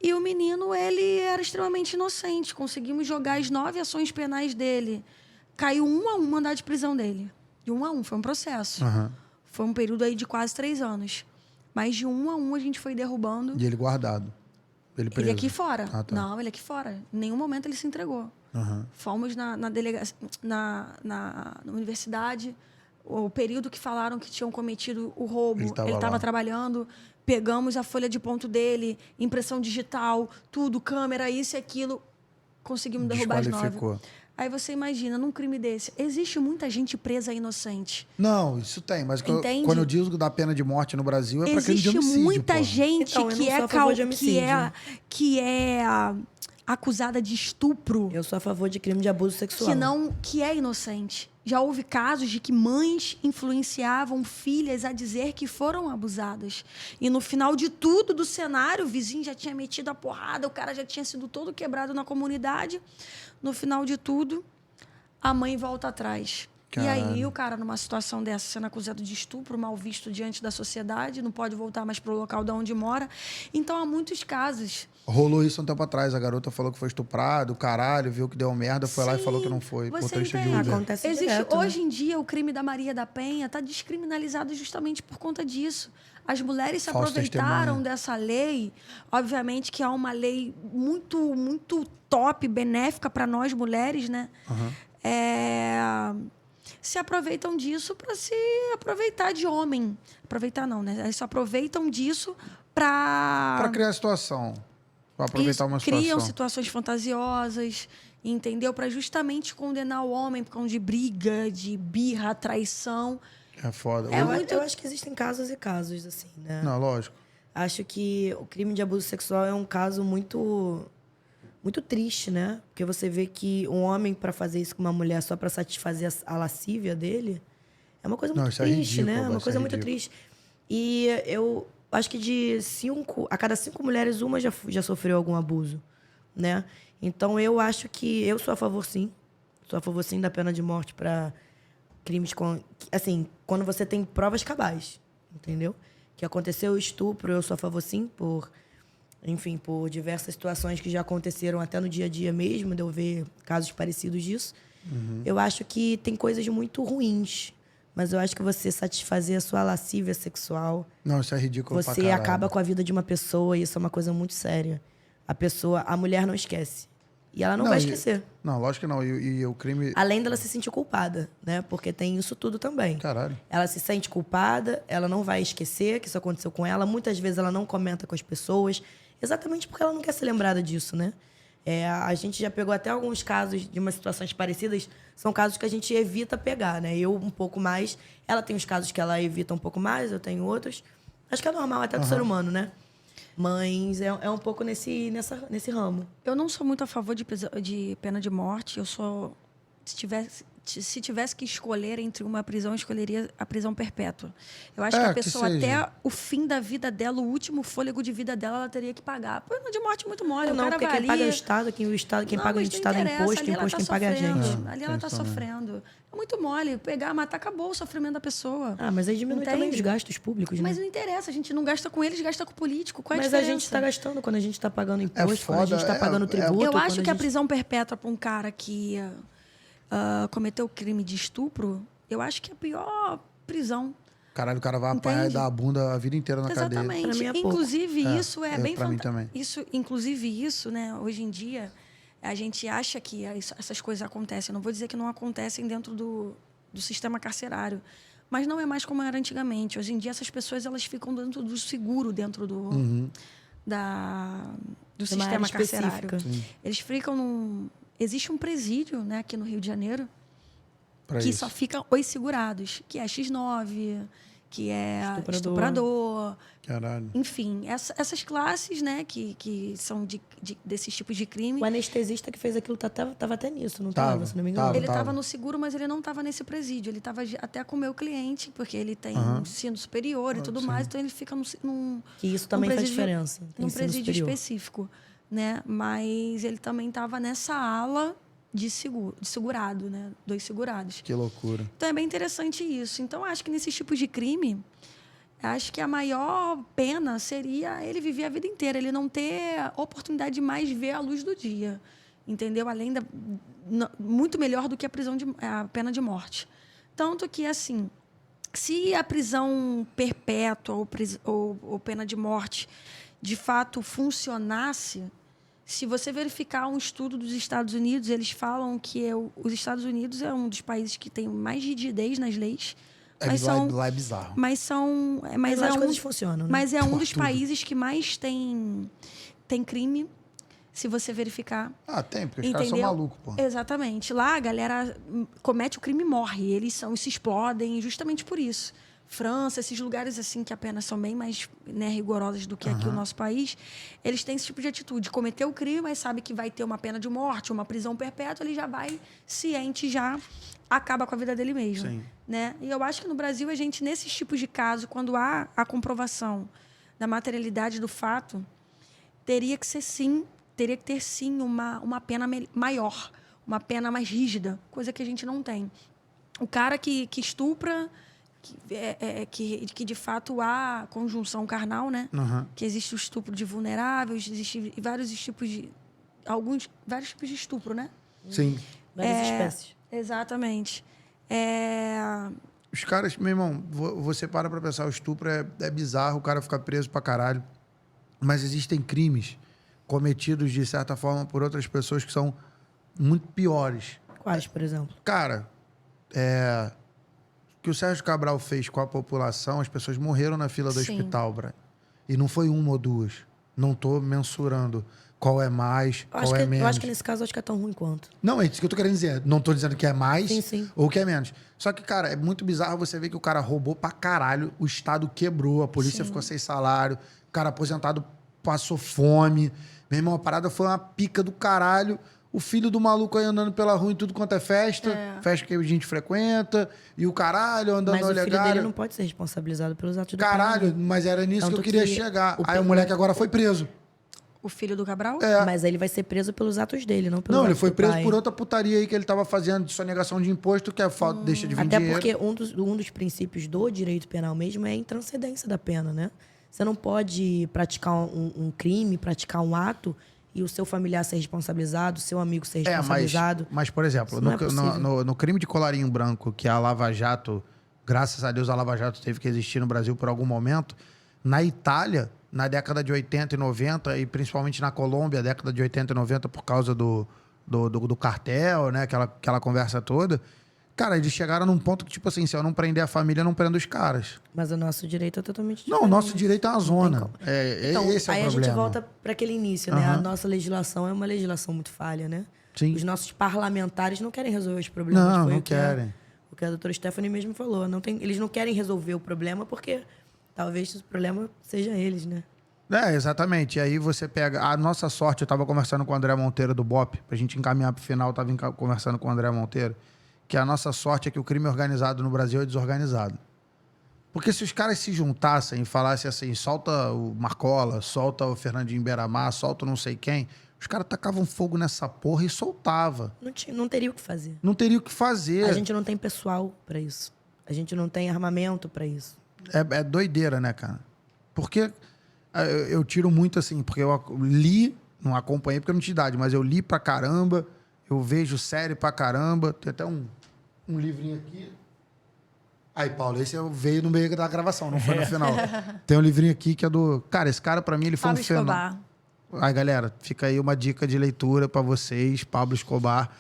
E o menino, ele era extremamente inocente. Conseguimos jogar as 9 ações penais dele. Caiu 1 a 1 mandado de prisão dele. De 1 a 1, foi um processo. Foi um período aí de quase 3 anos. Mas de um a um a gente foi derrubando. E ele guardado. Ele preso. Ele aqui fora. Ah, tá. Não, ele aqui fora. Em nenhum momento ele se entregou. Aham. Fomos na delegacia, na universidade, o período que falaram que tinham cometido o roubo, Ele ele tava estava lá. trabalhando, pegamos a folha de ponto dele, impressão digital, tudo, câmera, isso e aquilo, conseguimos derrubar as 9. Desqualificou. Aí você imagina, num crime desse, existe muita gente presa inocente. Não, isso tem. Mas Entende? quando eu digo da pena de morte no Brasil, é pra crime de Existe homicídio, muita porra. gente Então, eu que, não é sou a favor de homicídio. que é acusada de estupro. Eu sou a favor de crime de abuso sexual. Que é inocente. Já houve casos de que mães influenciavam filhas a dizer que foram abusadas. E no final de tudo do cenário, o vizinho já tinha metido a porrada, o cara já tinha sido todo quebrado na comunidade. No final de tudo, a mãe volta atrás. Caralho. E aí o cara, numa situação dessa, sendo acusado de estupro, mal visto diante da sociedade, não pode voltar mais para o local de onde mora. Então, há muitos casos. Rolou isso um tempo atrás. A garota falou que foi estuprado, caralho, viu que deu merda, foi lá e Sim, falou que não foi. você Motorista de entende? Uber. Acontece Existe, direto, né? hoje em dia, o crime da Maria da Penha está descriminalizado justamente por conta disso. As mulheres se Falso aproveitaram testemunho. dessa lei. Obviamente que há uma lei muito, muito top, benéfica para nós mulheres, né? Se aproveitam disso para se aproveitar de homem. Aproveitar não, né? Eles se aproveitam disso Pra para... criar situação. Pra aproveitar uma situação. Criam situações fantasiosas, entendeu? Para justamente condenar o homem por causa de briga, de birra, traição. É foda. Eu acho que existem casos e casos, assim, né? Não, lógico. Acho que o crime de abuso sexual é um caso muito triste, né? Porque você vê que um homem, para fazer isso com uma mulher só para satisfazer a lascívia dele, é uma coisa Não, muito isso é triste, ridículo, né? É vai uma ser coisa muito ridículo. triste. E eu acho que a cada 5 mulheres, uma já sofreu algum abuso, né? Então, eu acho que eu sou a favor, sim. Sou a favor, sim, da pena de morte para crimes assim, quando você tem provas cabais, entendeu? Que aconteceu o estupro, eu sou a favor, sim, por diversas situações que já aconteceram até no dia a dia mesmo, de eu ver casos parecidos disso. Eu acho que tem coisas muito ruins, mas eu acho que você satisfazer a sua lascívia sexual, Não, isso é ridículo pra você caralho. acaba com a vida de uma pessoa, e isso é uma coisa muito séria. A mulher não esquece. E ela não vai esquecer. Não, lógico que não. E o crime... Além dela se sentir culpada, né? Porque tem isso tudo também. Caralho. Ela se sente culpada, ela não vai esquecer que isso aconteceu com ela. Muitas vezes ela não comenta com as pessoas, exatamente porque ela não quer ser lembrada disso, né? A gente já pegou até alguns casos de umas situações parecidas. São casos que a gente evita pegar, né? Eu um pouco mais. Ela tem os casos que ela evita um pouco mais, eu tenho outros. Acho que é normal até do ser humano, né? Mas é um pouco nesse ramo. Eu não sou muito a favor de pena de morte. Eu sou... Se tivesse que escolher entre uma prisão, eu escolheria a prisão perpétua. Eu acho que a que pessoa, seja. até o fim da vida dela, o último fôlego de vida dela, ela teria que pagar. Pena de morte é muito mole. Não, o cara porque vai quem paga é o ali... Estado, quem Não, paga o mas não Estado é interessa, imposto, ali ela imposto tá quem paga é a gente. sofrendo. Ali ela tem está isso também. sofrendo. É muito mole. Pegar, matar, acabou o sofrimento da pessoa. Ah, mas aí diminui também Entende? os gastos públicos, né? Mas não interessa, a gente não gasta com eles, gasta com o político. Qual é a Mas a diferença? gente está gastando quando a gente está pagando imposto, quando a gente foda, está pagando tributo. Eu quando acho que a gente- prisão perpétua para um cara que cometeu crime de estupro, eu acho que é a pior prisão. Caralho, o cara vai apanhar e Entende? dar a bunda a vida inteira na cadeia. Exatamente. Pra mim é pouco. Inclusive, isso é bem pra mim fanta- também. Inclusive, isso, né, hoje em dia, a gente acha que essas coisas acontecem. Eu não vou dizer que não acontecem dentro do sistema carcerário. Mas não é mais como era antigamente. Hoje em dia, essas pessoas elas ficam dentro do seguro, dentro do De uma sistema área carcerário. específica. Eles ficam num... Existe um presídio, né, aqui no Rio de Janeiro, Pra que isso. só ficam os segurados, que é X9, que é Estuprador. estuprador. Caralho. Enfim, essas classes, né, que são desses tipos de crime. O anestesista que fez aquilo tava até nisso, não estava, se não me engano? Tava. Ele estava no seguro, mas ele não estava nesse presídio. Ele estava até com o meu cliente, porque ele tem ensino superior e tudo mais. Então, ele fica num Que isso também faz presídio- diferença. num ensino presídio superior. específico, né? Mas ele também estava nessa ala de segurado, né? 2 segurados. Que loucura. Então, é bem interessante isso. Então, acho que nesses tipos de crime, acho que a maior pena seria ele viver a vida inteira, ele não ter a oportunidade de mais ver a luz do dia, entendeu? Além muito melhor do que a pena de morte. Tanto que, assim, se a prisão perpétua ou pena de morte de fato funcionasse, se você verificar um estudo dos Estados Unidos, eles falam que os Estados Unidos é um dos países que tem mais rigidez nas leis. Lá é bizarro. Mas as coisas funcionam, né? Mas é um dos países que mais tem crime, se você verificar. Tem, porque os caras são malucos, pô. Exatamente. Lá a galera comete o crime e morre. Eles se explodem justamente por isso. França, esses lugares assim que apenas são bem mais, né, rigorosos do que aqui o nosso país, eles têm esse tipo de atitude. Cometeu o crime, mas sabe que vai ter uma pena de morte, uma prisão perpétua, ele já vai ciente, já acaba com a vida dele mesmo. Sim. Né? E eu acho que no Brasil, a gente, nesses tipos de casos, quando há a comprovação da materialidade do fato, teria que ter sim uma pena maior, uma pena mais rígida, coisa que a gente não tem. O cara que estupra, que de fato há conjunção carnal, né? Que existe o estupro de vulneráveis, existe vários tipos de estupro, né? Sim. Várias espécies. Exatamente. Os caras, meu irmão, você para pra pensar, o estupro é bizarro, o cara fica preso pra caralho. Mas existem crimes cometidos, de certa forma, por outras pessoas que são muito piores. Quais, por exemplo? Cara, o que o Sérgio Cabral fez com a população, as pessoas morreram na fila do hospital, Brian. E não foi uma ou duas. Não tô mensurando qual é mais, qual é menos. Eu acho que nesse caso, acho que é tão ruim quanto. Não, é isso que eu tô querendo dizer. Não tô dizendo que é mais Sim. ou que é menos. Só que, cara, é muito bizarro você ver que o cara roubou pra caralho, o Estado quebrou, a polícia ficou sem salário, o cara aposentado passou fome. Meu irmão, a parada foi uma pica do caralho. O filho do maluco aí andando pela rua em tudo quanto é festa, festa que a gente frequenta, e o caralho andando Mas o filho legal. dele não pode ser responsabilizado pelos atos do Caralho, mas era nisso que eu queria chegar. Aí o moleque agora foi preso. O filho do Cabral? Mas aí ele vai ser preso pelos atos dele, não pelos Não, ele atos foi do preso pai. por outra putaria aí que ele tava fazendo de sonegação de imposto, que é falta, deixa de vir Até dinheiro. porque um dos princípios do direito penal mesmo é a intranscendência da pena, né? Você não pode praticar um crime, praticar um ato e o seu familiar ser responsabilizado, o seu amigo ser responsabilizado. Mas, por exemplo, Isso não é possível. no crime de colarinho branco, que a Lava Jato, graças a Deus, a Lava Jato teve que existir no Brasil por algum momento, na Itália, na década de 80 e 90, e principalmente na Colômbia, década de 80 e 90, por causa do cartel, né? Aquela conversa toda. Cara, eles chegaram num ponto que, tipo assim, se eu não prender a família, eu não prendo os caras. Mas o nosso direito é totalmente diferente. Não, o nosso direito é uma zona. Então, Esse é o aí problema. a gente volta para aquele início, né? A nossa legislação é uma legislação muito falha, né? Sim. Os nossos parlamentares não querem resolver os problemas. Não, Foi não o que querem. O que a doutora Stephanie mesmo falou. Eles não querem resolver o problema porque talvez o problema seja eles, né? Exatamente. E aí você pega... A nossa sorte, eu estava conversando com o André Monteiro do BOP, pra gente encaminhar pro final, eu estava conversando com o André Monteiro, que a nossa sorte é que o crime organizado no Brasil é desorganizado. Porque se os caras se juntassem e falassem assim, solta o Marcola, solta o Fernandinho Beiramar, solta não sei quem, os caras tacavam fogo nessa porra e soltava. Não teria o que fazer. Não teria o que fazer. A gente não tem pessoal para isso. A gente não tem armamento para isso. É doideira, né, cara? Porque eu tiro muito assim, porque eu li, não acompanhei porque eu não tinha idade, mas eu li pra caramba, eu vejo série pra caramba, tem até um livrinho aqui. Aí, Paulo, esse veio no meio da gravação, não foi no final. Tem um livrinho aqui que é do... Cara, esse cara, pra mim, ele foi Pablo um fenômeno. Aí, galera, fica aí uma dica de leitura pra vocês, Pablo Escobar.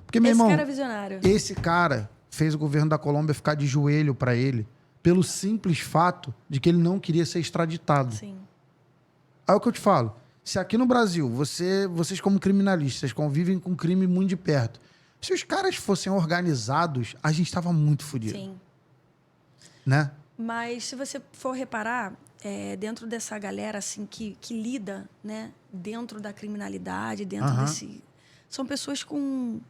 Porque, meu irmão... Esse cara é visionário. Esse cara fez o governo da Colômbia ficar de joelho pra ele, pelo simples fato de que ele não queria ser extraditado. Sim. Aí é o que eu te falo. Se aqui no Brasil, vocês como criminalistas convivem com crime muito de perto, se os caras fossem organizados, a gente estava muito fodido. Sim. Né? Mas se você for reparar, dentro dessa galera assim que lida, né, dentro da criminalidade, dentro desse... São pessoas com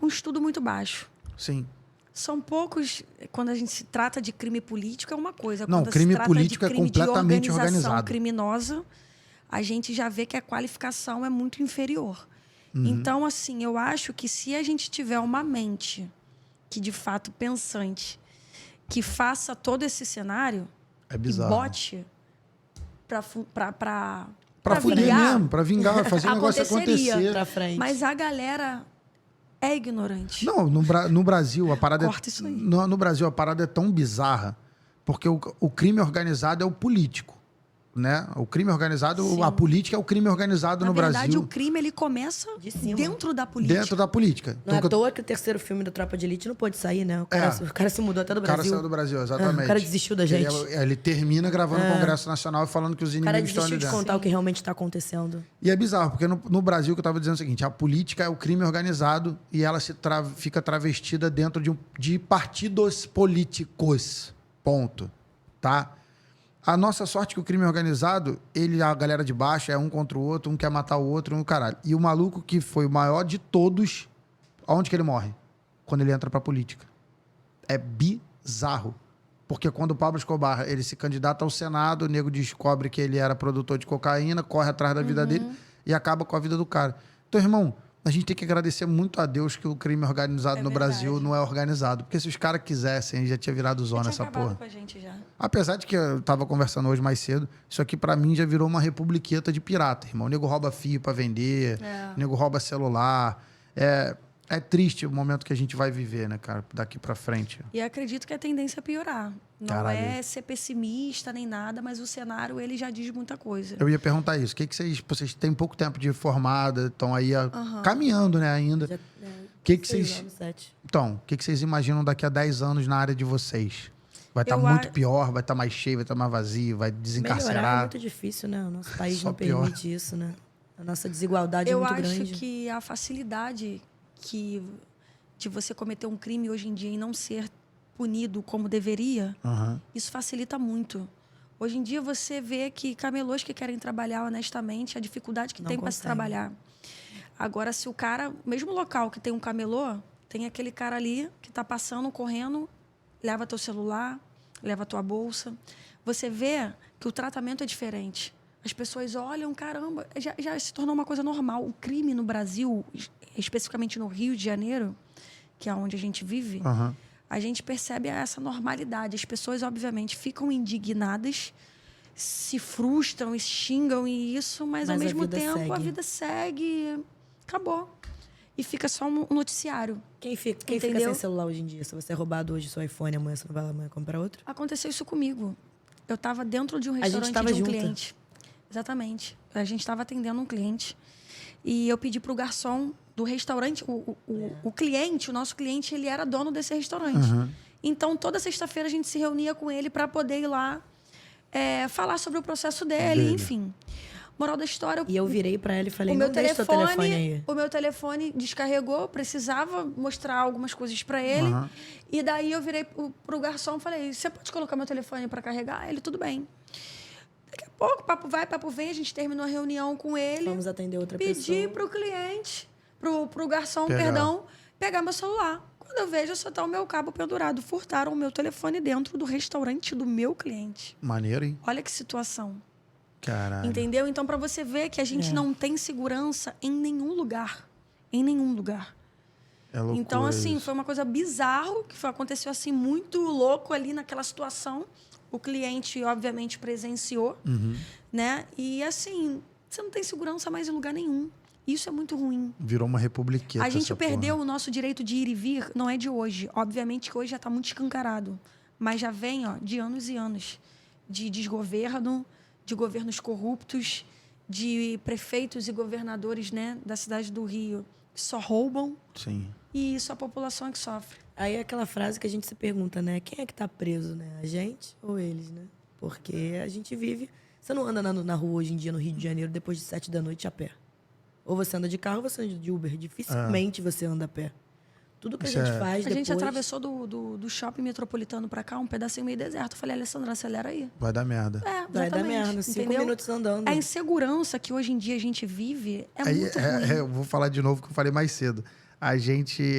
estudo muito baixo. Sim. São poucos, quando a gente se trata de crime político, é uma coisa. Não, quando crime se trata político de crime é completamente de organização organizado. criminosa, a gente já vê que a qualificação é muito inferior. Então, assim, eu acho que se a gente tiver uma mente que, de fato, pensante, que faça todo esse cenário É bizarro. e bote pra fuder vingar, mesmo, pra vingar, fazer o negócio aconteceria. acontecer. Pra frente. Mas a galera é ignorante. Não, no Brasil, a parada Corta isso aí. No Brasil, a parada é tão bizarra, porque o crime organizado é o político, né? O crime organizado, Sim. a política é o crime organizado Na no verdade, Brasil. o crime ele começa De cima. dentro da política. Dentro da política. Não é Então, à toa que o terceiro filme do Tropa de Elite não pôde sair, né? O cara se mudou até do o cara Brasil. saiu do Brasil, exatamente. O cara desistiu da gente. Ele termina gravando o Congresso Nacional e falando que os O cara inimigos estão ali desistiu de dentro. contar o que realmente tá acontecendo. E é bizarro, porque no Brasil, que eu estava dizendo o seguinte, a política é o crime organizado e ela fica travestida dentro de partidos políticos. Ponto. Tá? A nossa sorte é que o crime organizado, a galera de baixo é um contra o outro, um quer matar o outro, um caralho. E o maluco que foi o maior de todos, aonde que ele morre? Quando ele entra pra política. É bizarro. Porque quando o Pablo Escobar ele se candidata ao Senado, o nego descobre que ele era produtor de cocaína, corre atrás da vida dele e acaba com a vida do cara. Então, irmão, a gente tem que agradecer muito a Deus que o crime organizado no verdade. Brasil não é organizado. Porque se os caras quisessem, já tinha virado zona Tinha essa acabado porra. com a gente já. Apesar de que eu tava conversando hoje mais cedo, isso aqui pra mim já virou uma republiqueta de pirata, irmão. O nego rouba fio pra vender, o nego rouba celular. É triste o momento que a gente vai viver, né, cara, daqui pra frente. E acredito que a tendência é piorar. Não Caralho. é ser pessimista nem nada, mas o cenário ele já diz muita coisa. Eu ia perguntar isso. O que vocês têm pouco tempo de formada, estão aí caminhando, né, ainda. Já, Que 6 vocês anos, 7. Então, o que vocês imaginam daqui a 10 anos na área de vocês? Vai estar Eu muito a- pior, vai estar mais cheio, vai estar mais vazio, vai Melhorar é desencarcerar. muito difícil, né? O nosso país Só não pior. permite isso, né? A nossa desigualdade Eu é muito acho grande. que a facilidade de você cometer um crime hoje em dia e não ser punido como deveria, Aham. isso facilita muito. Hoje em dia você vê que camelôs que querem trabalhar honestamente, a dificuldade que Não tem para se conseguem. trabalhar. Agora, se o cara, mesmo local que tem um camelô, tem aquele cara ali que está passando, correndo, leva teu celular, leva tua bolsa. Você vê que o tratamento é diferente. As pessoas olham, caramba, já se tornou uma coisa normal. O crime no Brasil, especificamente no Rio de Janeiro, que é onde a gente vive, Aham. a gente percebe essa normalidade. As pessoas, obviamente, ficam indignadas, se frustram e xingam e isso, mas ao Mas a mesmo vida tempo a segue. vida segue, acabou. E fica só um noticiário. Quem fica Entendeu? sem celular hoje em dia? Se você é roubado hoje seu iPhone, amanhã você não vai lá amanhã comprar outro? Aconteceu isso comigo. Eu estava dentro de um gente restaurante tava de um junta. cliente. Exatamente. A gente estava atendendo um cliente. E eu pedi para o garçom do restaurante, o cliente, o nosso cliente, ele era dono desse restaurante. Então, toda sexta-feira a gente se reunia com ele para poder ir lá falar sobre o processo dele, enfim. Moral da história, E eu virei pra ela e falei, o meu não deixa teu telefone aí. o meu telefone descarregou, precisava mostrar algumas coisas para ele. Aham. E daí eu virei pro garçom e falei: "Você pode colocar meu telefone para carregar?" Ele: "Tudo bem." Daqui a pouco, papo vai, papo vem, a gente terminou a reunião com ele. Vamos atender outra Pedi pessoa. pro cliente, pro garçom, Pegar. pegar meu celular. Quando eu vejo, só tá o meu cabo pendurado. Furtaram o meu telefone dentro do restaurante do meu cliente. Maneiro, hein? Olha que situação. Caralho. Entendeu? Então, para você ver que a gente não tem segurança em nenhum lugar. Em nenhum lugar. É loucura Então, assim, isso. foi uma coisa bizarro, que aconteceu assim, muito louco ali naquela situação. O cliente, obviamente, presenciou, né? E, assim, você não tem segurança mais em lugar nenhum. Isso é muito ruim. Virou uma republiqueta A gente essa perdeu porra. o nosso direito de ir e vir, não é de hoje. Obviamente que hoje já está muito escancarado. Mas já vem de anos e anos de desgoverno, de governos corruptos, de prefeitos e governadores, né, da cidade do Rio que só roubam Sim. e isso a população é que sofre. Aí é aquela frase que a gente se pergunta, né? Quem é que tá preso, né? A gente ou eles, né? Porque a gente vive... Você não anda na rua hoje em dia no Rio de Janeiro depois de 7 da noite a pé. Ou você anda de carro ou você anda de Uber. Dificilmente você anda a pé. Tudo que Isso a gente é- faz A depois... gente atravessou do shopping metropolitano para cá, um pedacinho meio deserto. Eu falei, Alessandra, acelera aí. Vai dar merda. É, Vai dar exatamente, merda. 5 entendeu? minutos andando. A insegurança que hoje em dia a gente vive é Aí, muito ruim. eu vou falar de novo o que eu falei mais cedo.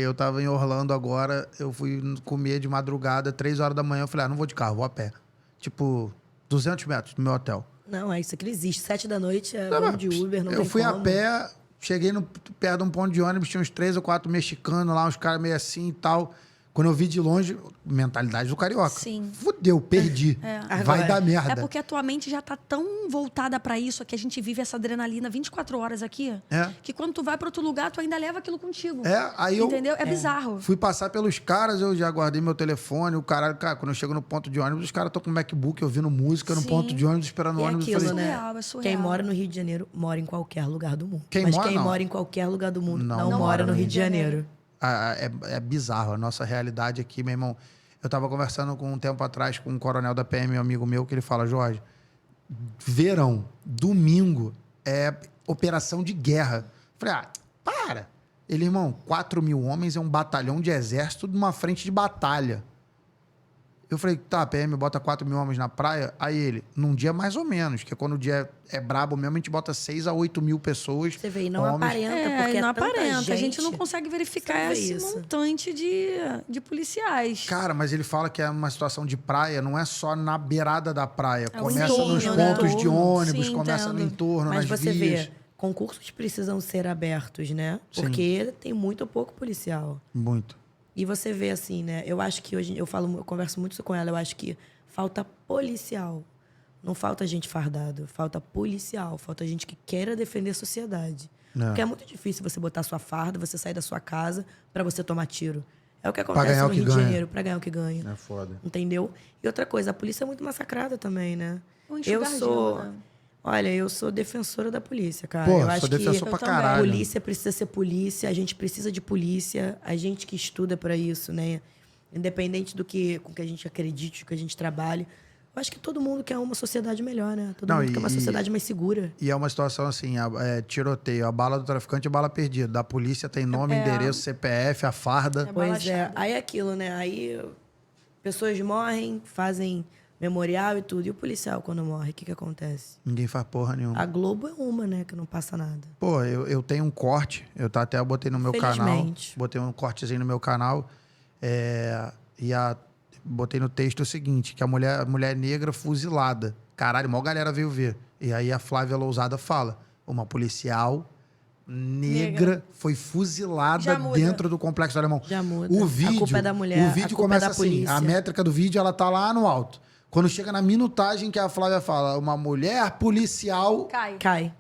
Eu tava em Orlando agora, eu fui comer de madrugada, 3 horas da manhã, eu falei, não vou de carro, vou a pé. Tipo, 200 metros do meu hotel. Não, é isso aqui não existe. 7 da noite é Não, vamos de Uber, não eu tem fui a como. pé, cheguei perto de um ponto de ônibus, tinha uns 3 ou 4 mexicanos lá, uns caras meio assim e tal. Quando eu vi de longe, mentalidade do carioca. Sim. Fudeu, perdi. Vai Agora, dar merda. É porque a tua mente já tá tão voltada pra isso, que a gente vive essa adrenalina 24 horas aqui, que quando tu vai pra outro lugar, tu ainda leva aquilo contigo. Aí eu Entendeu? É bizarro. fui passar pelos caras, eu já guardei meu telefone, o caralho, cara, quando eu chego no ponto de ônibus, os caras estão com o MacBook ouvindo música no Sim. ponto de ônibus, esperando o E ônibus. aquilo, Eu falei, né? surreal, é surreal. Quem mora no Rio de Janeiro mora em qualquer lugar do mundo. Quem Mas mora, quem não. mora em qualquer lugar do mundo Não não mora no Rio de Janeiro. É bizarro a nossa realidade aqui, meu irmão. Eu tava conversando com um tempo atrás com um coronel da PM, um amigo meu, que ele fala, Jorge, verão, domingo, é operação de guerra. Falei, para. Ele, irmão, 4 mil homens é um batalhão de exército de uma frente de batalha. Eu falei, tá, PM bota 4 mil homens na praia. Aí ele, num dia mais ou menos, que quando o dia é brabo mesmo, a gente bota 6 a 8 mil pessoas. Você vê, e não homens. aparenta, porque E não é tanta aparenta. A gente não gente. consegue verificar Você vê esse isso. montante de policiais. Cara, mas ele fala que é uma situação de praia, não é só na beirada da praia. É o Começa entorno, nos né? pontos de ônibus, Sim, começa no entendo. entorno, Mas nas você vias. vê, concursos precisam ser abertos, né? Sim. Porque tem muito pouco policial. Muito. E você vê assim, né? Eu acho que hoje, eu converso muito isso com ela, eu acho que falta policial. Não falta gente fardado, falta policial, falta gente que queira defender a sociedade. Porque é muito difícil você botar sua farda, você sair da sua casa pra você tomar tiro. É o que acontece ganhar no o que Rio de ganha. Janeiro, pra ganhar o que ganha. É foda. Entendeu? E outra coisa, a polícia é muito massacrada também, né? Um Eu enxugar sou. gelo, né? Olha, eu sou defensora da polícia, cara. Pô, eu sou acho defensor que pra também. caralho. polícia precisa ser polícia, a gente precisa de polícia, a gente que estuda pra isso, né? Independente do que com que a gente acredite, do que a gente trabalhe. Eu acho que todo mundo quer uma sociedade melhor, né? Todo mundo quer uma sociedade mais segura. E é uma situação assim, tiroteio, a bala do traficante é bala perdida. Da polícia tem nome, endereço, CPF, a farda. É Pois é. balachada. Aí é aquilo, né? Aí pessoas morrem, fazem memorial e tudo. E o policial, quando morre, o que acontece? Ninguém faz porra nenhuma. A Globo é uma, né? Que não passa nada. Pô, eu tenho um corte, até botei no meu canal. Felizmente. Botei um cortezinho no meu canal. Botei no texto o seguinte: que a mulher negra fuzilada. Caralho, maior galera veio ver. E aí a Flávia Lousada fala: uma policial negra foi fuzilada Já muda. dentro do Complexo do Alemão. Já muda. O A vídeo, culpa é da mulher, o a vídeo culpa é começa da assim, polícia. a métrica do vídeo ela tá lá no alto. Quando chega na minutagem que a Flávia fala, uma mulher policial... Cai.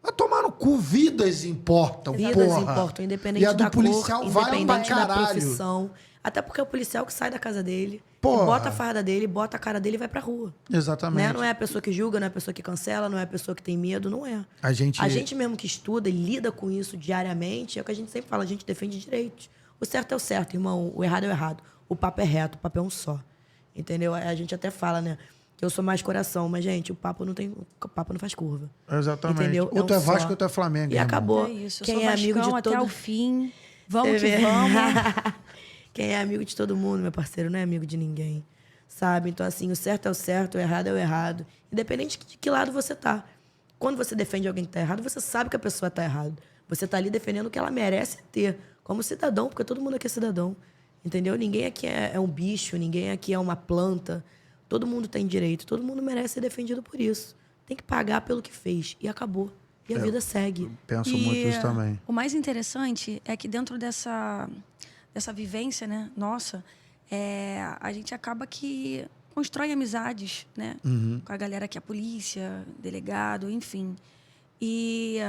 Vai tomar no cu, vidas importam, Vidas porra. importam, independente E a do da policial cor, vale pra independente da caralho. profissão. Até porque é o policial que sai da casa dele, Porra. bota a farda dele, bota a cara dele e vai pra rua. Exatamente. Né? Não é a pessoa que julga, não é a pessoa que cancela, não é a pessoa que tem medo, não é. A gente mesmo que estuda e lida com isso diariamente, é o que a gente sempre fala, a gente defende direitos. O certo é o certo, irmão, o errado é o errado. O papo é reto, o papo é um só. Entendeu? A gente até fala, né? Que eu sou mais coração, mas, gente, o papo não faz curva. Exatamente. Entendeu? Ou tu é um Vasco só. ou tu é Flamengo, E irmão. acabou. É isso. Eu Quem sou é amigo Vascão de até todo... o fim. Vamos Você que vê? vamos. Quem é amigo de todo mundo, meu parceiro, não é amigo de ninguém. Sabe? Então, assim, o certo é o certo, o errado é o errado. Independente de que lado você tá. Quando você defende alguém que tá errado, você sabe que a pessoa tá errada. Você tá ali defendendo o que ela merece ter. Como cidadão, porque todo mundo aqui é cidadão. Entendeu? Ninguém aqui é um bicho, ninguém aqui é uma planta. Todo mundo tem direito, todo mundo merece ser defendido por isso. Tem que pagar pelo que fez. E acabou. E a vida segue. Penso muito isso também. O mais interessante é que dentro dessa vivência, né, nossa, a gente acaba que constrói amizades, né, com a galera que é polícia, delegado, enfim. E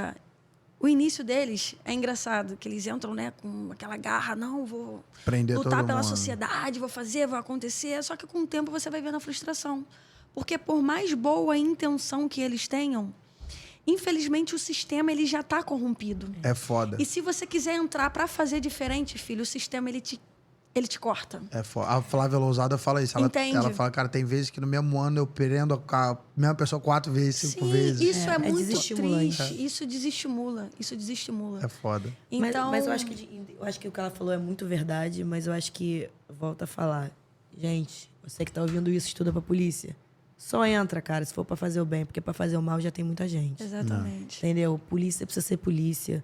o início deles é engraçado, que eles entram, né, com aquela garra, não, vou Prender lutar todo pela mundo. sociedade, vou fazer, vai acontecer. Só que com o tempo você vai vendo a frustração. Porque por mais boa a intenção que eles tenham, infelizmente o sistema ele já está corrompido. É foda. E se você quiser entrar para fazer diferente, filho, o sistema ele te corta. É foda. A Flávia Lousada fala isso. Ela Entende? fala, cara, tem vezes que no mesmo ano eu prendo a mesma pessoa 4 vezes, 5 Sim, vezes. isso é muito desestimulante. triste. Isso desestimula. É foda. Então, Mas eu acho que o que ela falou é muito verdade, mas eu acho que, volta a falar, gente, você que tá ouvindo isso, estuda pra polícia. Só entra, cara, se for pra fazer o bem, porque pra fazer o mal já tem muita gente. Exatamente. Entendeu? Polícia precisa ser polícia.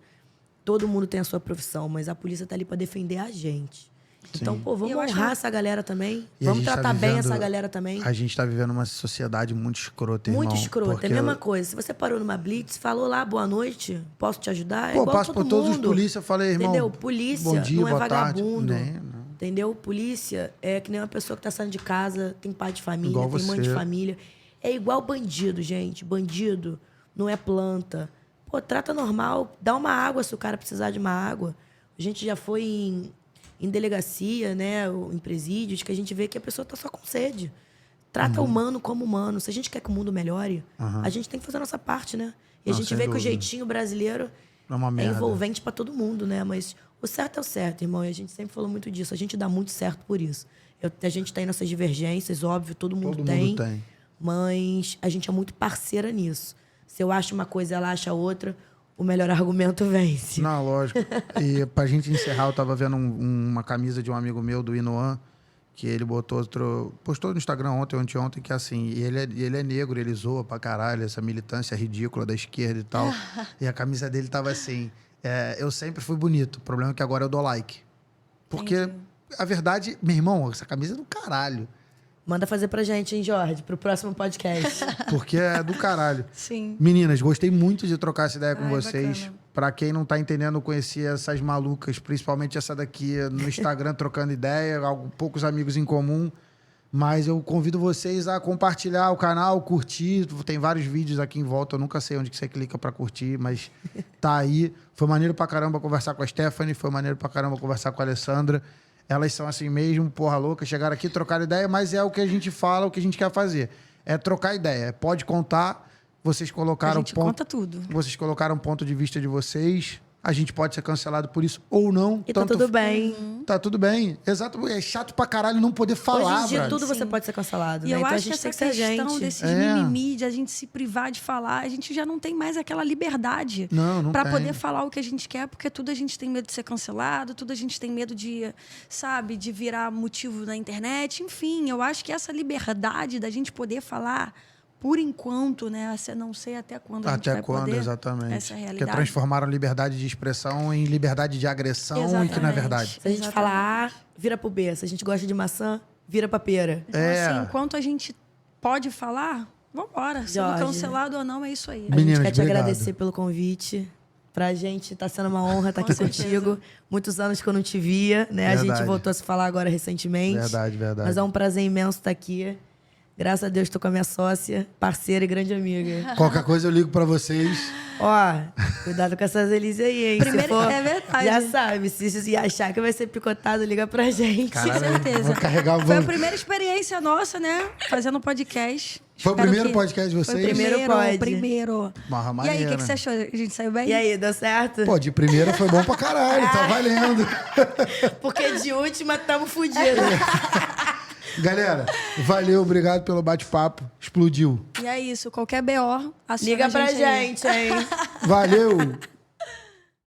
Todo mundo tem a sua profissão, mas a polícia tá ali pra defender a gente. Então, pô, vamos E eu acho honrar que- essa galera também. E a Vamos gente tá tratar bem vivendo- essa galera também. A gente tá vivendo uma sociedade muito escrota, irmão. Muito escrota. porque É a mesma coisa. Se você parou numa blitz, falou lá, boa noite, posso te ajudar? É Pô, igual passo todo por todos os mundo. polícia, falei, irmão. Entendeu? Polícia bom dia, não é boa tarde. vagabundo. Nem, não. entendeu? Polícia é que nem uma pessoa que tá saindo de casa, tem pai de família, Igual tem mãe de você. família. É igual bandido, gente. Bandido não é planta. Pô, trata normal, dá uma água se o cara precisar de uma água. A gente já foi em delegacia, né, ou em presídios, que a gente vê que a pessoa tá só com sede. Trata humano como humano. Se a gente quer que o mundo melhore, a gente tem que fazer a nossa parte, né? E a Não, gente sem vê que o dúvida. jeitinho brasileiro É uma é merda. envolvente pra todo mundo, né? Mas o certo é o certo, irmão. E a gente sempre falou muito disso. A gente dá muito certo por isso. A gente tem nossas divergências, óbvio, todo mundo Todo tem. mundo tem. Mas a gente é muito parceira nisso. Se eu acho uma coisa e ela acha outra, o melhor argumento vence. Não, lógico. E pra gente encerrar, eu tava vendo uma camisa de um amigo meu, do Inoan, que ele postou no Instagram ontem ou anteontem, que assim, e ele é negro, ele zoa pra caralho essa militância ridícula da esquerda e tal. E a camisa dele tava assim, eu sempre fui bonito, o problema é que agora eu dou like. Porque Entendi. a verdade, meu irmão, essa camisa é do caralho. Manda fazer pra gente, hein, Jorge? Pro próximo podcast. Porque é do caralho. Sim. Meninas, gostei muito de trocar essa ideia com Ai, vocês. bacana. Pra quem não tá entendendo, eu conheci essas malucas, principalmente essa daqui, no Instagram, trocando ideia, poucos amigos em comum. Mas eu convido vocês a compartilhar o canal, curtir. Tem vários vídeos aqui em volta, eu nunca sei onde que você clica pra curtir, mas tá aí. Foi maneiro pra caramba conversar com a Stephanie, foi maneiro pra caramba conversar com a Alessandra. Elas são assim mesmo, porra louca, chegaram aqui, trocaram ideia, mas é o que a gente fala, o que a gente quer fazer. É trocar ideia. Pode contar, vocês A colocaram gente conta tudo. Vocês colocaram o ponto de vista de vocês. A gente pode ser cancelado por isso ou não. E tá tudo bem. Tá tudo bem. Exato. É chato pra caralho não poder falar, Hoje em dia, brother. tudo você Sim. pode ser cancelado, E né? eu Então a acho que gente tem essa que ser a questão gente. desses É. mimimi, de a gente se privar de falar, a gente já não tem mais aquela liberdade Não para tem. poder falar o que a gente quer, porque tudo a gente tem medo de ser cancelado, tudo a gente tem medo de, sabe, de virar motivo na internet. Enfim, eu acho que essa liberdade da gente poder falar, por enquanto, né? Não sei até quando a gente Até vai quando, poder. exatamente. Essa é a Porque realidade. transformaram liberdade de expressão em liberdade de agressão, e que não é Exatamente. verdade. Se a gente Exatamente. falar A, vira pro B. Se a gente gosta de maçã, vira pra pera. Então, É. assim, enquanto a gente pode falar, vambora. Sendo Jorge. cancelado ou não, é isso aí. A Meninas, gente quer te obrigado. agradecer pelo convite. Pra gente tá sendo uma honra estar Com aqui certeza. contigo. Muitos anos que eu não te via, né? A Verdade. gente voltou a se falar agora recentemente. Verdade, verdade. Mas é um prazer imenso estar aqui. Graças a Deus, tô com a minha sócia, parceira e grande amiga. Qualquer coisa eu ligo pra vocês. Ó, cuidado com essas delícias aí, hein? Primeiro- Se for, é verdade. Já sabe, se achar que vai ser picotado, liga pra gente. Caralho, Com certeza. vou carregar o Foi a voo. primeira experiência nossa, né? Fazendo podcast. Foi o Espero primeiro que- podcast de vocês? Foi o primeiro, Primeiro pod. primeiro. Barra E aí, o maneira. que você achou? A gente saiu bem? E aí, deu certo? Pô, de primeira foi bom pra caralho, tá valendo. Porque de última tamo fudidos. Galera, valeu, obrigado pelo bate-papo. Explodiu. E é isso. Qualquer BO, aciona Liga a pra gente aí. gente, hein? Valeu!